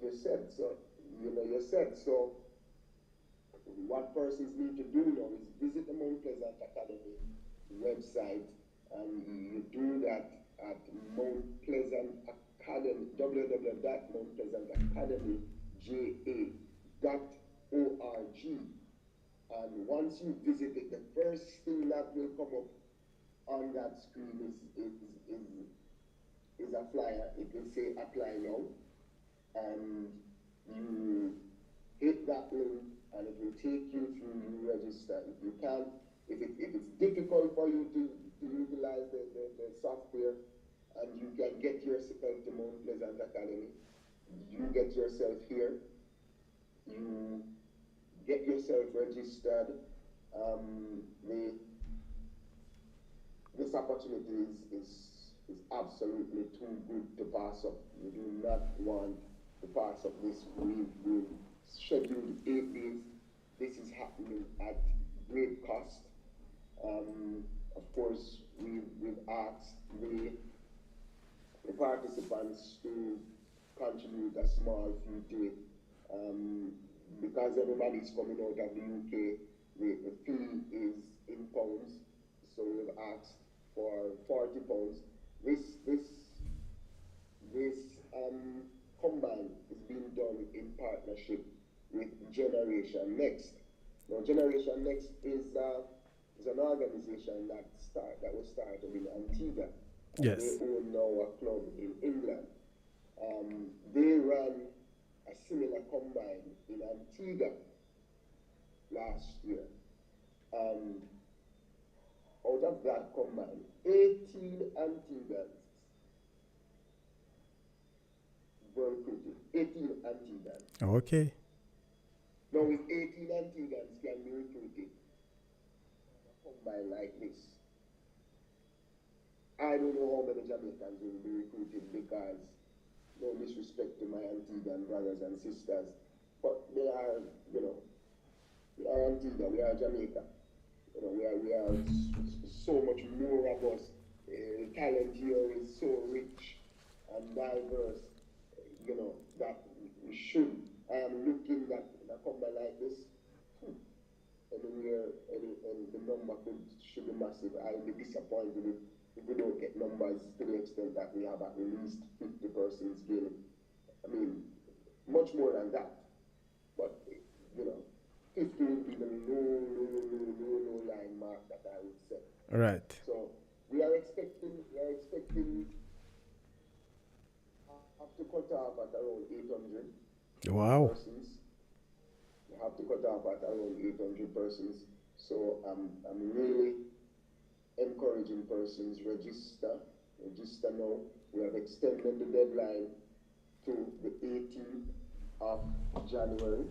You're set. So, you're set. So, what persons need to do now is visit the Mount Pleasant Academy website, and you do that at Mount Pleasant Academy, www.mountpleasantacademyja.org. And once you visit it, the first thing that will come up on that screen is a flyer. It will say apply now, and you hit that link, and it will take you through. You register. If you can't, if it's difficult for you to utilize the software, and you can get yourself to Mount Pleasant Academy, you get yourself here. You get yourself registered. This opportunity is absolutely too good to pass up. You do not want to pass up this. We've scheduled 8 days. This is happening at great cost. Of course, we've asked the participants to contribute a small fee to it. Because everybody's coming out of the UK, the fee is in pounds, so we've asked for £40. This combine is being done in partnership with Generation Next. Now, Generation Next is an organization that was started in Antigua. Yes. They own now a club in England. They ran a similar combine in Antigua last year. And out of that combine, 18 Antiguans were recruited. 18 Antiguans. Okay. Now, if 18 Antiguans can be recruited a combine like this, I don't know how many Jamaicans will be recruited, because no disrespect to my Antiguan brothers and sisters, but they are, we are Antigua, we are Jamaica. We are so much more of us. Talent here is so rich and diverse, that we should. I am looking at a combine like this. Anywhere, and the number should be massive. I'll be disappointed if we don't get numbers to the extent that we have at least 50 persons gaining. I mean, much more than that. But, 50 would be the low line mark that I would say. Right. So we are expecting have to cut off at around 800 Wow. persons. We have to cut off at around 800 persons. So I'm really encouraging persons register now. We have extended the deadline to the 18th of January.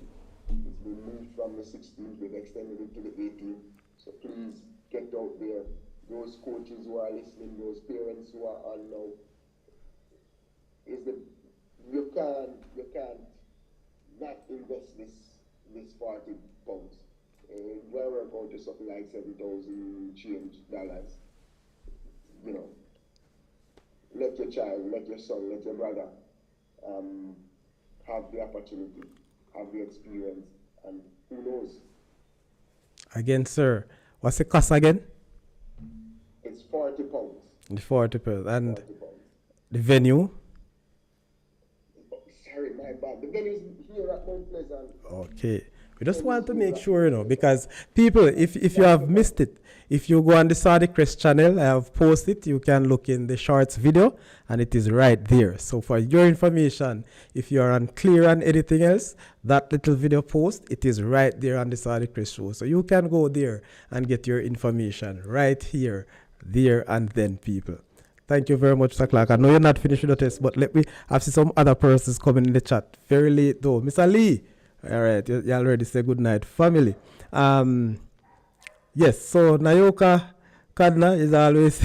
It's been moved from the 16th. We've extended it to the 18th. So please get out there. Those coaches who are listening, those parents who are on now, you can't not invest this £40. We're work out to something like $7,000 change dollars. Let your child, let your son, let your brother have the opportunity, have the experience, and who knows? Again, sir, what's the cost again? It's £40. The £40. And £40. the venue? Sorry, my bad. The venue is here at Mount Pleasant. Okay. We just want to make sure, because people, if you have missed it, if you go on the Saudichress channel, I have posted, you can look in the shorts video, and it is right there. So for your information, if you are unclear on anything else, that little video post, it is right there on the Saudichress show. So you can go there and get your information right here, there and then, people. Thank you very much, Mr. Clarke. I know you're not finished with the test, but let me. I've seen some other persons coming in the chat. Very late though. Mr. Lee. All right, you already say good night, family. Yes, so Nayoka Kadna is always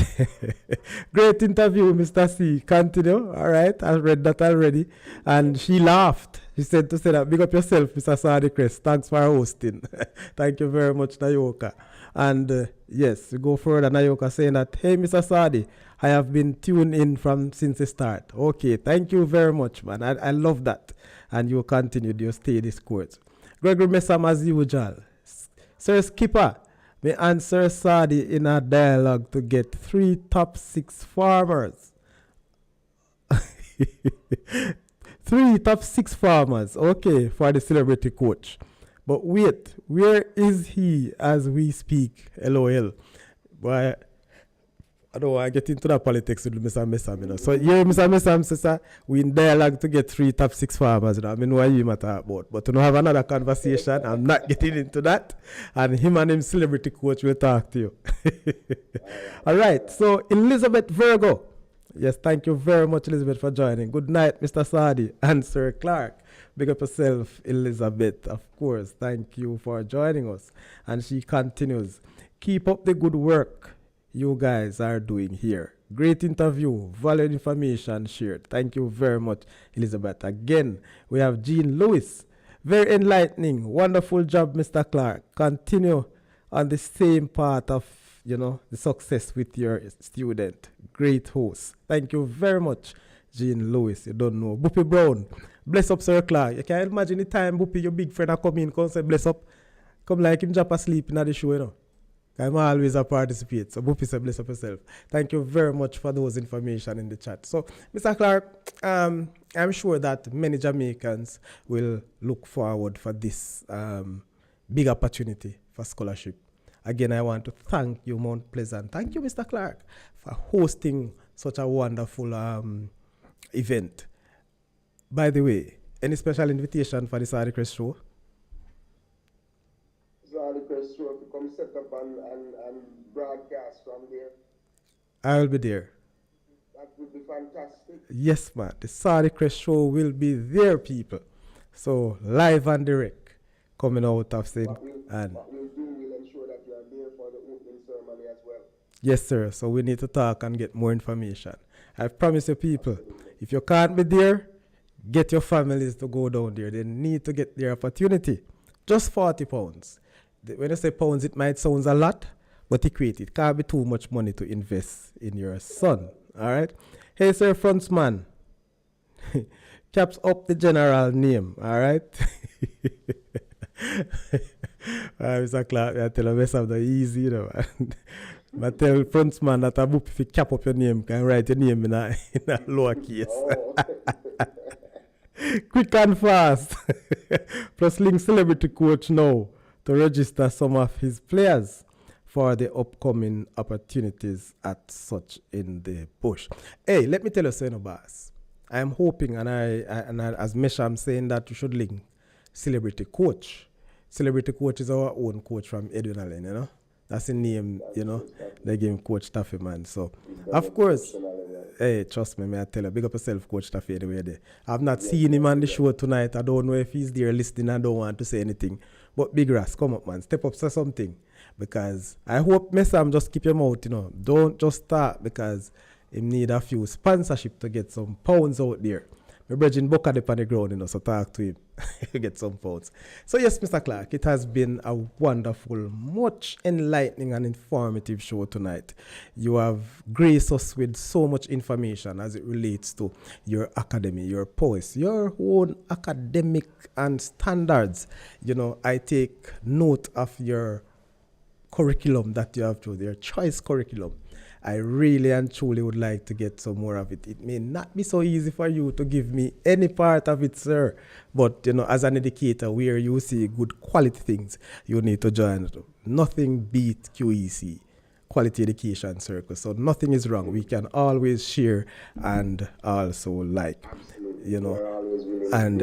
great interview, Mr. C. Continue. All right, I read that already. And she laughed. She said to say that, big up yourself, Mr. Saudichress. Thanks for hosting. Thank you very much, Nayoka. And yes, we go further. Nayoka saying that, hey, Mr. Saudi, I have been tuned in from since the start. Okay, thank you very much, man. I love that. And you continued your stay this course. Gregory Messam as usual. Sir Skipper, may answer Saudi in a dialogue to get 3 top 6 farmers. 3 top 6 farmers, okay, for the celebrity coach. But wait, where is he as we speak? LOL. Boy, I don't want to get into that politics with Mr. Messam, you know. So here, Mr. Messam says, we in dialogue to get 3 top 6 farmers, you know. I mean, what you matter about. But to have another conversation, I'm not getting into that. And him and him celebrity coach will talk to you. All right, so Elizabeth Virgo. Yes, thank you very much, Elizabeth, for joining. Good night, Mr. Saudi and Sir Clarke. Big up yourself, Elizabeth, of course. Thank you for joining us. And she continues, keep up the good work you guys are doing here. Great interview, valuable information shared. Thank you very much, Elizabeth. Again, we have Jean Lewis. Very enlightening. Wonderful job, Mr. Clarke. Continue on the same path of, you know, the success with your student. Great host. Thank you very much, Jean Lewis. You don't know. Buppy Brown. Bless up, Sir Clarke. You can imagine the time Buppy, your big friend, come in, come say, bless up. Come like him drop asleep in the show, you know. I'm always a participate. So Buppy said, bless up yourself. Thank you very much for those information in the chat. So, Mr. Clarke, I'm sure that many Jamaicans will look forward for this big opportunity for scholarship. Again, I want to thank you, Mount Pleasant. Thank you, Mr. Clarke, for hosting such a wonderful event. By the way, any special invitation for the Saudichress show? Saudichress show to come set up and broadcast from there. I will be there. That would be fantastic. Yes, man. The Saudichress show will be there, people. So, live and direct, coming out of St. What we'll do, we'll ensure that you are there for the opening ceremony as well. Yes, sir. So, we need to talk and get more information. I promise you, people, if you can't be there, get your families to go down there. They need to get their opportunity. Just £40. When I say pounds, it might sound a lot, but equate it. Can't be too much money to invest in your son. All right? Hey, sir, frontsman. Caps up the general name. All right? Mr. Clarke, I tell you, I'm easy, you know. I tell frontsman that if you cap up your name, can write your name in a lower case. Oh. Quick and fast. Plus link celebrity coach now to register some of his players for the upcoming opportunities at such in the bush. Hey, let me tell you something, boss. I am hoping, and I as Mesha, I'm saying that you should link celebrity coach. Celebrity coach is our own coach from Edwin Allen, you know. That's the name, you know. They give him Coach Taffy, man. So, of course, hey, trust me, I tell you, big up yourself, Coach Taffy, anyway there. I've not seen him on the show tonight. I don't know if he's there listening. I don't want to say anything. But Big Ras, come up, man. Step up, say something. Because I hope, Messam, just keep your mouth, you know. Don't just start because he need a few sponsorship to get some pounds out there. My brethren Boca up on the ground, you know, so talk to him. Get some pounds. So yes, Mr. Clarke, it has been a wonderful, much enlightening and informative show tonight. You have graced us with so much information as it relates to your academy, your poise, your own academic and standards. You know, I take note of your curriculum that you have to, your choice curriculum. I really and truly would like to get some more of it. It may not be so easy for you to give me any part of it, sir. But, you know, as an educator, where you see good quality things, you need to join it. Nothing beats QEC, Quality Education Circle. So nothing is wrong. We can always share and also like, you know. And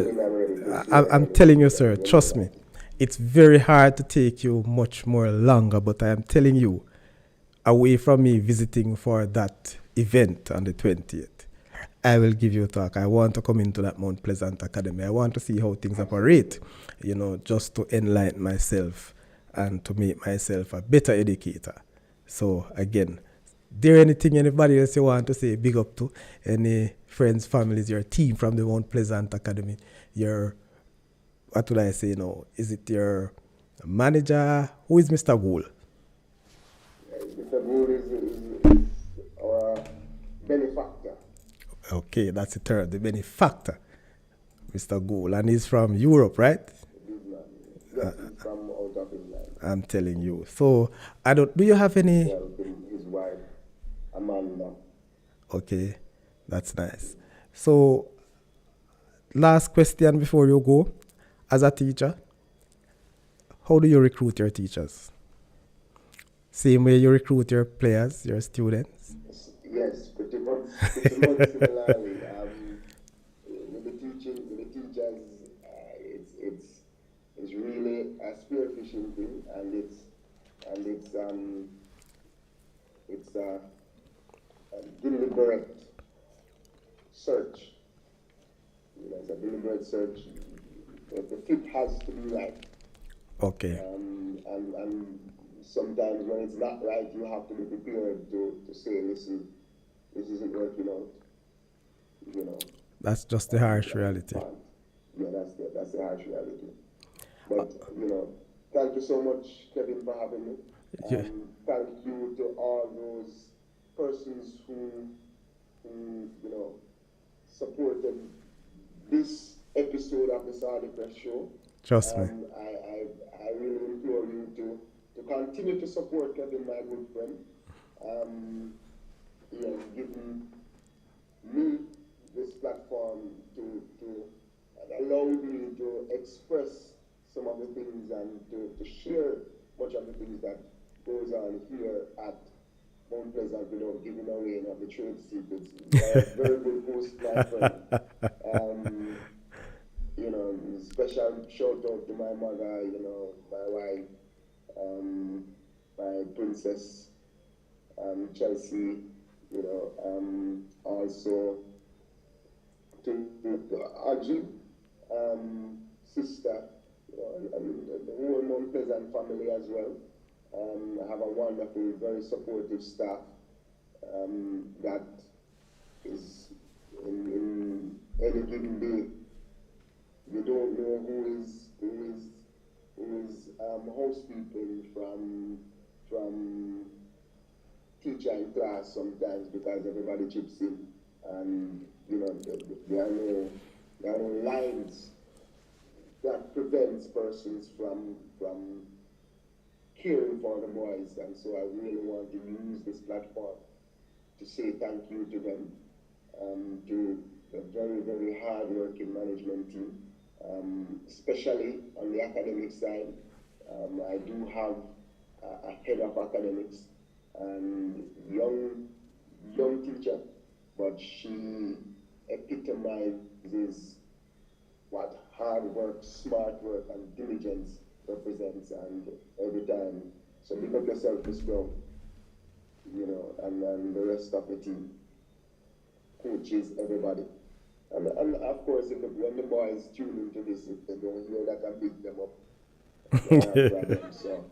I'm telling you, sir, trust me, it's very hard to take you much more longer. But I am telling you, away from me visiting for that event on the 20th, I will give you a talk. I want to come into that Mount Pleasant Academy. I want to see how things operate, just to enlighten myself and to make myself a better educator. So again, there anything anybody else you want to say big up to? Any friends, families, your team from the Mount Pleasant Academy, what would I say now? Is it your manager? Who is Mr. Gould? Mr. Gould is our benefactor. Okay, that's the term, the benefactor, Mr. Gould. And he's from Europe, right? Yes, he's from out of England. I'm telling you. So, do you have any... Well, his wife, Amanda. Okay, that's nice. So, last question before you go. As a teacher, how do you recruit your teachers? Same way you recruit your players, your students? Yes, pretty much similarly. With the teachers, it's really a spearfishing thing, and it's a deliberate search. It's a deliberate search. The fit has to be right. Okay. And sometimes when it's not right, you have to be prepared to say, listen, this isn't working out. That's just the harsh reality. Yeah, that's the harsh reality. But, thank you so much, Kevin, for having me. Yeah. Thank you to all those persons who supported this episode of the Saudichress show. Trust me. I really implore you to continue to support Kevin, my good friend. He has given me this platform to allow me to express some of the things and to share much of the things that goes on here at Mount Pleasant without giving away any of the trade secrets. Very good host, my friend. Special shout out to my mother, my wife, my princess, Chelsea, also to Audrey, sister, and the whole Mount Pleasant family as well. I have a wonderful, very supportive staff that is in any given day. You don't know who is housekeeping from teacher in class sometimes, because everybody chips in, and there are no lines that prevents persons from caring for the boys. And so I really want to use this platform to say thank you to them, to the very, very hard-working management team, especially on the academic side. I do have a head of academics, and young teacher, but she epitomizes what hard work, smart work, and diligence represents, and every time. So pick up yourself, Miss Brown, and the rest of the team, coaches, everybody. And of course, when the boys tune into this, if they don't hear that, I beat them up. So,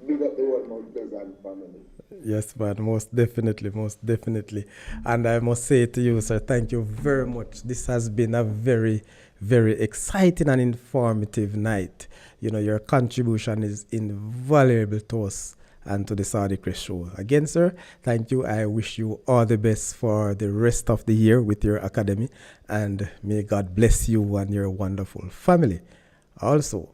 big up the whole Mount Pleasant family. Yes, man, most definitely. And I must say to you, sir, thank you very much. This has been a very, very exciting and informative night. Your contribution is invaluable to us and to the Saudichress show. Again, sir, thank you. I wish you all the best for the rest of the year with your academy, and may God bless you and your wonderful family. Also,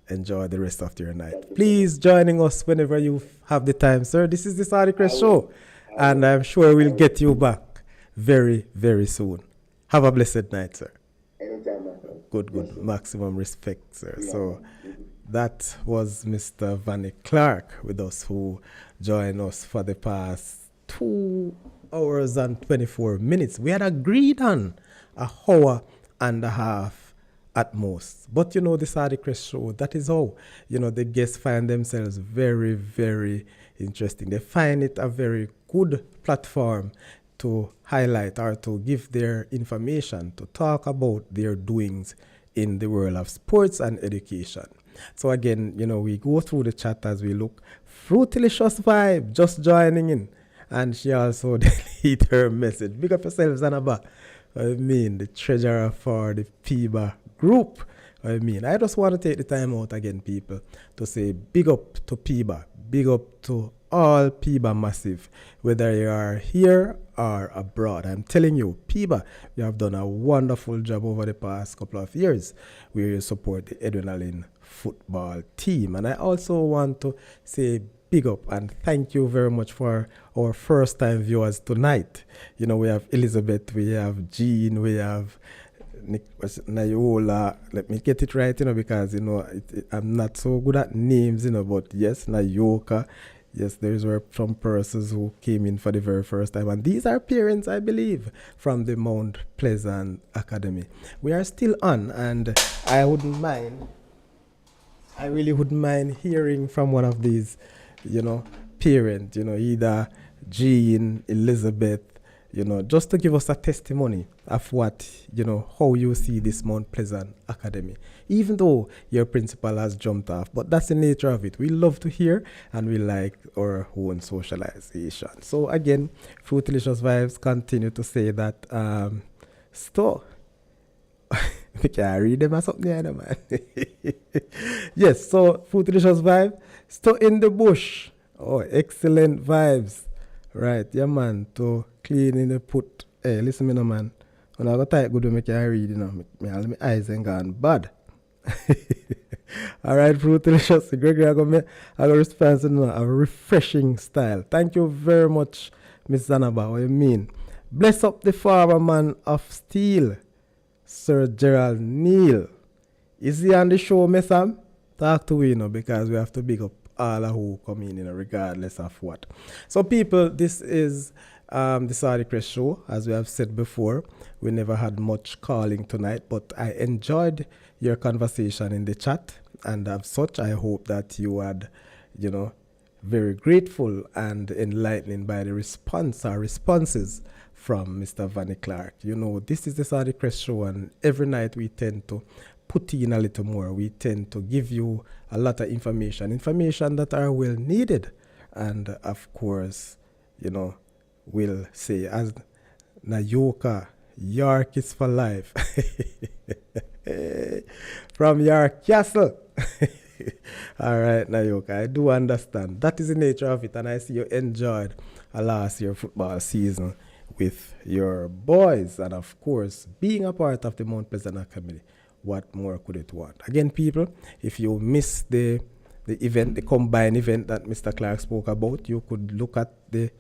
enjoy the rest of your night. Please joining us whenever you have the time, sir. This is the Saudichress show, and I'm sure we'll get you back very, very soon. Have a blessed night, sir. Anytime, my friend. Good. Maximum respect, sir. So that was Mr. Vanie Clarke with us, who joined us for the past 2 hours and 24 minutes. We had agreed on 1.5 hours at most. But the Saudichress show, that is how, the guests find themselves very, very interesting. They find it a very good platform to highlight or to give their information, to talk about their doings in the world of sports and education. So again, we go through the chat as we look. Fruitilicious Vibe just joining in. And she also deleted her message. Big up yourself, Zanaba. The treasurer for the PIBA group. I just want to take the time out again, people, to say big up to PIBA. Big up to all PIBA massive, whether you are here or abroad. I'm telling you, PIBA, you have done a wonderful job over the past couple of years where you support the adrenaline football team. And I also want to say big up and thank you very much for our first time viewers tonight. We have Elizabeth, we have Jean, we have Nayola. Let me get it right, because I'm not so good at names, but yes, Nayoka. Yes, were some persons who came in for the very first time. And these are parents, I believe, from the Mount Pleasant Academy. We are still on, and I really wouldn't mind hearing from one of these, parents, either Jean, Elizabeth, just to give us a testimony of what, how you see this Mount Pleasant Academy. Even though your principal has jumped off, but that's the nature of it. We love to hear and we like our own socialization. So again, Fruitilicious Vibes continue to say that store. We can read them or something, man. Yes, so Fruitilicious Vibe, store in the bush. Oh, excellent vibes. Right, yeah, man, to clean in the put. Hey, listen, me, no, man. When I got tight, good to make I read, all my eyes ain't gone bad. All right, Fruitilicious. Gregory, I got response in a refreshing style. Thank you very much, Miss Zanaba. What you mean? Bless up the farmer man of steel, Sir Gerald Neal. Is he on the show, Miss Sam? Talk to we, because we have to big up all who come in, regardless of what. So, people, this is the Saudichress show. As we have said before, we never had much calling tonight, but I enjoyed your conversation in the chat, and as such, I hope that you had, very grateful and enlightening by the responses from Mr. Vanie Clarke. This is the Saudichress show, and every night we tend to put in a little more. We tend to give you a lot of information that are well needed. And of course, we'll say, as Nayoka, York is for life. From York Castle. All right, Nayoka, I do understand. That is the nature of it. And I see you enjoyed a last year football season with your boys. And of course, being a part of the Mount Pleasant Academy. What more could it want? Again, people, if you missed the event, the combined event that Mr. Clarke spoke about, you could look at in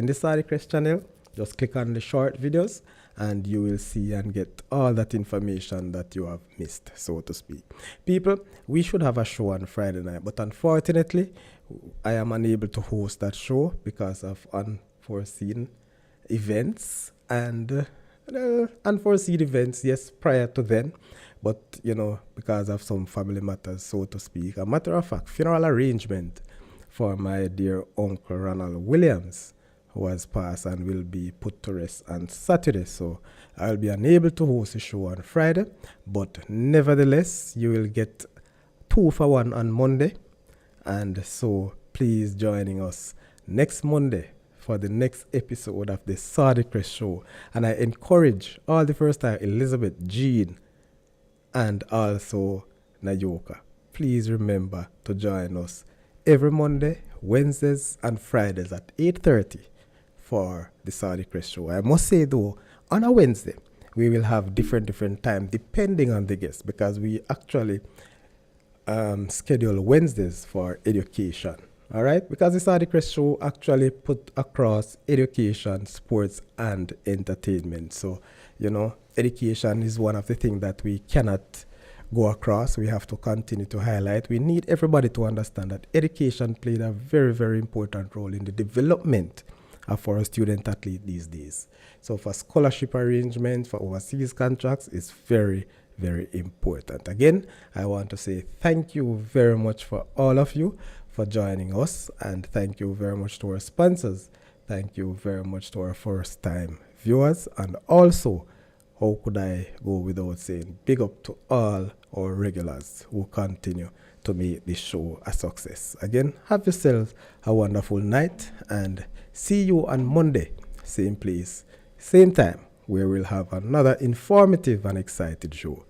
the Saudichress channel. Just click on the short videos and you will see and get all that information that you have missed, so to speak. People, we should have a show on Friday night, but unfortunately, I am unable to host that show because of unforeseen events and unforeseen events, yes, prior to then. But, because of some family matters, so to speak. A matter of fact, funeral arrangement for my dear Uncle Ronald Williams, who has passed and will be put to rest on Saturday. So I'll be unable to host a show on Friday. But nevertheless, you will get 2 for 1 on Monday. And so please joining us next Monday for the next episode of the Saudichress show. And I encourage all the first time Elizabeth, Jean, and also Nayoka. Please remember to join us every Monday, Wednesdays, and Fridays at 8:30 for the Saudichress show. I must say though, on a Wednesday, we will have different time depending on the guest, because we actually schedule Wednesdays for education. All right, because the Saudichress show actually put across education, sports, and entertainment. So, education is one of the things that we cannot go across. We have to continue to highlight. We need everybody to understand that education played a very, very important role in the development of our student athlete these days. So for scholarship arrangements, for overseas contracts, it's very, very important. Again, I want to say thank you very much for all of you for joining us, and thank you very much to our sponsors. Thank you very much to our first time viewers, and also, how could I go without saying big up to all our regulars who continue to make this show a success. Again, have yourselves a wonderful night, and see you on Monday, same place, same time, where we'll have another informative and exciting show.